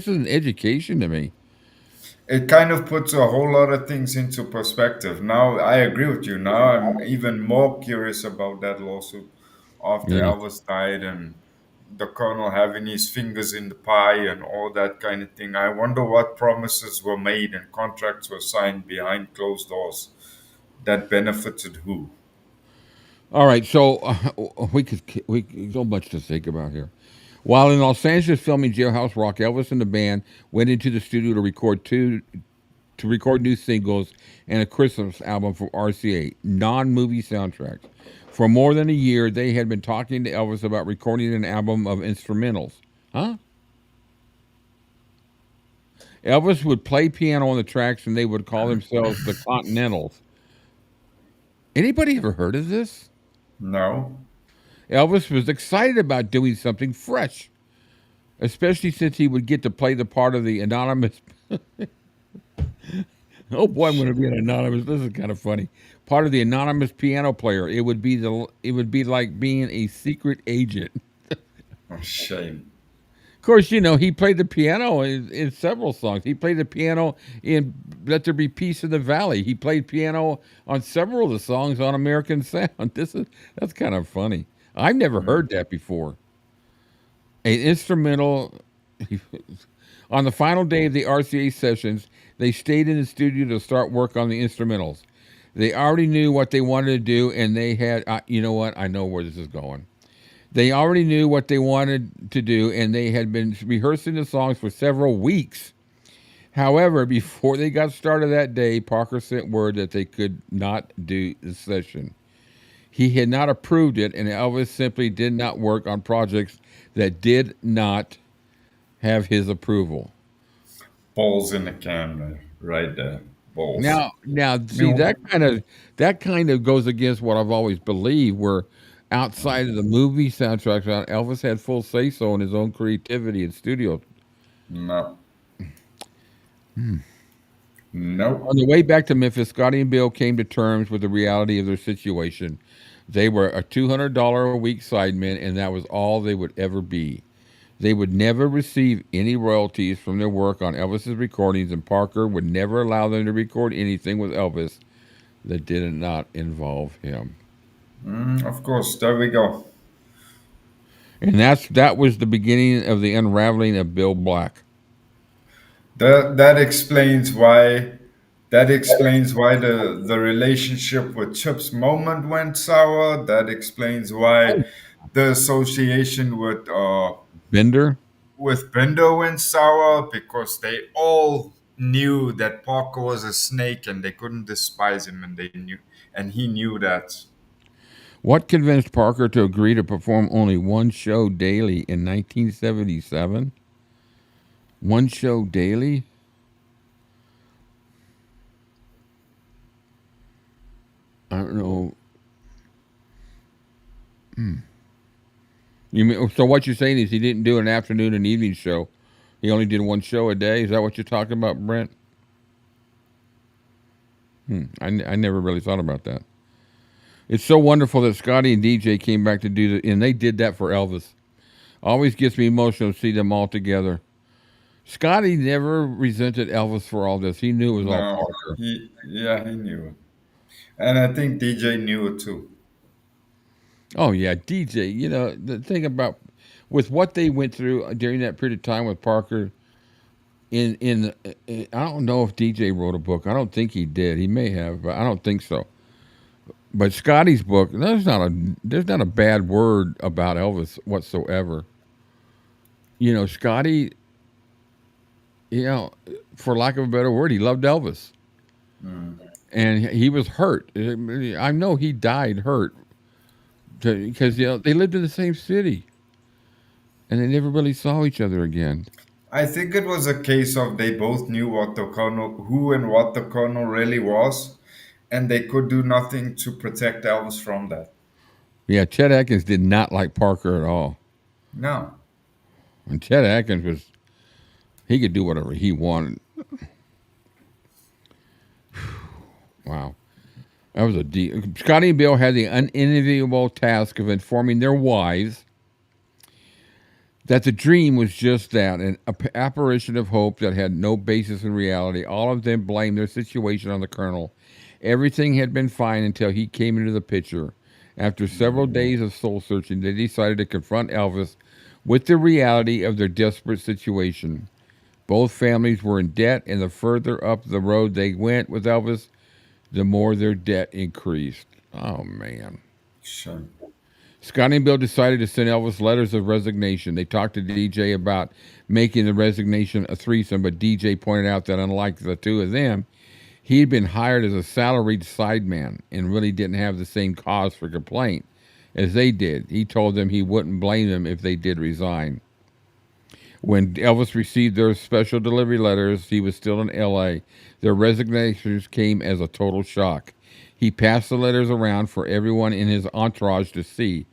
[SPEAKER 2] an education to me.
[SPEAKER 3] It kind of puts a whole lot of things into perspective. Now I agree with you. Now I'm even more curious about that lawsuit after Elvis died and the Colonel having his fingers in the pie and all that kind of thing. I wonder what promises were made and contracts were signed behind closed doors that benefited who.
[SPEAKER 2] All right, so we so much to think about here. While in Los Angeles filming Jailhouse Rock, Elvis and the band went into the studio to record new singles and a Christmas album for RCA, non-movie soundtracks. For more than a year, they had been talking to Elvis about recording an album of instrumentals. Huh? Elvis would play piano on the tracks, and they would call themselves the Continentals. Anybody ever heard of this?
[SPEAKER 3] No.
[SPEAKER 2] Elvis was excited about doing something fresh, especially since he would get to play the part of the anonymous. Oh boy, I'm going to be an anonymous. This is kind of funny. Part of the anonymous piano player. It would be like being a secret agent.
[SPEAKER 3] Oh, shame.
[SPEAKER 2] Of course, you know, he played the piano in several songs. He played the piano in Let There Be Peace in the Valley. He played piano on several of the songs on American Sound. That's kind of funny. I've never heard that before. An instrumental. On the final day of the RCA sessions, they stayed in the studio to start work on the instrumentals. They already knew what they wanted to do, and they had, you know what? I know where this is going. They already knew what they wanted to do, and they had been rehearsing the songs for several weeks. However, before they got started that day, Parker sent word that they could not do the session. He had not approved it, and Elvis simply did not work on projects that did not have his approval.
[SPEAKER 3] Balls in the camera, right there. Balls.
[SPEAKER 2] Now, see, that kind of goes against what I've always believed, where outside of the movie soundtracks, Elvis had full say-so in his own creativity and studio.
[SPEAKER 3] No.
[SPEAKER 2] On
[SPEAKER 3] Nope.
[SPEAKER 2] the way back to Memphis, Scotty and Bill came to terms with the reality of their situation. They were a $200 a week sidemen, and that was all they would ever be. They would never receive any royalties from their work on Elvis's recordings, and Parker would never allow them to record anything with Elvis that did not involve him.
[SPEAKER 3] Of course, there we go.
[SPEAKER 2] And that was the beginning of the unraveling of Bill Black.
[SPEAKER 3] That explains why the relationship with Chip's Moment went sour. That explains why the association with
[SPEAKER 2] Bender
[SPEAKER 3] went sour, because they all knew that Parker was a snake and they couldn't despise him, and he knew that.
[SPEAKER 2] What convinced Parker to agree to perform only one show daily in 1977? One show daily? I don't know. You mean, so what you're saying is he didn't do an afternoon and evening show. He only did one show a day? Is that what you're talking about, Brent? I never really thought about that. It's so wonderful that Scotty and DJ came back to do the, and they did that for Elvis. Always gets me emotional to see them all together. Scotty never resented Elvis for all this. He knew it was all Parker.
[SPEAKER 3] He knew it. And I think DJ knew it too.
[SPEAKER 2] Oh, yeah, DJ. You know, the thing about, with what they went through during that period of time with Parker, I don't know if DJ wrote a book. I don't think he did. He may have, but I don't think so. But Scotty's book, there's not a bad word about Elvis whatsoever. You know, Scotty, you know, for lack of a better word, he loved Elvis. And he was hurt. I know he died hurt because, you know, they lived in the same city and they never really saw each other again.
[SPEAKER 3] I think it was a case of they both knew what the colonel really was, and they could do nothing to protect Elvis from that.
[SPEAKER 2] Yeah, Chet Atkins did not like Parker at all.
[SPEAKER 3] No.
[SPEAKER 2] And Chet Atkins he could do whatever he wanted. Wow. That was Scotty and Bill had the unenviable task of informing their wives that the dream was just that, an apparition of hope that had no basis in reality. All of them blamed their situation on the Colonel. Everything had been fine until he came into the picture. After several days of soul searching, they decided to confront Elvis with the reality of their desperate situation. Both families were in debt, and the further up the road they went with Elvis, the more their debt increased. Oh, man.
[SPEAKER 3] Sure.
[SPEAKER 2] Scotty and Bill decided to send Elvis letters of resignation. They talked to DJ about making the resignation a threesome, but DJ pointed out that unlike the two of them, he had been hired as a salaried sideman and really didn't have the same cause for complaint as they did. He told them he wouldn't blame them if they did resign. When Elvis received their special delivery letters, he was still in L.A. Their resignations came as a total shock. He passed the letters around for everyone in his entourage to see.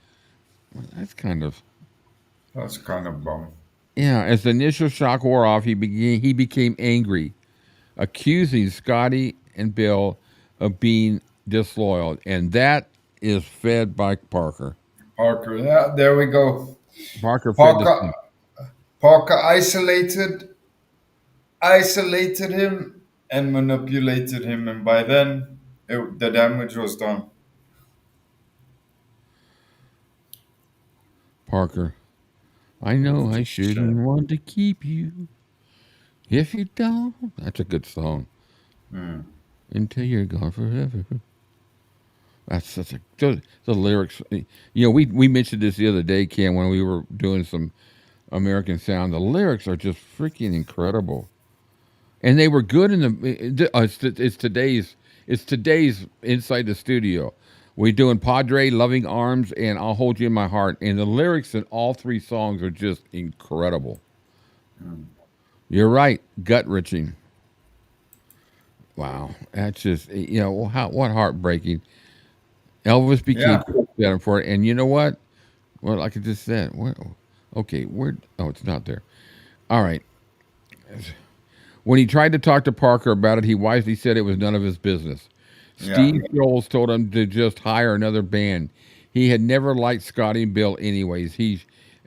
[SPEAKER 2] That's kind of
[SPEAKER 3] bum.
[SPEAKER 2] Yeah, as the initial shock wore off, he became angry, accusing Scotty and Bill of being disloyal, and is fed by Parker.
[SPEAKER 3] Parker, yeah, there we go.
[SPEAKER 2] Parker
[SPEAKER 3] isolated him and manipulated him, and by then the damage was done.
[SPEAKER 2] Parker, I know I shouldn't want to keep you. If you don't, that's a good song. Until you're gone forever. That's such a the lyrics. You know, we mentioned this the other day, Ken, when we were doing some American Sound. The lyrics are just freaking incredible, and they were good in the. It's today's Inside the Studio. We're doing Padre, Loving Arms, and I'll Hold You in My Heart, and the lyrics in all three songs are just incredible. You're right, gut-wrenching. Wow, that's just, you know, what heartbreaking. Elvis became at him for it. And you know what? Well, like I just said, okay, where? Oh, it's not there. All right. When he tried to talk to Parker about it, he wisely said it was none of his business. Steve Scholes told him to just hire another band. He had never liked Scotty and Bill anyways.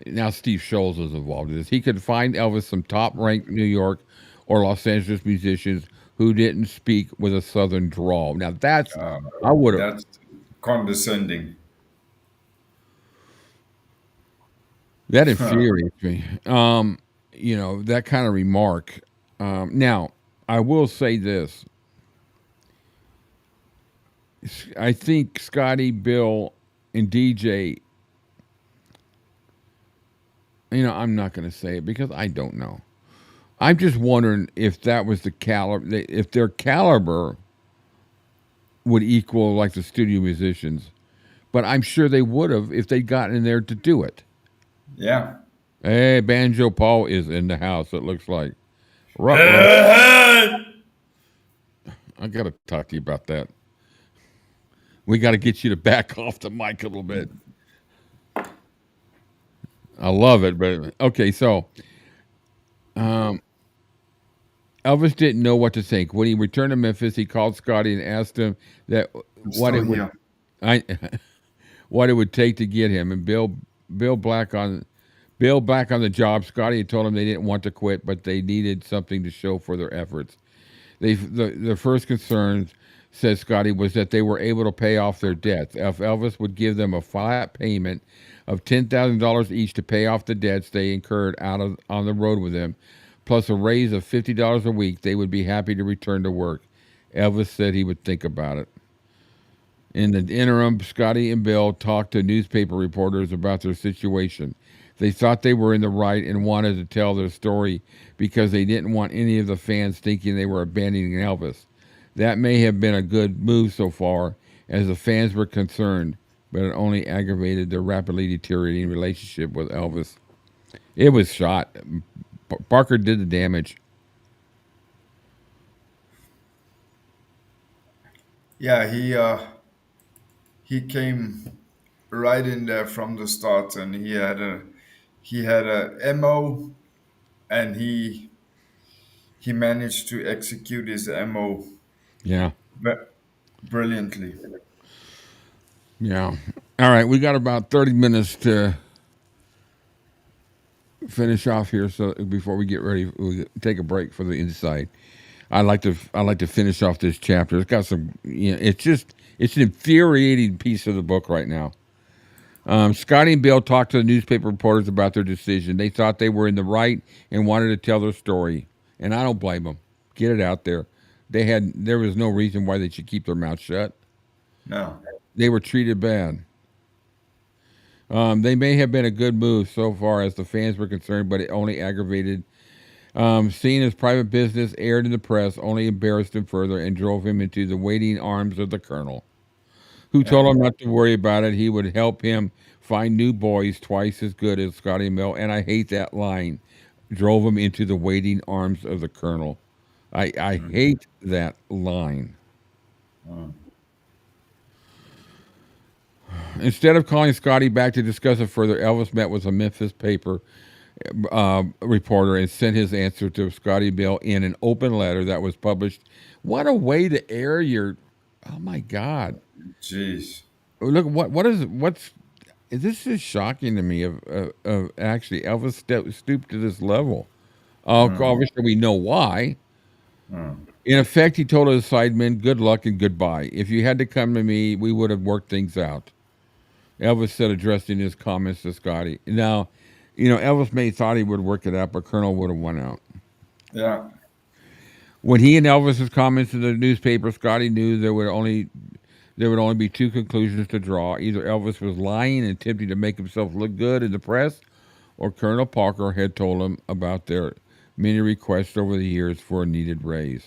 [SPEAKER 2] Now Steve Scholes is involved in this. He could find Elvis some top-ranked New York or Los Angeles musicians who didn't speak with a southern drawl. Now that's I would have.
[SPEAKER 3] That's condescending.
[SPEAKER 2] That infuriates me. That kind of remark. Now, I will say this. I think Scotty, Bill, and DJ, I'm not going to say it because I don't know. I'm just wondering if that was the caliber, if their caliber would equal like the studio musicians. But I'm sure they would have if they'd gotten in there to do it.
[SPEAKER 3] Yeah.
[SPEAKER 2] Hey, Banjo Paul is in the house, it looks like. I got to talk to you about that. We got to get you to back off the mic a little bit. I love it, but okay, so Elvis didn't know what to think. When he returned to Memphis, he called Scotty and asked him what it would take to get him. And Bill back on the job. Scotty had told him they didn't want to quit, but they needed something to show for their efforts. The first concerns, says Scotty, was that they were able to pay off their debts. If Elvis would give them a flat payment of $10,000 each to pay off the debts they incurred on the road with them, plus a raise of $50 a week, they would be happy to return to work. Elvis said he would think about it. In the interim, Scotty and Bill talked to newspaper reporters about their situation. They thought they were in the right and wanted to tell their story because they didn't want any of the fans thinking they were abandoning Elvis. That may have been a good move so far, as the fans were concerned, but it only aggravated their rapidly deteriorating relationship with Elvis. It was shot. Parker did the damage.
[SPEAKER 3] Yeah, he came right in there from the start, and he had a MO, and he managed to execute his MO.
[SPEAKER 2] Yeah.
[SPEAKER 3] Brilliantly.
[SPEAKER 2] Yeah. All right, we got about 30 minutes to finish off here. So before we get ready, we take a break for the inside. I like to finish off this chapter. It's got some. It's an infuriating piece of the book right now. Scotty and Bill talked to the newspaper reporters about their decision. They thought they were in the right and wanted to tell their story, and I don't blame them. Get it out there. There was no reason why they should keep their mouth shut.
[SPEAKER 3] No.
[SPEAKER 2] They were treated bad. They may have been a good move so far as the fans were concerned, but it only aggravated. Seeing his private business aired in the press only embarrassed him further and drove him into the waiting arms of the Colonel, who told him not to worry about it. He would help him find new boys twice as good as Scotty and Bill. And I hate that line. Drove him into the waiting arms of the Colonel. I hate that line. Instead of calling Scotty back to discuss it further, Elvis met with a Memphis paper reporter and sent his answer to Scotty Bill in an open letter that was published. What a way to air your... Oh, my God.
[SPEAKER 3] Jeez.
[SPEAKER 2] Look, this is shocking to me of actually Elvis stooped to this level. Obviously, we know why. In effect, he told his sidemen, good luck and goodbye. If you had to come to me, we would have worked things out. Elvis said, addressing his comments to Scotty. Now, Elvis may thought he would work it out, but Colonel would have won out.
[SPEAKER 3] Yeah.
[SPEAKER 2] When he and Elvis's comments to the newspaper, Scotty knew there would only be two conclusions to draw. Either Elvis was lying and attempting to make himself look good in the press, or Colonel Parker had told him about their many requests over the years for a needed raise.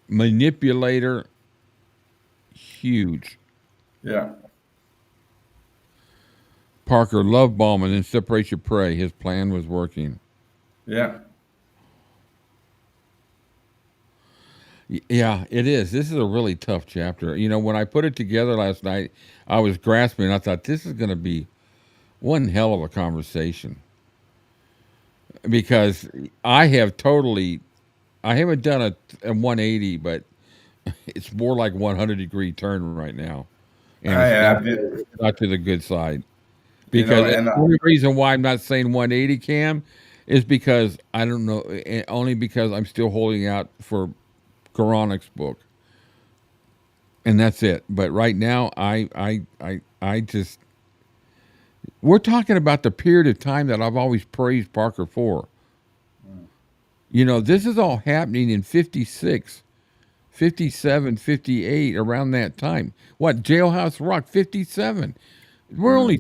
[SPEAKER 2] Manipulator, huge.
[SPEAKER 3] Yeah.
[SPEAKER 2] Parker, love bomb and then separate your prey. His plan was working.
[SPEAKER 3] Yeah.
[SPEAKER 2] Yeah, it is. This is a really tough chapter. You know, when I put it together last night, I was grasping. I thought this is going to be one hell of a conversation because I haven't done a 180, but it's more like 100-degree turn right now, and
[SPEAKER 3] I
[SPEAKER 2] it's
[SPEAKER 3] have
[SPEAKER 2] not to the good side.
[SPEAKER 3] you know,
[SPEAKER 2] Because
[SPEAKER 3] and
[SPEAKER 2] the only reason why I'm not saying 180, Cam, is because I don't know. Only because I'm still holding out for Goranic's book, and that's it. But right now, I just we're talking about the period of time that I've always praised Parker for. You know, this is all happening in 56, 57, 58, around that time. What, Jailhouse Rock, 57. We're only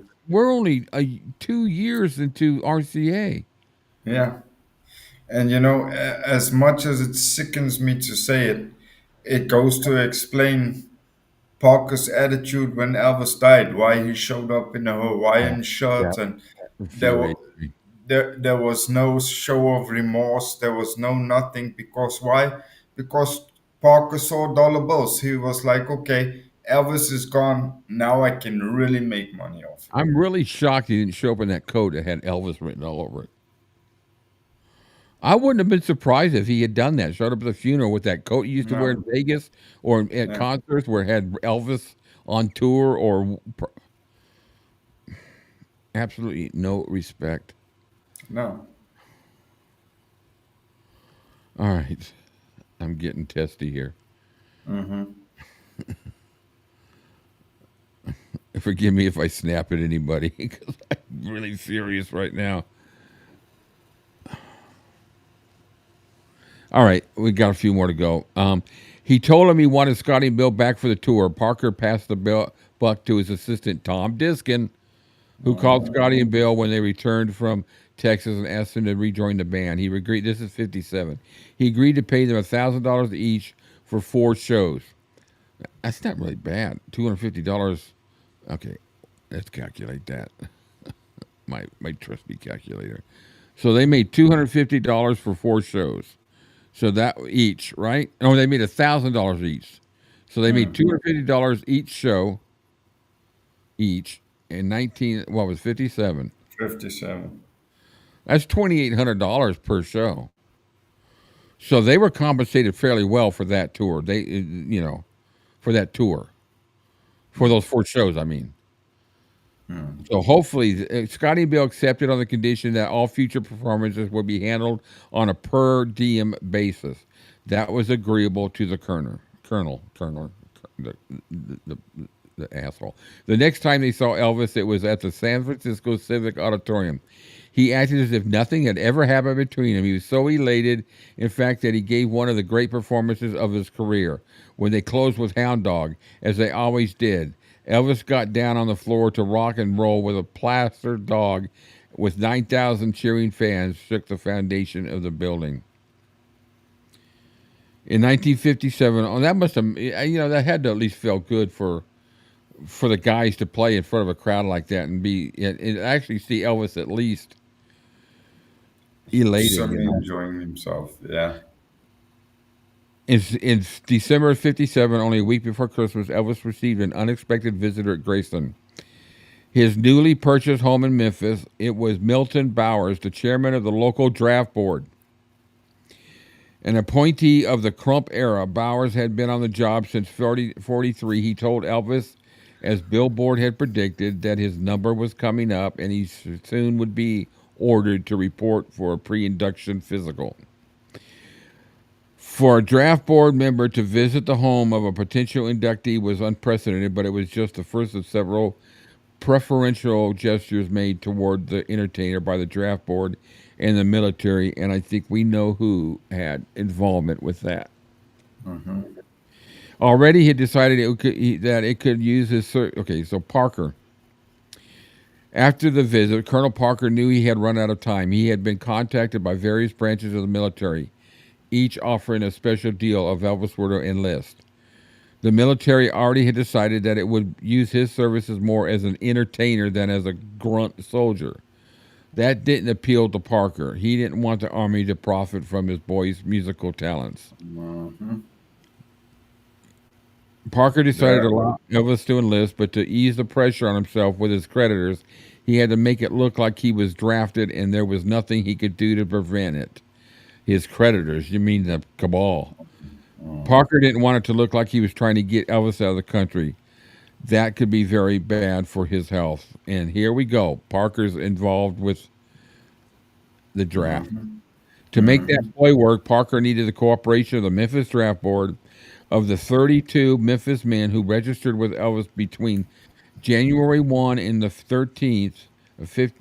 [SPEAKER 2] 2 years into RCA.
[SPEAKER 3] yeah. And you know, as much as it sickens me to say it, it goes to explain Parker's attitude when Elvis died, why he showed up in a Hawaiian
[SPEAKER 2] Yeah,
[SPEAKER 3] shirt, and there, wa-
[SPEAKER 2] infuriating me.
[SPEAKER 3] there was no show of remorse. There was no nothing. Because why? Because Parker saw dollar bills. He was like, okay, Elvis is gone. Now I can really make money off him.
[SPEAKER 2] I'm really shocked he didn't show up in that coat that had Elvis written all over it. I wouldn't have been surprised if he had done that. Showed up at the funeral with that coat he used to wear in
[SPEAKER 3] No.
[SPEAKER 2] Vegas or at
[SPEAKER 3] Yeah.
[SPEAKER 2] concerts where it had Elvis on tour or absolutely no respect.
[SPEAKER 3] No.
[SPEAKER 2] All right. I'm getting testy here.
[SPEAKER 3] Mm-hmm.
[SPEAKER 2] Forgive me if I snap at anybody because I'm really serious right now. All right, we got a few more to go. He told him he wanted Scotty and Bill back for the tour. Parker passed the buck to his assistant, Tom Diskin, who called Scotty and Bill when they returned from Texas and asked them to rejoin the band. He agreed. This is 57. He agreed to pay them $1,000 each for 4 shows. That's not really bad. $250. Okay, let's calculate that. my trusty calculator. So they made $250 for 4 shows. So that each, right? No, they made $1,000 each. So they made $250 each show, each, in 57.
[SPEAKER 3] 57.
[SPEAKER 2] That's $2,800 per show. So they were compensated fairly well for that tour. For that tour, for those 4 shows. I mean. So hopefully, Scotty and Bill accepted on the condition that all future performances would be handled on a per diem basis. That was agreeable to the Colonel, the asshole. The next time they saw Elvis, it was at the San Francisco Civic Auditorium. He acted as if nothing had ever happened between them. He was so elated, in fact, that he gave one of the great performances of his career when they closed with Hound Dog, as they always did. Elvis got down on the floor to rock and roll with a plastered dog with 9,000 cheering fans shook the foundation of the building. In 1957, that must have, that had to at least feel good for the guys to play in front of a crowd like that and actually see Elvis at least elated.
[SPEAKER 3] Certainly enjoying himself, yeah.
[SPEAKER 2] In December of 57, only a week before Christmas, Elvis received an unexpected visitor at Graceland. His newly purchased home in Memphis, it was Milton Bowers, the chairman of the local draft board. An appointee of the Crump era, Bowers had been on the job since 43. He told Elvis, as Billboard had predicted, that his number was coming up and he soon would be ordered to report for a pre-induction physical. For a draft board member to visit the home of a potential inductee was unprecedented, but it was just the first of several preferential gestures made toward the entertainer by the draft board and the military, and I think we know who had involvement with that.
[SPEAKER 3] Mm-hmm.
[SPEAKER 2] Already he had decided that it could use his... Okay, so Parker. After the visit, Colonel Parker knew he had run out of time. He had been contacted by various branches of the military, each offering a special deal if Elvis were to enlist. The military already had decided that it would use his services more as an entertainer than as a grunt soldier. That didn't appeal to Parker. He didn't want the Army to profit from his boy's musical talents.
[SPEAKER 3] Mm-hmm.
[SPEAKER 2] Parker decided to
[SPEAKER 3] Yeah.
[SPEAKER 2] allow Elvis to enlist, but to ease the pressure on himself with his creditors, he had to make it look like he was drafted and there was nothing he could do to prevent it. His creditors, you mean the cabal. Parker didn't want it to look like he was trying to get Elvis out of the country. That could be very bad for his health. And here we go. Parker's involved with the draft. To make that ploy work, Parker needed the cooperation of the Memphis Draft Board. Of the 32 Memphis men who registered with Elvis between January 1 and the 13th of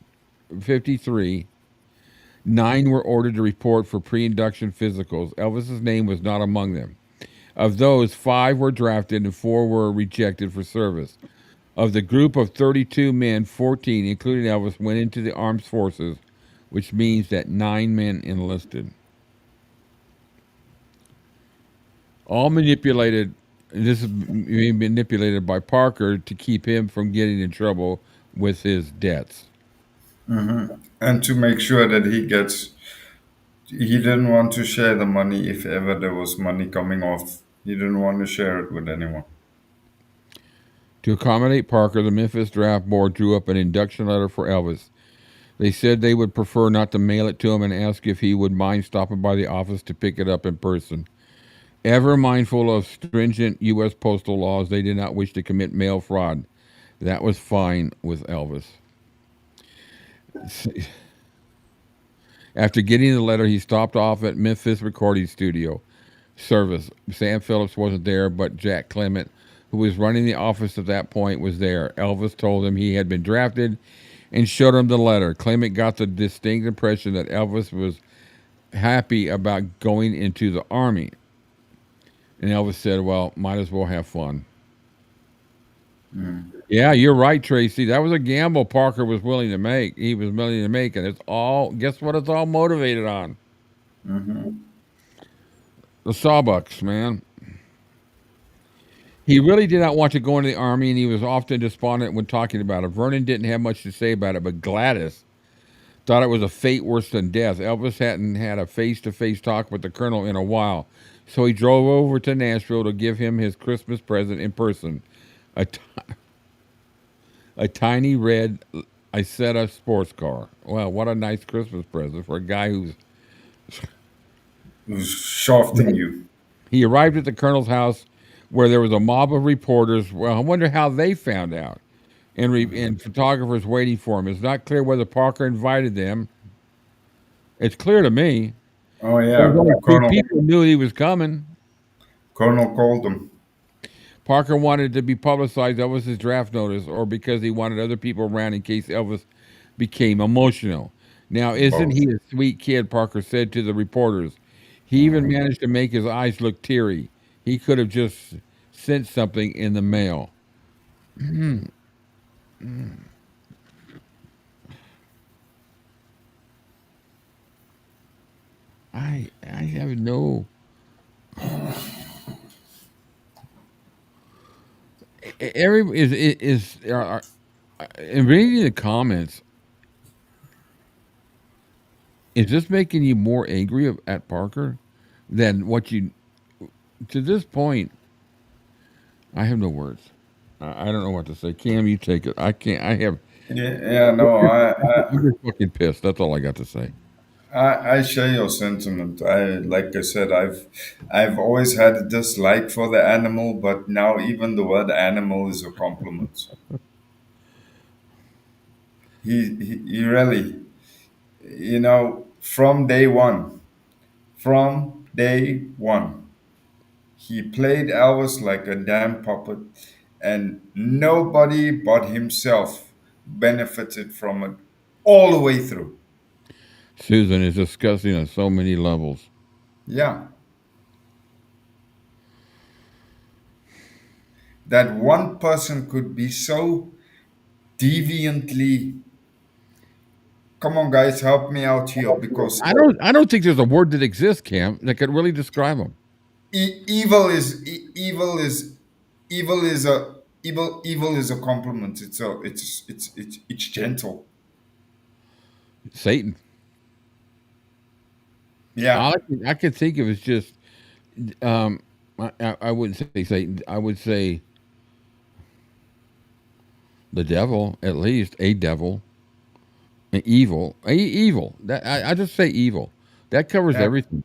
[SPEAKER 2] 53, 9 were ordered to report for pre-induction physicals. Elvis's name was not among them. Of those, 5 were drafted and 4 were rejected for service. Of the group of 32 men, 14, including Elvis, went into the armed forces, which means that 9 men enlisted. All manipulated. This is being manipulated by Parker to keep him from getting in trouble with his debts.
[SPEAKER 3] And to make sure that he didn't want to share the money if ever there was money coming off. He didn't want to share it with anyone.
[SPEAKER 2] To accommodate Parker, the Memphis Draft Board drew up an induction letter for Elvis. They said they would prefer not to mail it to him and ask if he would mind stopping by the office to pick it up in person. Ever mindful of stringent U.S. postal laws, they did not wish to commit mail fraud. That was fine with Elvis. After getting the letter, he stopped off at Memphis recording studio service. Sam Phillips wasn't there, but Jack Clement, who was running the office at that point, was there. Elvis told him he had been drafted and showed him the letter. Clement got the distinct impression that Elvis was happy about going into the Army. And Elvis said, well, might as well have fun. Yeah, you're right, Tracy. That was a gamble Parker was willing to make. He was willing to make, and it's all, guess what it's all motivated on? The Sawbucks, man. He really did not want to go into the Army, and he was often despondent when talking about it. Vernon didn't have much to say about it, but Gladys thought it was a fate worse than death. Elvis hadn't had a face-to-face talk with the colonel in a while, so he drove over to Nashville to give him his Christmas present in person. A tiny red Eszterhas sports car. Well, what a nice Christmas present for a guy who's
[SPEAKER 3] shafting you.
[SPEAKER 2] He arrived at the colonel's house where there was a mob of reporters. Well, I wonder how they found out. And photographers waiting for him. It's not clear whether Parker invited them. It's clear to me.
[SPEAKER 3] Oh, yeah.
[SPEAKER 2] People knew he was coming.
[SPEAKER 3] Colonel called them.
[SPEAKER 2] Parker wanted to be publicized. That was his draft notice, or because he wanted other people around in case Elvis became emotional. Now, isn't he a sweet kid, Parker said to the reporters. He even managed to make his eyes look teary. He could have just sent something in the mail. I have no... in reading the comments, is this making you more angry at Parker than what you... To this point, I have no words. I don't know what to say. Cam, you take it. I can't. I have...
[SPEAKER 3] I'm
[SPEAKER 2] just fucking pissed. That's all I got to say.
[SPEAKER 3] I share your sentiment. Like I said, I've always had a dislike for the animal, but now even the word animal is a compliment. He really, from day one, he played Elvis like a damn puppet, and nobody but himself benefited from it all the way through.
[SPEAKER 2] Susan is disgusting on so many levels.
[SPEAKER 3] Yeah. That one person could be so deviantly... Come on, guys, help me out here, because
[SPEAKER 2] I don't think there's a word that exists, Cam, that could really describe him.
[SPEAKER 3] Evil is a compliment. It's gentle.
[SPEAKER 2] Satan.
[SPEAKER 3] Yeah.
[SPEAKER 2] All I can think of is just I wouldn't say Satan. I would say the devil, at least a devil, an evil, evil. That I just say evil. That covers
[SPEAKER 3] Yeah.
[SPEAKER 2] everything.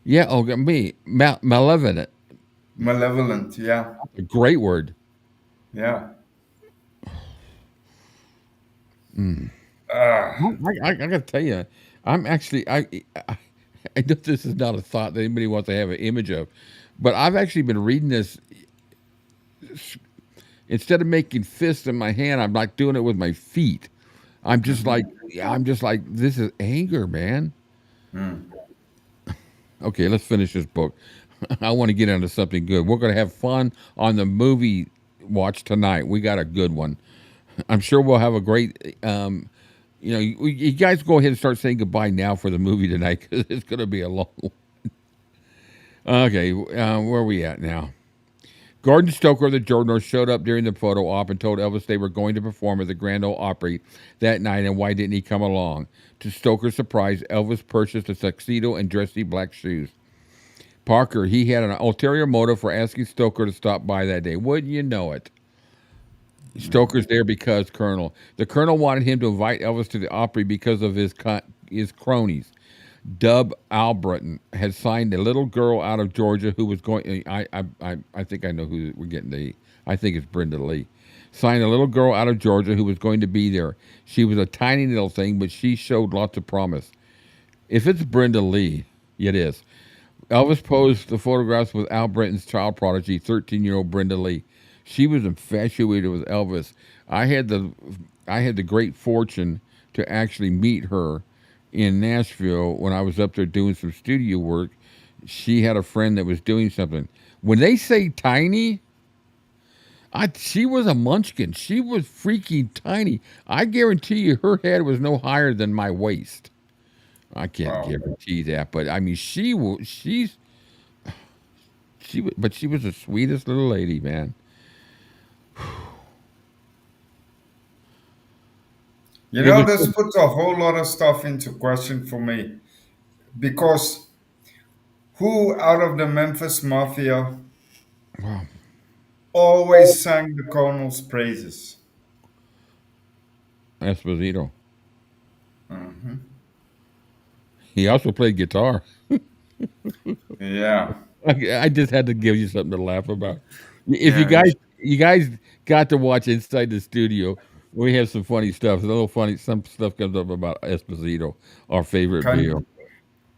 [SPEAKER 2] Yeah. Oh, me malevolent.
[SPEAKER 3] Malevolent. Yeah.
[SPEAKER 2] A great word.
[SPEAKER 3] Yeah.
[SPEAKER 2] I gotta tell you, I'm actually I know this is not a thought that anybody wants to have an image of, but I've actually been reading this. Instead of making fists in my hand, I'm like doing it with my feet. I'm just like, this is anger, man. Okay, let's finish this book. I want to get into something good. We're going to have fun on the movie watch tonight. We got a good one. I'm sure we'll have a great. You guys go ahead and start saying goodbye now for the movie tonight because it's going to be a long one. Okay, where are we at now? Gordon Stoker of the Journal showed up during the photo op and told Elvis they were going to perform at the Grand Ole Opry that night and why didn't he come along. To Stoker's surprise, Elvis purchased a tuxedo and dressy black shoes. Parker, he had an ulterior motive for asking Stoker to stop by that day. Wouldn't you know it? Stoker's there because the Colonel wanted him to invite Elvis to the Opry because of his cronies. Dub Albritton had signed a little girl out of Georgia who was going. I think I know who we're getting. I think it's Brenda Lee. Signed a little girl out of Georgia who was going to be there. She was a tiny little thing, but she showed lots of promise. If it's Brenda Lee, it is. Elvis posed the photographs with Al Britton's child prodigy, 13-year-old Brenda Lee. She was infatuated with Elvis. I had the great fortune to actually meet her in Nashville when I was up there doing some studio work. She had a friend that was doing something. When they say tiny, she was a munchkin. She was freaking tiny. I guarantee you her head was no higher than my waist. I can't guarantee that, but I mean, she was the sweetest little lady, man.
[SPEAKER 3] This puts a whole lot of stuff into question for me. Because who out of the Memphis Mafia always sang the Colonel's praises?
[SPEAKER 2] Esposito. He also played guitar.
[SPEAKER 3] Yeah.
[SPEAKER 2] I just had to give you something to laugh about. If you guys got to watch Inside the Studio, we have some funny stuff. Some stuff comes up about Esposito, our favorite Bill.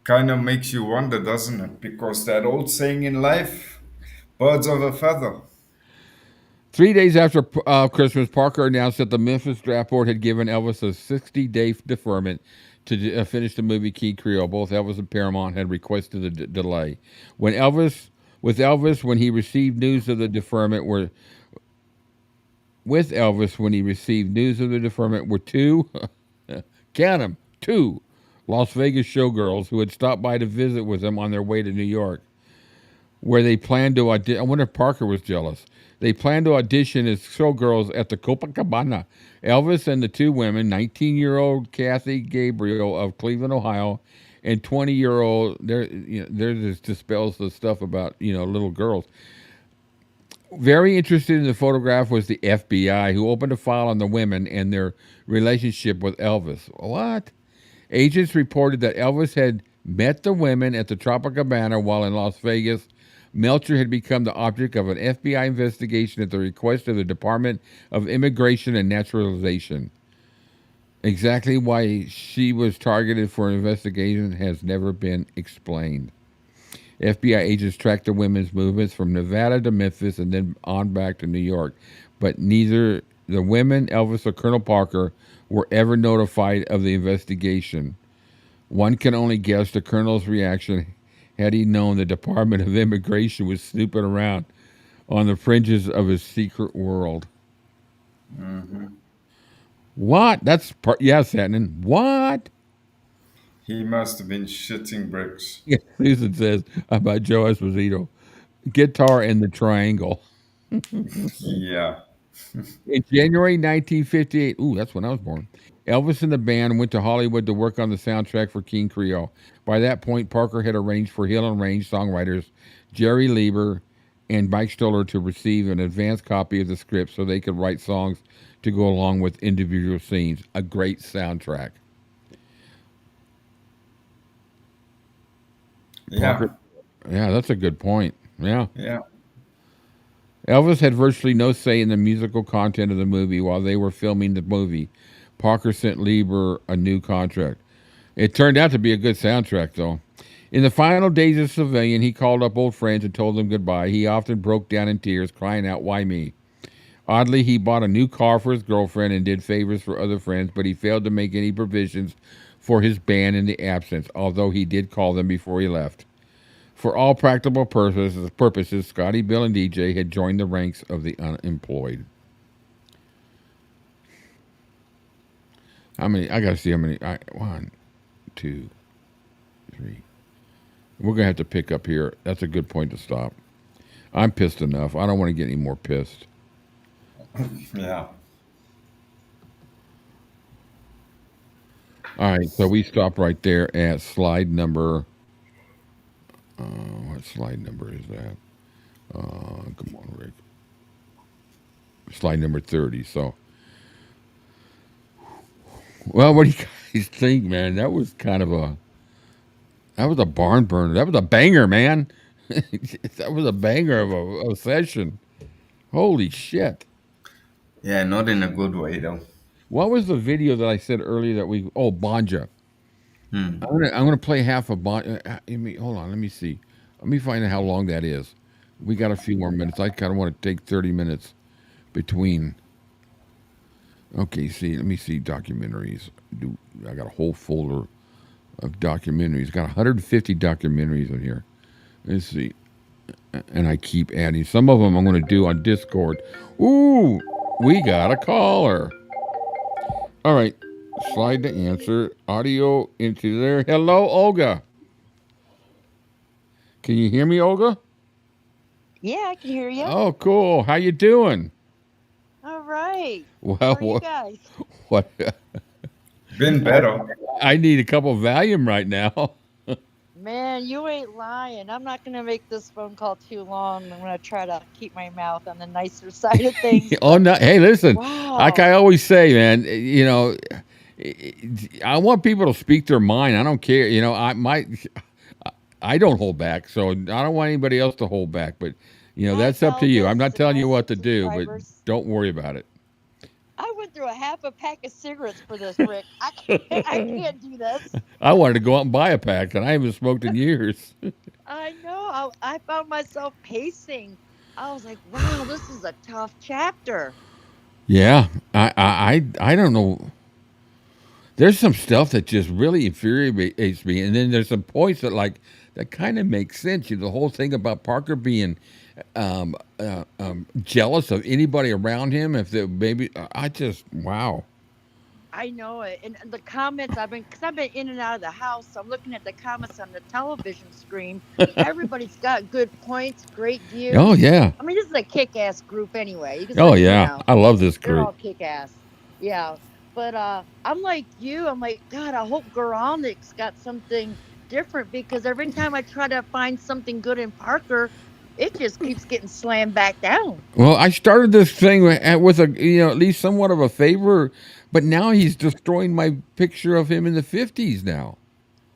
[SPEAKER 3] Kind of makes you wonder, doesn't it? Because that old saying in life, birds of a feather.
[SPEAKER 2] 3 days after Christmas, Parker announced that the Memphis Draft Board had given Elvis a 60-day deferment to finish the movie King Creole. Both Elvis and Paramount had requested a delay. When he received news of the deferment, were two, count them, two Las Vegas showgirls who had stopped by to visit with him on their way to New York, where they planned to audition. I wonder if Parker was jealous. They planned to audition as showgirls at the Copacabana. Elvis and the two women, 19-year-old Kathy Gabriel of Cleveland, Ohio, and 20-year-old, there just dispels the stuff about, little girls. Very interested in the photograph was the FBI, who opened a file on the women and their relationship with Elvis. What? Agents reported that Elvis had met the women at the Tropicabana while in Las Vegas. Melcher had become the object of an FBI investigation at the request of the Department of Immigration and Naturalization. Exactly why she was targeted for an investigation has never been explained. FBI agents tracked the women's movements from Nevada to Memphis and then on back to New York, but neither the women, Elvis, or Colonel Parker were ever notified of the investigation. One can only guess the Colonel's reaction had he known the Department of Immigration was snooping around on the fringes of his secret world.
[SPEAKER 3] Mm-hmm.
[SPEAKER 2] What? Satnan. What?
[SPEAKER 3] He must have been shitting bricks.
[SPEAKER 2] Yeah, Susan says about Joe Esposito. Guitar in the triangle.
[SPEAKER 3] Yeah.
[SPEAKER 2] In January 1958, that's when I was born. Elvis and the band went to Hollywood to work on the soundtrack for King Creole. By that point, Parker had arranged for Hill and Range songwriters Jerry Lieber and Mike Stoller to receive an advance copy of the script so they could write songs to go along with individual scenes. A great soundtrack.
[SPEAKER 3] Yeah.
[SPEAKER 2] Parker, yeah, that's a good point. Yeah.
[SPEAKER 3] Yeah.
[SPEAKER 2] Elvis had virtually no say in the musical content of the movie while they were filming the movie. Parker sent Lieber a new contract. It turned out to be a good soundtrack, though. In the final days of Civilian, he called up old friends and told them goodbye. He often broke down in tears, crying out, "Why me?" Oddly, he bought a new car for his girlfriend and did favors for other friends, but he failed to make any provisions for his band in the absence, although he did call them before he left. For all practical purposes, Scotty, Bill, and DJ had joined the ranks of the unemployed. How many? I gotta see how many. 1, 2, 3. We're gonna have to pick up here. That's a good point to stop. I'm pissed enough. I don't want to get any more pissed.
[SPEAKER 3] Yeah.
[SPEAKER 2] All right, so we stop right there at slide number. What slide number is that? Come on, Rick. Slide number 30. So, well, what do you guys think, man? That was kind of a. That was a barn burner. That was a banger, man. That was a banger of a session. Holy shit.
[SPEAKER 13] Yeah, not in a good way, though.
[SPEAKER 2] What was the video that I said earlier that we... Oh, Banja. I'm gonna play half of Banja. Hold on, let me see. Let me find out how long that is. We got a few more minutes. I kind of want to take 30 minutes between. Okay, let me see documentaries. I got a whole folder of documentaries. Got 150 documentaries in here. Let's see. And I keep adding. Some of them I'm going to do on Discord. Ooh, we got a caller. All right. Slide to answer. Audio into there. Hello, Olga. Can you hear me, Olga?
[SPEAKER 14] Yeah, I can hear you.
[SPEAKER 2] Oh, cool. How you doing?
[SPEAKER 14] All right.
[SPEAKER 2] Well,
[SPEAKER 14] How are you guys?
[SPEAKER 2] What?
[SPEAKER 3] Been better.
[SPEAKER 2] I need a couple of Valium right now.
[SPEAKER 14] Man, you ain't lying. I'm not going to make this phone call too long. I'm going to try to keep my mouth on the nicer side of things.
[SPEAKER 2] Oh, no. Hey, listen.
[SPEAKER 14] Wow.
[SPEAKER 2] Like I always say, man, I want people to speak their mind. I don't care. I don't hold back, so I don't want anybody else to hold back. But, that's up to you. I'm not telling you what to do, but don't worry about it.
[SPEAKER 14] I went through a half a pack of cigarettes for this, Rick. I can't do this.
[SPEAKER 2] I wanted to go out and buy a pack, and I haven't smoked in years.
[SPEAKER 14] I know. I found myself pacing. I was like, wow, this is a tough chapter.
[SPEAKER 2] Yeah, I don't know. There's some stuff that just really infuriates me, and then there's some points that kind of make sense. The whole thing about Parker being jealous of anybody around him. Wow.
[SPEAKER 14] I know it. And the comments because I've been in and out of the house. So I'm looking at the comments on the television screen. Everybody's got good points, great views.
[SPEAKER 2] Oh, yeah.
[SPEAKER 14] I mean, this is a kick-ass group anyway.
[SPEAKER 2] Oh, yeah. I love this group.
[SPEAKER 14] They're all kick-ass. Yeah. But I'm like you. I'm like, God, I hope Goralnik's got something different, because every time I try to find something good in Parker, it just keeps getting slammed back down.
[SPEAKER 2] Well, I started this thing with at least somewhat of a favor, but now he's destroying my picture of him in the 50s now.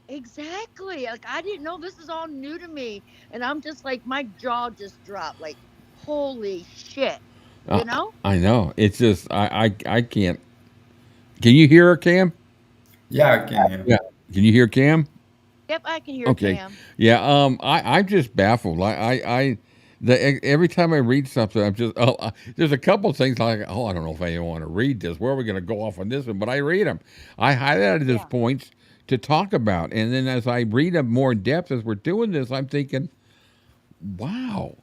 [SPEAKER 14] Exactly. Like, I didn't know. This is all new to me. And I'm just like, my jaw just dropped. Like, holy shit. You know?
[SPEAKER 2] I know. It's just, I can't. Can you hear her, Cam?
[SPEAKER 3] Yeah, I can hear.
[SPEAKER 2] Yeah. Can you hear Cam?
[SPEAKER 14] Yep, I can hear Cam.
[SPEAKER 2] Yeah, I'm just baffled. Every time I read something, I'm just there's a couple of things I don't know if I even want to read this. Where are we going to go off on this one? But I read them. I highlighted these points to talk about, and then as I read them more in depth as we're doing this, I'm thinking, wow.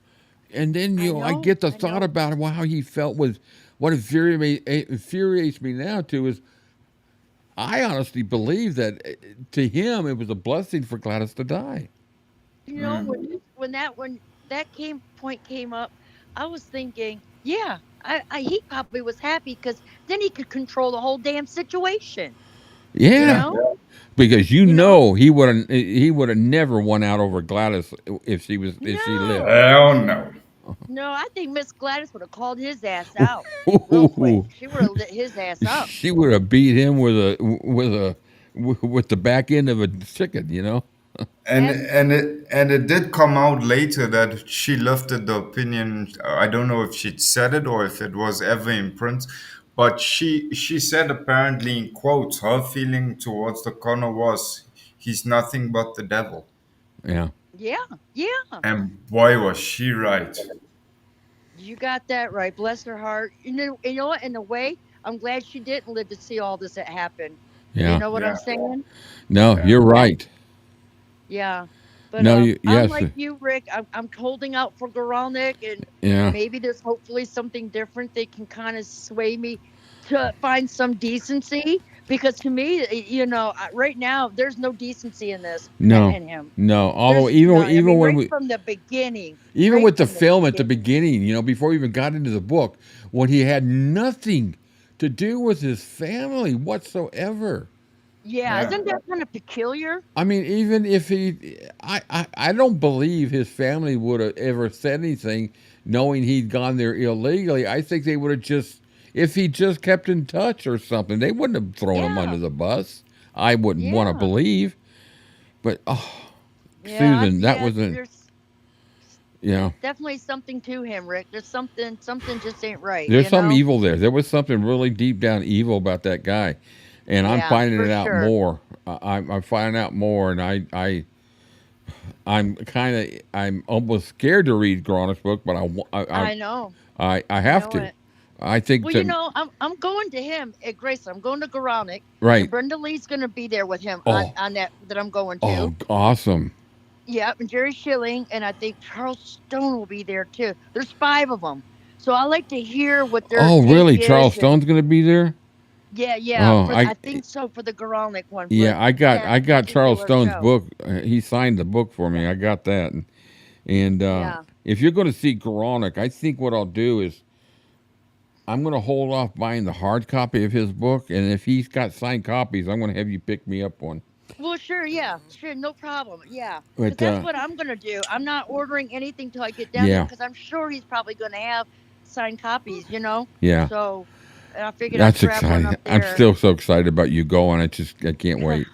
[SPEAKER 2] And then I get the thought about how he felt with what infuriates me now too is. I honestly believe that to him it was a blessing for Gladys to die.
[SPEAKER 14] You know, when that point came up, I was thinking, yeah, he probably was happy because then he could control the whole damn situation.
[SPEAKER 2] Yeah.
[SPEAKER 14] You know?
[SPEAKER 2] Because he would have never won out over Gladys if she lived.
[SPEAKER 3] Hell no.
[SPEAKER 14] No, I think Miss Gladys would have called his ass out real quick. She would have lit his ass up.
[SPEAKER 2] She would have beat him with the back end of a chicken, you know.
[SPEAKER 3] And it did come out later that she lifted the opinion. I don't know if she'd said it or if it was ever in print, but she said apparently in quotes her feeling towards the Colonel was he's nothing but the devil.
[SPEAKER 2] Yeah.
[SPEAKER 14] Yeah, yeah.
[SPEAKER 3] And boy was she right.
[SPEAKER 14] You got that right. Bless her heart. You know what? In a way, I'm glad she didn't live to see all this that happened.
[SPEAKER 2] Yeah.
[SPEAKER 14] You know what I'm saying?
[SPEAKER 2] No, you're right.
[SPEAKER 14] Yeah. But
[SPEAKER 2] No,
[SPEAKER 14] I'm
[SPEAKER 2] yes.
[SPEAKER 14] like you, Rick. I'm holding out for Goralnik, and
[SPEAKER 2] Yeah.
[SPEAKER 14] maybe there's hopefully something different that can kind of sway me to find some decency. Because to me, you know, right now there's no decency in this.
[SPEAKER 2] No.
[SPEAKER 14] In him.
[SPEAKER 2] No. Although
[SPEAKER 14] There's
[SPEAKER 2] even
[SPEAKER 14] none. I mean,
[SPEAKER 2] when
[SPEAKER 14] right from the beginning.
[SPEAKER 2] even
[SPEAKER 14] right
[SPEAKER 2] with the
[SPEAKER 14] from
[SPEAKER 2] film at the beginning, you know, before we even got into the book, when he had nothing to do with his family whatsoever.
[SPEAKER 14] Yeah, isn't that kind of peculiar?
[SPEAKER 2] I mean, even if I don't believe his family would have ever said anything knowing he'd gone there illegally. I think they would have if he just kept in touch or something, they wouldn't have thrown him under the bus. I wouldn't want to believe. But, Susan, that wasn't,
[SPEAKER 14] definitely something to him, Rick. There's something just ain't right.
[SPEAKER 2] There's some evil there. There was something really deep down evil about that guy. And I'm finding it out more. I'm finding out more, and I'm almost scared to read Gronik's book, but
[SPEAKER 14] I know.
[SPEAKER 2] I have to. I think.
[SPEAKER 14] Well, you know, I'm going to him at Grace. I'm going to Gronik.
[SPEAKER 2] Right.
[SPEAKER 14] And Brenda Lee's going to be there with him on that I'm going to.
[SPEAKER 2] Oh, awesome.
[SPEAKER 14] Yeah, and Jerry Schilling, and I think Charles Stone will be there too. There's 5 of them, so I like to hear what their.
[SPEAKER 2] Oh, really? Charles Stone's going to be there?
[SPEAKER 14] Yeah, yeah.
[SPEAKER 2] Oh,
[SPEAKER 14] I think so for the Goralnik one.
[SPEAKER 2] Yeah, I got Charles Stone's book. He signed the book for me. I got that, and if you're going to see Goralnik, I think what I'll do is I'm going to hold off buying the hard copy of his book, and if he's got signed copies, I'm going to have you pick me up one.
[SPEAKER 14] Well, sure, no problem. Yeah,
[SPEAKER 2] but
[SPEAKER 14] that's what I'm going to do. I'm not ordering anything till I get down there because I'm sure he's probably going to have signed copies. You know.
[SPEAKER 2] Yeah.
[SPEAKER 14] So. And I figured
[SPEAKER 2] that's
[SPEAKER 14] I'd grab
[SPEAKER 2] exciting.
[SPEAKER 14] One up there.
[SPEAKER 2] I'm still so excited about you going. I can't wait.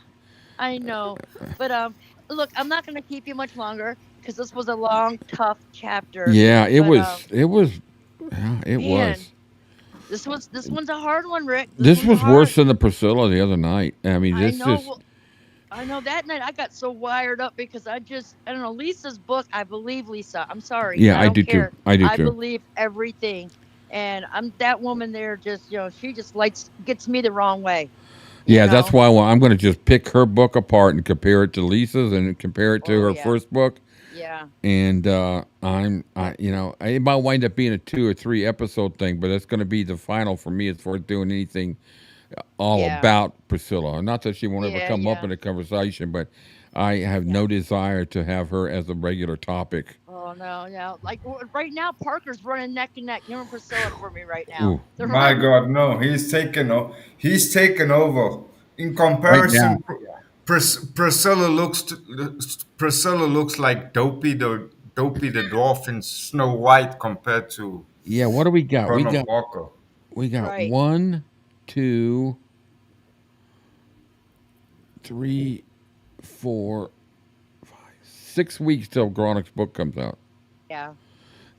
[SPEAKER 14] I know, but look, I'm not going to keep you much longer because this was a long, tough chapter.
[SPEAKER 2] Yeah, it was.
[SPEAKER 14] This one's a hard one, Rick.
[SPEAKER 2] This was worse than the Priscilla the other night. I mean,
[SPEAKER 14] I know that night I got so wired up because I don't know, Lisa's book. I believe Lisa. I'm sorry.
[SPEAKER 2] Yeah, I
[SPEAKER 14] do
[SPEAKER 2] too. I do too.
[SPEAKER 14] I believe everything. And that woman there she just gets me the wrong way.
[SPEAKER 2] Yeah, that's why I'm going to just pick her book apart and compare it to Lisa's and compare it to her first book.
[SPEAKER 14] Yeah.
[SPEAKER 2] And it might wind up being a 2 or 3 episode thing, but it's going to be the final for me as far as doing anything about Priscilla. Not that she won't ever come up in a conversation, but I have no desire to have her as a regular topic.
[SPEAKER 14] Oh no! Like right now, Parker's running neck and neck. Him and Priscilla for me right now.
[SPEAKER 3] My God, no! He's taken over. In comparison, Priscilla looks like Dopey the dwarf in Snow White compared to.
[SPEAKER 2] Yeah, what do we got?
[SPEAKER 3] Parker.
[SPEAKER 2] We got 1, 2, 3, 4, 5, 6 weeks till Gronik's book comes out.
[SPEAKER 14] Yeah.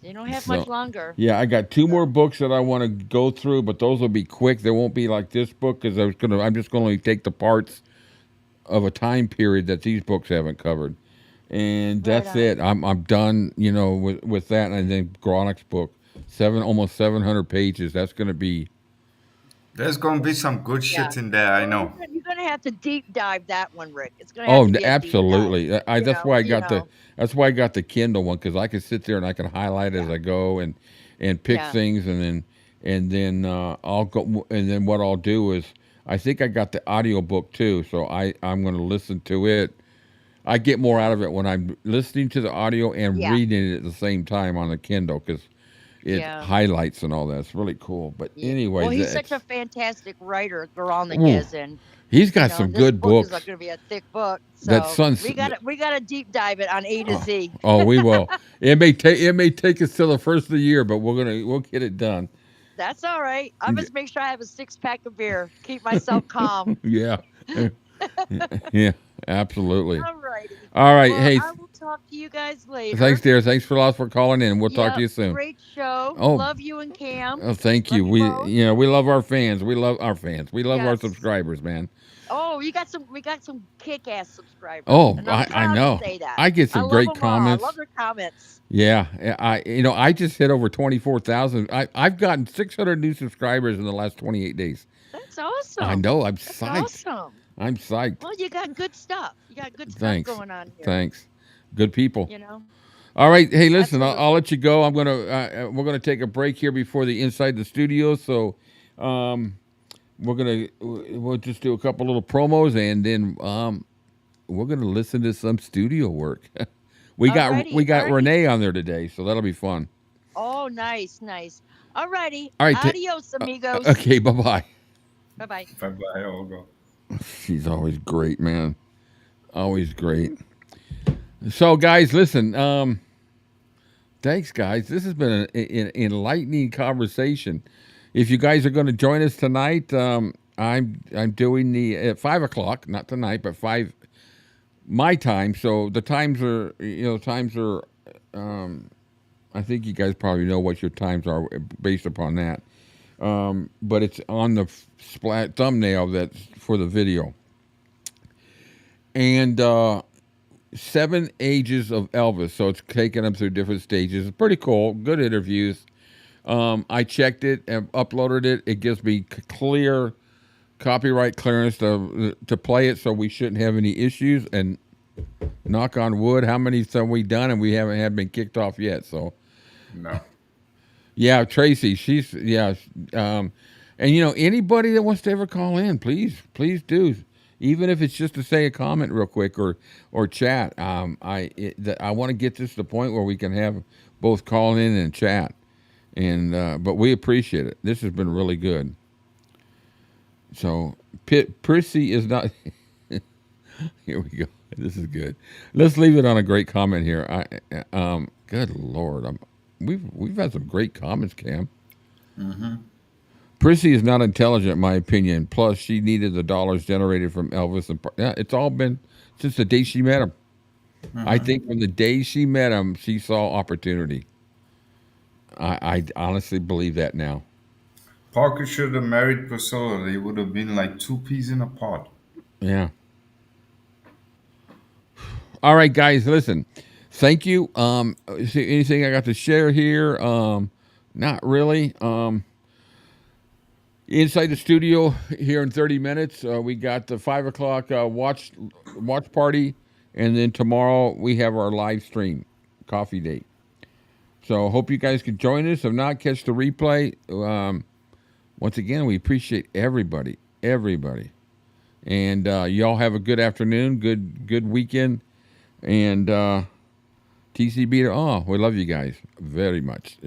[SPEAKER 14] You don't have much longer.
[SPEAKER 2] Yeah, I got 2 more books that I want to go through, but those will be quick. They won't be like this book because I'm just going to take the parts of a time period that these books haven't covered. And that's it. I'm done, with that. And then Gronik's book, almost 700 pages. That's going to be.
[SPEAKER 3] There's going to be some good shit in there, I know.
[SPEAKER 14] You're going to have to deep dive that one, Rick. It's going to have to be
[SPEAKER 2] absolutely. That's why I got
[SPEAKER 14] that's
[SPEAKER 2] why I got the Kindle one, because I can sit there and I can highlight as I go and pick things, and then I'll go, and then what I'll do is I think I got the audio book too, so I'm going to listen to it. I get more out of it when I'm listening to the audio and reading it at the same time on the Kindle, because it
[SPEAKER 14] Yeah.
[SPEAKER 2] highlights and all that. It's really cool. But anyway,
[SPEAKER 14] Well, he's such a fantastic writer, Goralnik
[SPEAKER 2] Ooh,
[SPEAKER 14] is, and
[SPEAKER 2] he's got some
[SPEAKER 14] and this
[SPEAKER 2] good
[SPEAKER 14] book
[SPEAKER 2] books.
[SPEAKER 14] is going to be a thick book.
[SPEAKER 2] That
[SPEAKER 14] So
[SPEAKER 2] son's
[SPEAKER 14] we got to deep dive it on A to Z.
[SPEAKER 2] Oh, we will. It may take us till the first of the year, but we'll get it done.
[SPEAKER 14] That's all right. I must make sure I have a 6-pack of beer. Keep myself calm.
[SPEAKER 2] Yeah. Yeah, absolutely.
[SPEAKER 14] All righty.
[SPEAKER 2] All right.
[SPEAKER 14] Well,
[SPEAKER 2] Hey,
[SPEAKER 14] I will talk to you guys later.
[SPEAKER 2] thanks, dear. Thanks for a lot for calling in. We'll talk to you soon.
[SPEAKER 14] Great show.
[SPEAKER 2] Oh.
[SPEAKER 14] Love you and Cam.
[SPEAKER 2] Oh, thank you. We love our fans. We love our fans. We love our subscribers, man.
[SPEAKER 14] Oh, we got some kick-ass subscribers.
[SPEAKER 2] Oh,
[SPEAKER 14] and I'm
[SPEAKER 2] I
[SPEAKER 14] proud
[SPEAKER 2] know.
[SPEAKER 14] to say that.
[SPEAKER 2] I get some great comments.
[SPEAKER 14] I love their comments.
[SPEAKER 2] Yeah, I just hit over 24,000. I've gotten 600 new subscribers in the last 28 days.
[SPEAKER 14] That's awesome.
[SPEAKER 2] I know. I'm
[SPEAKER 14] That's
[SPEAKER 2] psyched.
[SPEAKER 14] awesome.
[SPEAKER 2] I'm psyched.
[SPEAKER 14] Well, you got good stuff. You got good
[SPEAKER 2] Thanks.
[SPEAKER 14] stuff going on here.
[SPEAKER 2] Thanks. Good people.
[SPEAKER 14] You know.
[SPEAKER 2] All right. Hey, listen. I'll let you go. We're gonna take a break here before the inside the studio. So, we'll just do a couple little promos and then we're gonna listen to some studio work. we got Renee on there today, so that'll be fun.
[SPEAKER 14] Oh, nice. All righty.
[SPEAKER 2] All right.
[SPEAKER 14] Adios, amigos.
[SPEAKER 2] Okay. Bye-bye.
[SPEAKER 14] Bye-bye.
[SPEAKER 3] Bye-bye, Olga.
[SPEAKER 2] She's always great, man. Always great. So, guys, listen. Thanks, guys. This has been an enlightening conversation. If you guys are going to join us tonight, I'm doing the at 5 o'clock, not tonight, but 5 my time. So the times are I think you guys probably know what your times are based upon that. But it's on the thumbnail that's for the video. And 7 ages of Elvis. So it's taking them through different stages. It's pretty cool. Good interviews. I checked it and uploaded it. It gives me clear copyright clearance to play it, so we shouldn't have any issues. And knock on wood, how many have we done and we haven't been kicked off yet? So
[SPEAKER 3] no.
[SPEAKER 2] Yeah, Tracy, she's and anybody that wants to ever call in, please do. Even if it's just to say a comment real quick or chat. I want to get this to the point where we can have both call in and chat. And but we appreciate it. This has been really good. So Prissy is not. Here we go. This is good. Let's leave it on a great comment here. Good Lord, we've had some great comments, Cam.
[SPEAKER 3] Mm-hmm.
[SPEAKER 2] Prissy is not intelligent, in my opinion. Plus, she needed the dollars generated from Elvis and it's all been since the day she met him. Mm-hmm. I think from the day she met him, she saw opportunity. I honestly believe that now.
[SPEAKER 3] Parker should have married Priscilla. They would have been like 2 peas in a pod.
[SPEAKER 2] Yeah. All right, guys, listen. Thank you. Is there anything I got to share here? Not really. Inside the studio here in 30 minutes, we got the 5 o'clock watch party, and then tomorrow we have our live stream coffee date. So hope you guys can join us. If not, catch the replay. Once again, we appreciate everybody. And y'all have a good afternoon, good weekend. And TCB, we love you guys very much.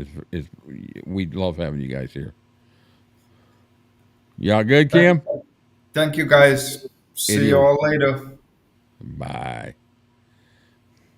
[SPEAKER 2] We love having you guys here. Y'all good, Kim?
[SPEAKER 3] Thank you, guys. See you all later.
[SPEAKER 2] Bye.